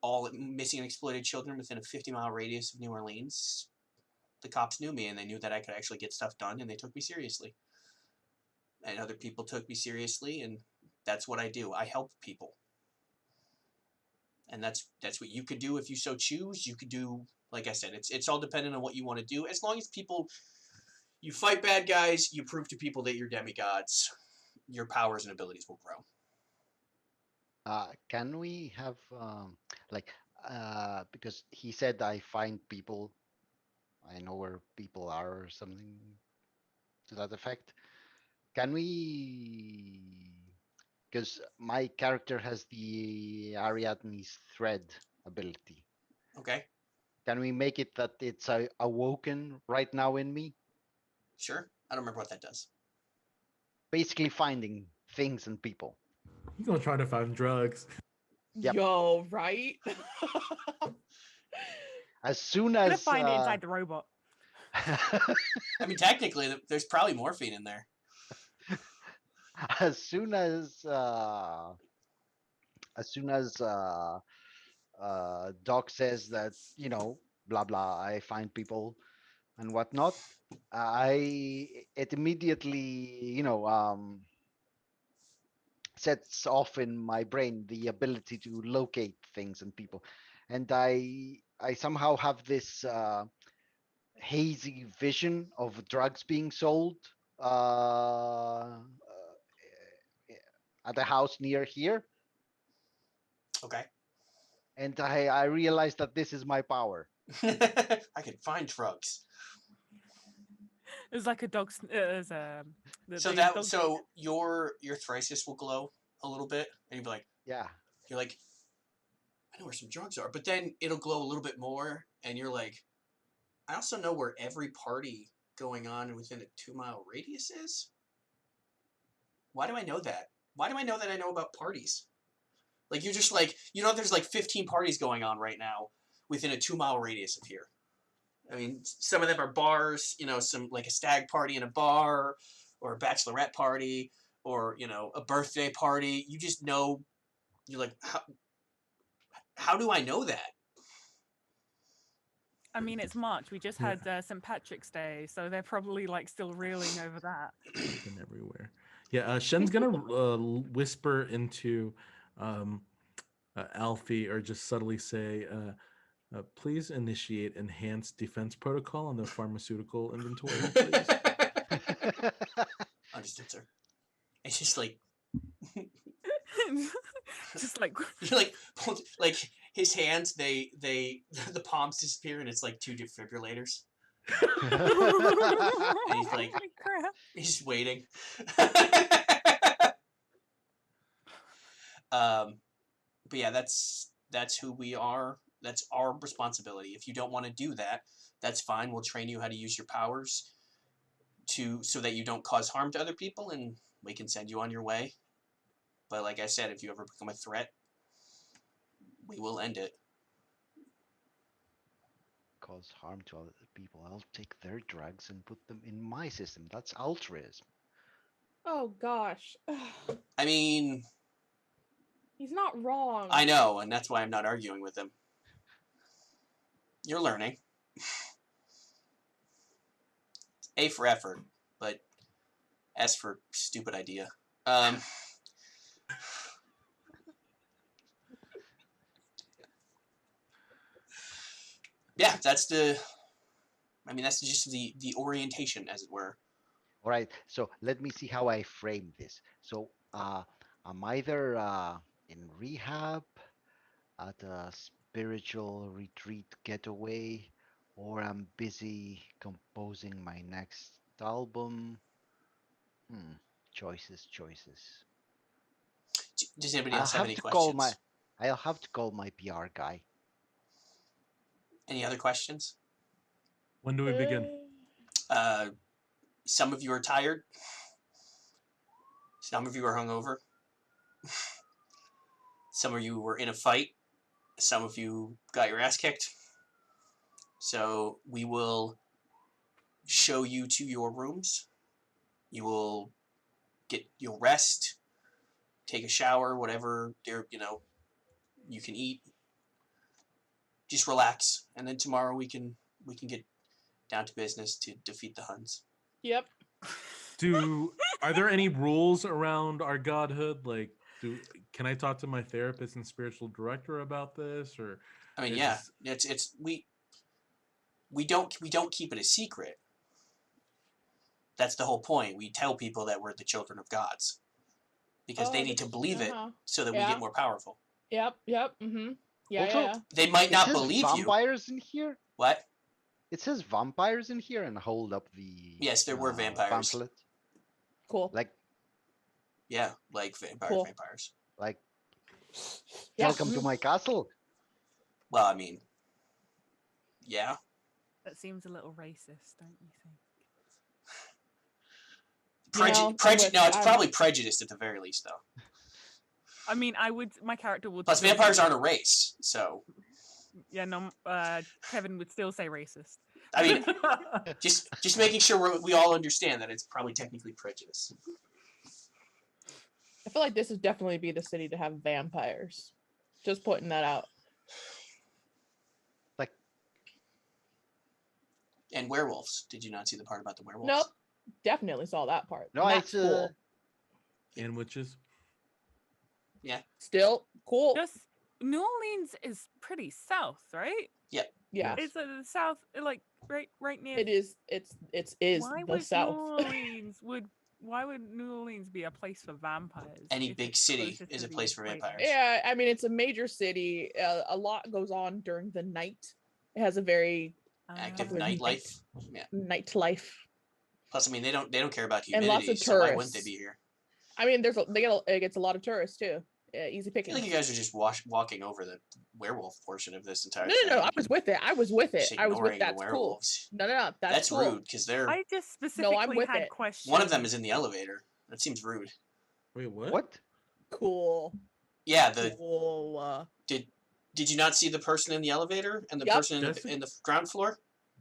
all missing and exploited children within a 50-mile radius of New Orleans, the cops knew me and they knew that I could actually get stuff done, and they took me seriously. And other people took me seriously, and that's what I do. I help people, and that's what you could do if you so choose. You could do, like I said, it's all dependent on what you want to do. As long as you fight bad guys, you prove to people that you're demigods, your powers and abilities will grow. Can we have like because he said I find people, I know where people are or something to that effect. Can we? Because my character has the Ariadne's thread ability. Okay, Can we make it that it's awoken right now in me? sure. I don't remember what that does. Basically, finding things and people. he's gonna try to find drugs. Yep. Yo, right? As soon I'm gonna as find it inside the robot. I mean, technically, there's probably morphine in there. as soon as Doc says that, blah blah, I find people and whatnot, I it immediately, sets off in my brain the ability to locate things and people, and I somehow have this hazy vision of drugs being sold at a house near here, Okay. and I realized that this is my power. I can find drugs. It's like a dog's. There's So the dog. your thrisis will glow a little bit, and you'll be like, Yeah. you're like, I know where some drugs are, but then it'll glow a little bit more, and you're like, I also know where every party going on within a 2-mile radius is. Why do I know that? Why do I know that I know about parties? Like, you're just like, there's like 15 parties going on right now within a 2-mile radius of here. I mean, some of them are bars, some like a stag party in a bar, or a bachelorette party, or, a birthday party. You just know, you're like, how do I know that? I mean, it's March. We just had St. Patrick's Day, so they're probably like still reeling over that. Been everywhere. Yeah, Shen's gonna whisper into Alfie, or just subtly say, please initiate enhanced defense protocol on the pharmaceutical inventory, please. Understood, sir. It's just like, Just like you're like his hands, the palms disappear, and it's like 2 defibrillators. And he's like, holy crap. he's just waiting. But yeah, that's who we are. That's our responsibility. If you don't want to do that, that's fine. We'll train you how to use your powers so that you don't cause harm to other people, and we can send you on your way. But like I said, if you ever become a threat, we will end it. Cause harm to other people. I'll take their drugs and put them in my system. That's altruism. Oh gosh. I mean, He's not wrong. I know, and that's why I'm not arguing with him. You're learning. A for effort, but S for stupid idea. Yeah, that's just the orientation, as it were. All right. So let me see how I frame this. So I'm either in rehab, at a spiritual retreat getaway, or I'm busy composing my next album. Choices. Does anybody I'll else have have any to call questions? I'll have to call my PR guy. Any other questions? When do we begin? Some of you are tired. Some of you are hungover. Some of you were in a fight. Some of you got your ass kicked. So we will show you to your rooms. You'll rest, take a shower, whatever you can eat. Just relax, and then tomorrow we can get down to business to defeat the Huns. Yep. Are there any rules around our godhood? Like, can I talk to my therapist and spiritual director about this? Or I mean, yeah, we don't keep it a secret. That's the whole point. We tell people that we're the children of gods because they need to believe it so that we get more powerful. Yep. Mm-hmm. Yeah, Also, yeah. They might not believe you. Vampires in here? What? It says vampires in here, and hold up the Yes, there were vampires. pamphlet. Cool. Like vampires. Like, Yeah. welcome to my castle. Well, I mean, yeah. That seems a little racist, don't you think? It's probably prejudiced at the very least, though. I mean, my character would. Plus, vampires aren't a race, so. Yeah, no. Kevin would still say racist. I mean, just making sure we all understand that it's probably technically prejudice. I feel like this would definitely be the city to have vampires. Just putting that out. Like, and werewolves. Did you not see the part about the werewolves? Nope. Definitely saw that part. no, That's it's cool. And witches? Yeah. Still cool. Just New Orleans is pretty south, right? Yep. Yeah. It's the south, like right near. It is. It's Why the would South. Why would New Orleans be a place for vampires? Any if big it's city closer is to a the place for equator? vampires. Yeah, I mean it's a major city. A lot goes on during the night. It has a very Active Ah. nightlife. Yeah. nightlife. Plus, I mean, they don't care about And lots humidity, of so why wouldn't they tourists. be here? I mean, it gets a lot of tourists too. Easy I feel picking. like you guys are just walking over the werewolf portion of this entire No, thing. I was with it. I was with it. Just I was with ignoring the that's cool. werewolves. No, That's cool. rude because they're I just No, I'm specifically with had it. questions. one of them is in the elevator. That seems rude. Wait, what? What? Cool. Yeah, Cool. did you not see the person in the elevator and the Yup. person in the ground floor?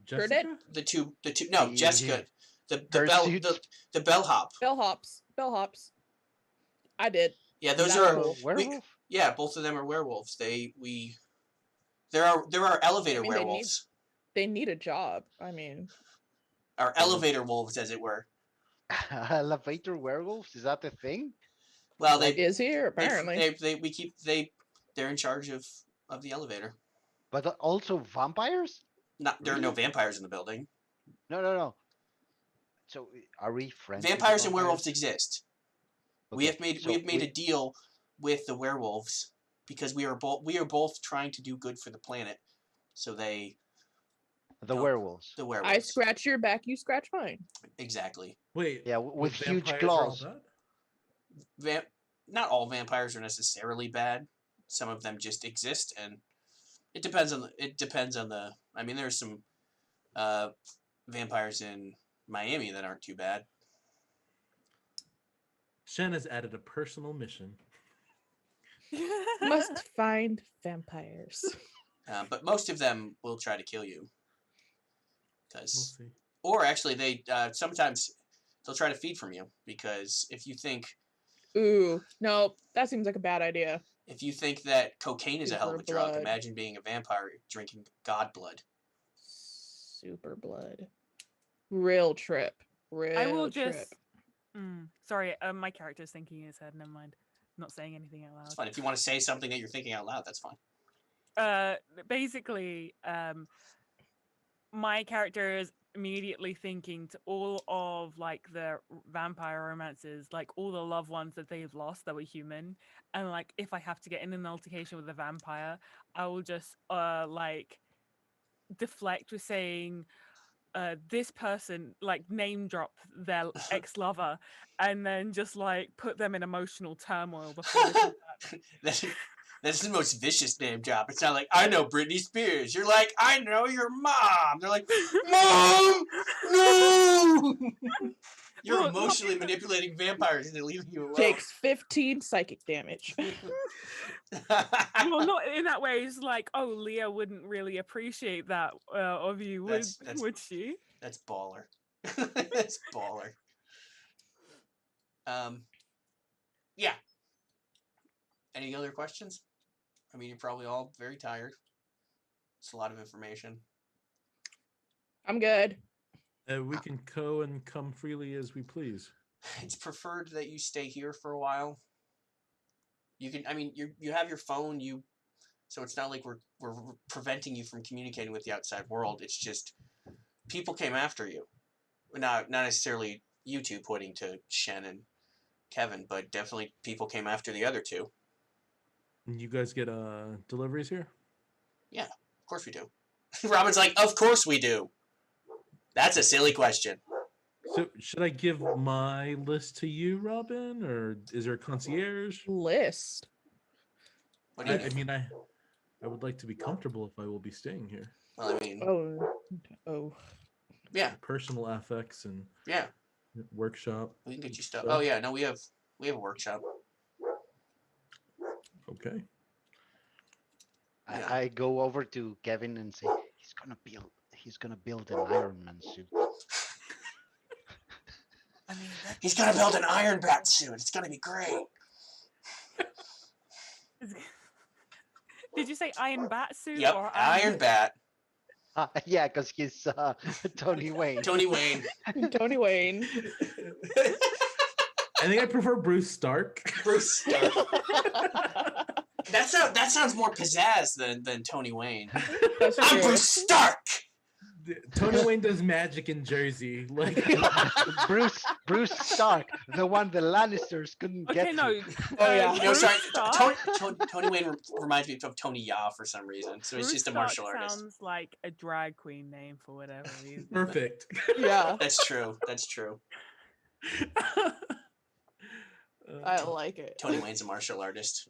Heard it? Jessica? The two no, Yeah. Jessica. The Hersuit? bellhop. Bellhops. I did. Yeah, those That's are cool. Werewolf? yeah, both of them are werewolves. There are elevator I mean, werewolves. They need a job. I mean, Or elevator wolves, as it were. Elevator werewolves? Is that the thing? Well, is here apparently. they're in charge of the elevator. But also vampires? There are no vampires in the building. No. So are we friends? with the Vampires and vampires? werewolves exist. We Okay, have made a deal with the werewolves because we are both trying to do good for the planet. So the don't- werewolves. the werewolves. I scratch your back, you scratch mine. Exactly. Wait. Yeah, with huge vampires are all claws. bad? Not all vampires are necessarily bad. Some of them just exist, and it depends on the. I mean, there's some vampires in Miami that aren't too bad. Shen has added a personal mission. Must find vampires. But most of them will try to kill you. We'll see. Or actually, they sometimes they'll try to feed from you because if you think Ooh, no, that seems like a bad idea. if you think that cocaine is a hell of a Super drug, blood. imagine being a vampire drinking god blood. Super blood. Real trip. I will trip. just. Sorry, my character's thinking in his head. Never mind. Not saying anything out It's loud. fine. If you want to say something that you're thinking out loud, that's fine. Basically, my character is immediately thinking to all of like the vampire romances, like all the loved ones that they've lost that were human, and like if I have to get in an altercation with a vampire, I will just like deflect with saying this person, like name drop their ex-lover, and then just like put them in emotional turmoil before they do that. That's the most vicious name drop. It's not like, I know Britney Spears. You're like, I know your mom. They're like, Mom! No! You're Well, emotionally manipulating vampires into leaving you alone. Takes 15 psychic damage. Well, not in that way. It's like, oh, Leah wouldn't really appreciate that of you, would she? That's baller. That's baller. Yeah. Any other questions? I mean, you're probably all very tired. It's a lot of information. I'm good. We can go and come freely as we please. It's preferred that you stay here for a while. You can. I mean, you have your phone. So it's not like we're preventing you from communicating with the outside world. It's just people came after you. Not necessarily you two pointing to Shen and Kevin, but definitely people came after the other two. And you guys get deliveries here? Yeah, of course we do. Robin's like, of course we do. That's a silly question. So should I give my list to you, Robin, or is there a concierge? List. What do you I do? mean, I would like to be comfortable if I will be staying here. Well, I mean, Oh. yeah, Personal affects and yeah. workshop. We can get you stuff. So- Oh yeah, no, we have a workshop. Okay. Yeah. I go over to Kevin and say he's gonna build an Iron Man suit. I mean, He's gonna build an Iron Bat suit. It's gonna be great. did you say Iron Bat suit? Yep, or Iron Bat. Yeah, because he's Tony Wayne. Tony Wayne. Tony Wayne. I think I prefer Bruce Stark. Bruce Stark. That sounds more pizzazz than Tony Wayne. That's I'm true. Bruce Stark. Tony Wayne does magic in Jersey. Like Bruce Stark, the one the Lannisters couldn't Okay, get no. to. Oh, yeah. No, Bruce sorry. Stark- Tony Wayne reminds me of Tony Ya for some reason. So it's Bruce just a Stark martial artist. sounds like a drag queen name for whatever reason. perfect. Yeah, That's true. That's true. I like it. Tony Wayne's a martial artist.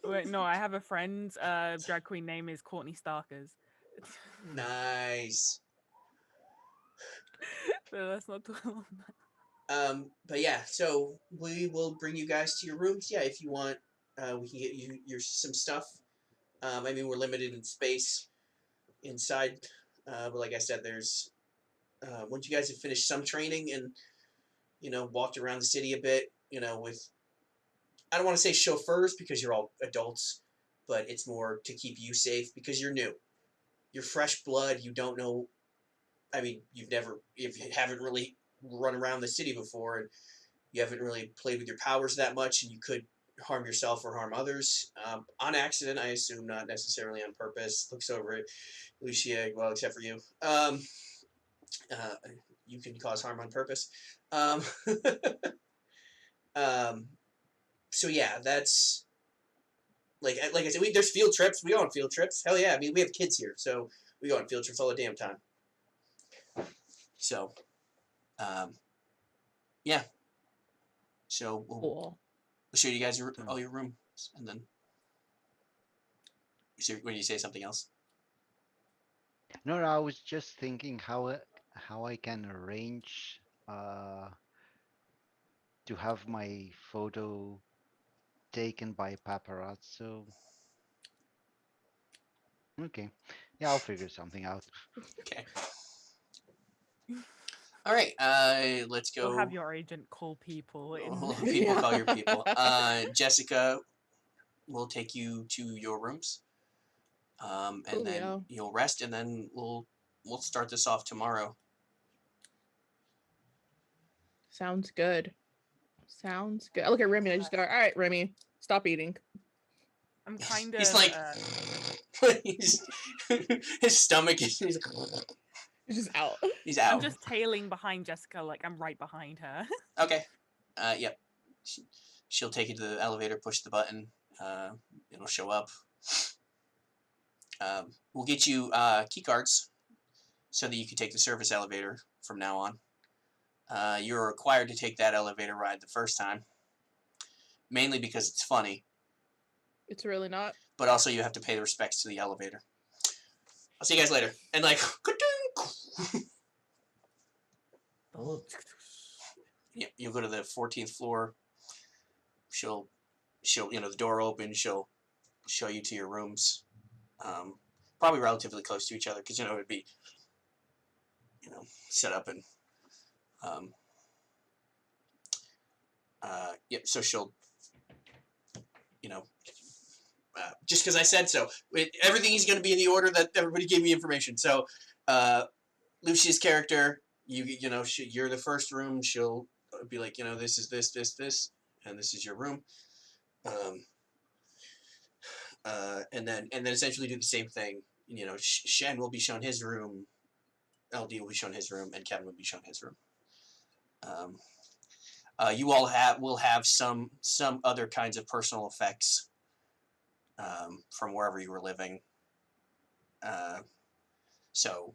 Wait, no, I have a friend's drag queen name is Courtney Starkers. Nice. So let's not talk about that. But yeah, so we will bring you guys to your rooms. Yeah, if you want, we can get you some stuff. I mean, we're limited in space inside, but like I said, there's once you guys have finished some training and walked around the city a bit, with I don't want to say chauffeurs because you're all adults, but it's more to keep you safe because you're new, you're fresh blood. You don't know. I mean, if you haven't really run around the city before and you haven't really played with your powers that much, and you could harm yourself or harm others on accident, I assume, not necessarily on purpose. Looks over at Lucia, well, except for you. You can cause harm on purpose. So yeah, that's like I said, there's field trips. We go on field trips. Hell yeah! I mean, we have kids here, so we go on field trips all the damn time. So, yeah. So we'll show you guys all your rooms, and then. So, when you say something else? No, I was just thinking how I can arrange to have my photo taken by paparazzo. Okay, yeah, I'll figure something out. Okay. All right. Let's go. We'll have your agent call people. People call your people. Jessica will take you to your rooms, and then you'll rest, and then we'll start this off tomorrow. Sounds good. Sounds good. I look at Remy and I just go, all right, Remy, stop eating. I'm kind of. He's like, his stomach is. He's just out. He's out. I'm just tailing behind Jessica, like I'm right behind her. Okay. Yep. She'll take you to the elevator, push the button. It'll show up. We'll get you key cards so that you can take the service elevator from now on. You're required to take that elevator ride the first time, mainly because it's funny. It's really not. But also you have to pay the respects to the elevator. I'll see you guys later. And like, yeah, you'll go to the 14th floor. She'll, the door opens. She'll show you to your rooms. Probably relatively close to each other because it'd be, set up and, yeah. So she'll, just because I said so. Everything is going to be in the order that everybody gave me information. So, Lucia's character, you're the first room. She'll be like, this is this, and this is your room. And then essentially do the same thing. Shen will be shown his room. LD will be shown his room, and Kevin will be shown his room. You all will have some other kinds of personal effects from wherever you were living. So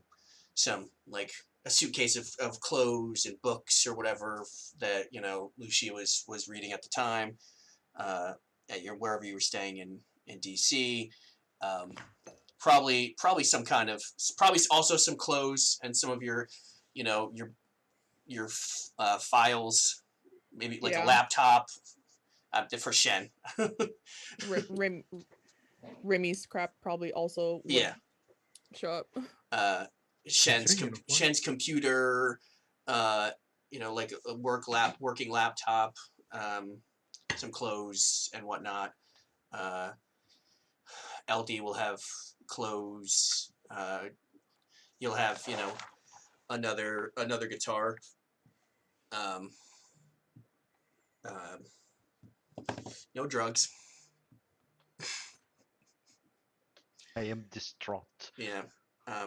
some like a suitcase of clothes and books or whatever that Lucia was reading at the time at wherever you were staying in DC. Probably some kind of also some clothes and some of your your files, maybe like a laptop for Shen. Remy's crap probably also show up. Shen's computer, like a working laptop, some clothes and whatnot. LD will have clothes. You'll have another guitar. No drugs. I am distraught. Yeah.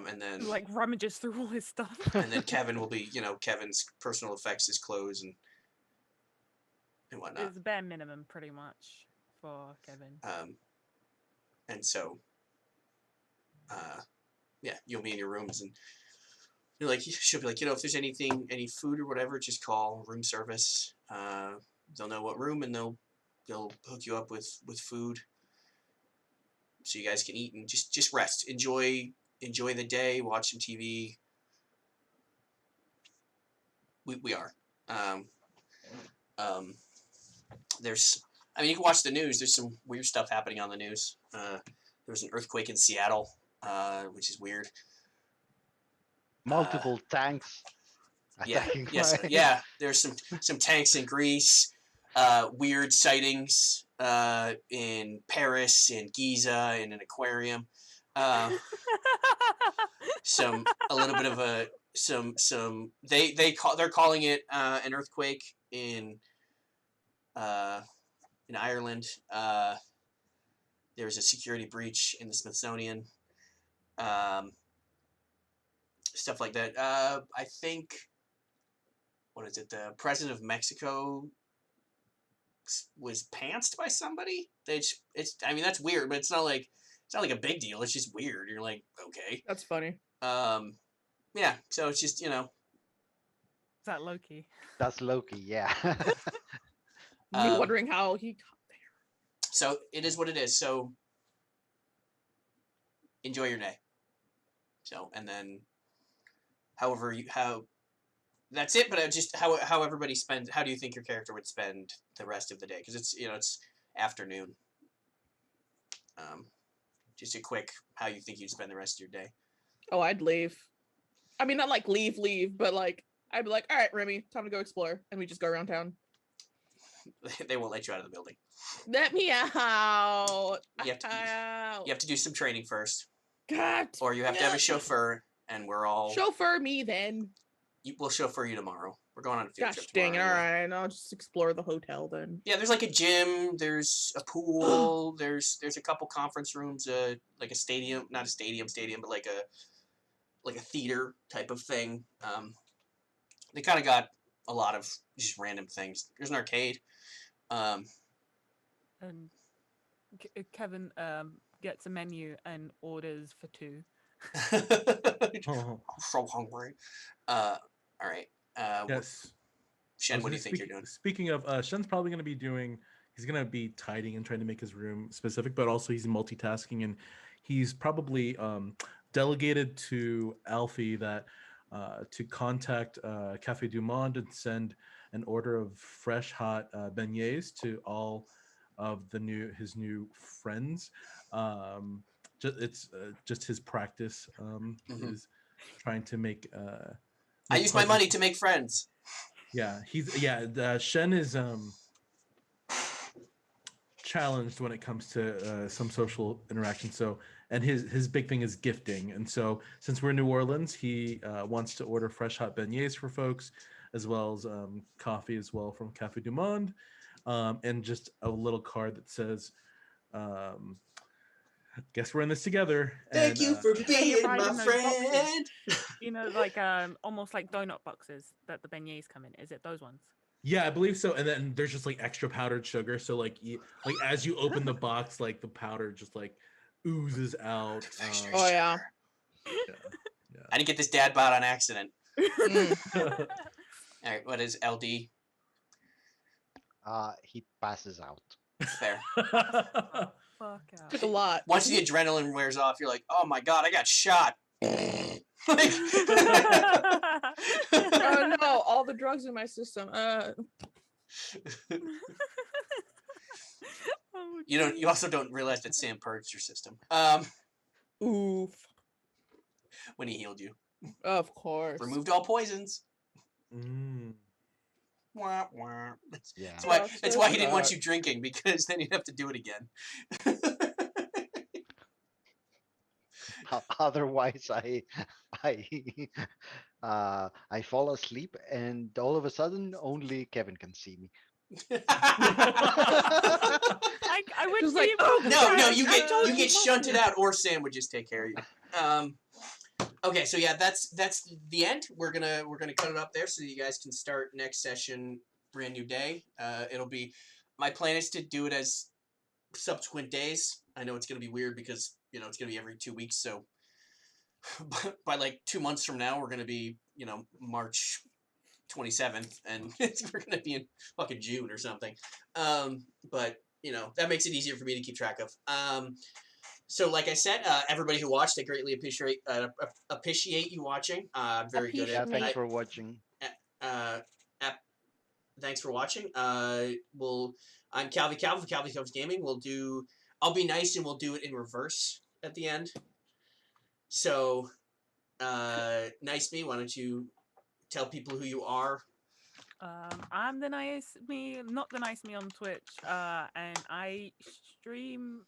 And then Like rummages through all his stuff. and then Kevin will be, Kevin's personal effects, his clothes and whatnot. It's bare minimum, pretty much, for Kevin. And so, yeah, you'll be in your rooms, and you're like, she'll be like, if there's any food or whatever, just call room service. They'll know what room, and they'll hook you up with food, so you guys can eat and just rest, enjoy the day, watch some TV. We are. You can watch the news. There's some weird stuff happening on the news. There was an earthquake in Seattle, which is weird. Multiple tanks Yeah, attacking. yes, yeah. There's some tanks in Greece. Weird sightings in Paris, in Giza, in an aquarium. A little bit of they're calling it an earthquake in Ireland. There was a security breach in the Smithsonian. Stuff like that. I think, what is it? The president of Mexico was pantsed by somebody. That's weird, but it's not like a big deal. It's just weird. You're like, okay, That's funny. Yeah. So it's just Is that Loki? That's Loki, yeah. Me wondering how he got there. So it is what it is. So enjoy your day. So, and then that's it. But just how everybody spends. How do you think your character would spend the rest of the day? Because it's afternoon. Just a quick how you think you'd spend the rest of your day. Oh, I'd leave. I mean, not like leave, but like I'd be like, all right, Remy, time to go explore, and we just go around town. They won't let you out of the building. Let me out. You have to do some training first. God. Or you have to have a chauffeur, and we're all chauffeur me then. We'll chauffeur you tomorrow. We're going on a field Gosh trip dang it! tomorrow. All right, I'll just explore the hotel then. Yeah, there's like a gym. There's a pool. there's a couple conference rooms. Like a stadium, not a stadium, but like a theater type of thing. They kind of got a lot of just random things. There's an arcade. And Kevin gets a menu and orders for 2. Oh. I'm so hungry. All right. Yes. Shen, what do you think you're doing? Speaking of, Shen's probably going to be he's going to be tidying and trying to make his room specific, but also he's multitasking, and he's probably delegated to Alfie that to contact Café du Monde and send an order of fresh, hot beignets to all of his new friends. It's just his practice is trying to make. I use my money to make friends. Yeah, Shen is challenged when it comes to some social interaction. So, and his big thing is gifting. And so, since we're in New Orleans, he wants to order fresh hot beignets for folks, as well as coffee as well from Café du Monde, and just a little card that says, "Guess we're in this together." Thank you for being my friend. Like almost like donut boxes that the beignets come in. Is it those ones? Yeah, I believe so. And then there's just like extra powdered sugar. So like as you open the box, like the powder just like oozes out. Oh yeah. Yeah. I didn't get this dad bod on accident. All right, what is LD? He passes out. Fair. Fuck out. Took a lot. Once the adrenaline wears off, you're like, oh my god, I got shot. Oh no, all the drugs in my system. You also don't realize that Sam purged your system. Oof. When he healed you. Of course. Removed all poisons. Wah, wah. That's why he didn't want you drinking, because then you'd have to do it again. Otherwise, I fall asleep, and all of a sudden, only Kevin can see me. I would Just say like, No, you get shunted out, or Sam would just take care of you. Okay, so yeah, that's the end. We're gonna cut it up there so you guys can start next session, brand new day. It'll be my plan is to do it as subsequent days. I know it's gonna be weird because it's gonna be every 2 weeks. So by like 2 months from now, we're gonna be March 27th, and we're gonna be in fucking June or something. But that makes it easier for me to keep track of. So, like I said, everybody who watched, I greatly appreciate you watching. I'm very good Yeah, at. thanks for watching. Uh, Thanks for watching. I'm Calvi Calvi, Calvi Calvi Gaming. I'll be nice and we'll do it in reverse at the end. So, nice me. Why don't you tell people who you are? I'm the nice me, not the nice me on Twitch, and I stream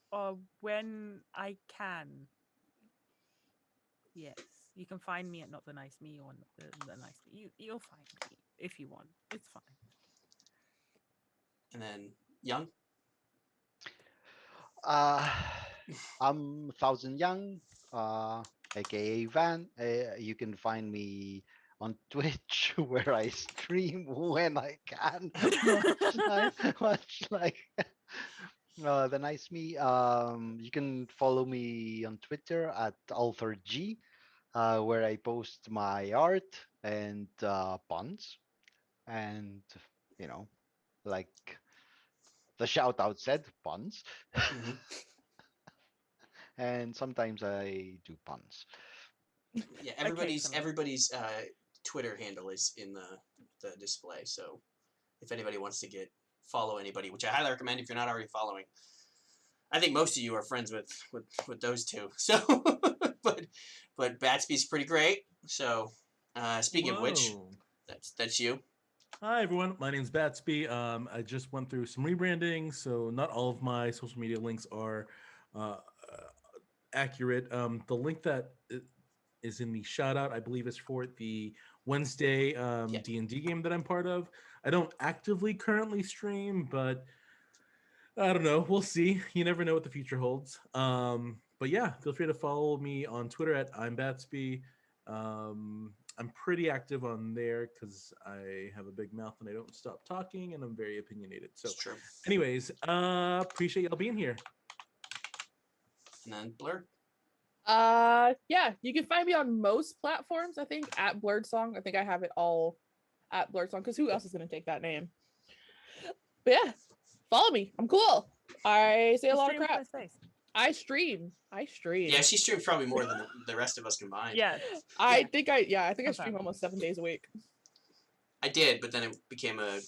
when I can. Yes, you can find me at not the nice me or not the nice me. You'll find me if you want. It's fine. And then Young. I'm Thousand Young, aka Van. You can find me on Twitch where I stream when I can, much like the nice me. You can follow me on Twitter at AlthorG, where I post my art and puns, and you know, like the shout out said, puns. Mm-hmm. And sometimes I do puns. Yeah, Occasionally. everybody's Twitter handle is in the display. So if anybody wants to follow anybody, which I highly recommend if you're not already following. I think most of you are friends with those two. So, but Batsby's pretty great. So, speaking of which, Whoa. that's you. Hi everyone, my name's Batsby. I just went through some rebranding, so not all of my social media links are uh, accurate. The link that is in the shout out, I believe, is for the Wednesday Yeah. D&D game that I'm part of. I don't actively currently stream, but I don't know. We'll see. You never know what the future holds. But yeah, feel free to follow me on Twitter at I'm Batsby. I'm pretty active on there because I have a big mouth and I don't stop talking, and I'm very opinionated. So, It's true. anyways, appreciate y'all being here. And then Blur. Yeah, you can find me on most platforms, I think, at Blurred Song. I think I have it all at Blurred Song, because who else is going to take that name? But yeah, follow me. I'm cool. I say a lot of crap. I stream. Yeah, she streams probably more than the rest of us combined. Yes. I think I stream Sometimes. almost 7 days a week. I did, but then it became a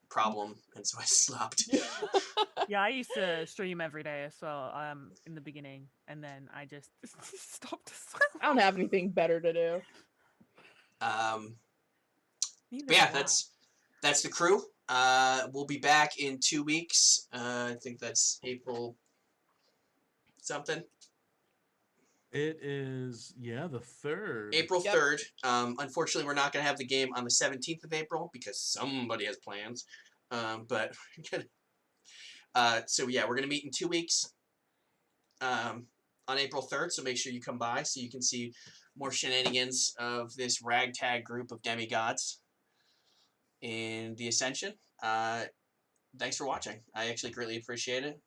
problem, and so I stopped. Yeah, I used to stream every day as well, in the beginning, and then I just stopped. I don't have anything better to do. But yeah, that's the crew. We'll be back in 2 weeks. I think that's April something. It is, the 3rd. April Yep. 3rd. Unfortunately, we're not going to have the game on the 17th of April because somebody has plans. But so yeah, we're going to meet in 2 weeks on April 3rd. So make sure you come by so you can see more shenanigans of this ragtag group of demigods in the Ascension. Thanks for watching. I actually greatly appreciate it.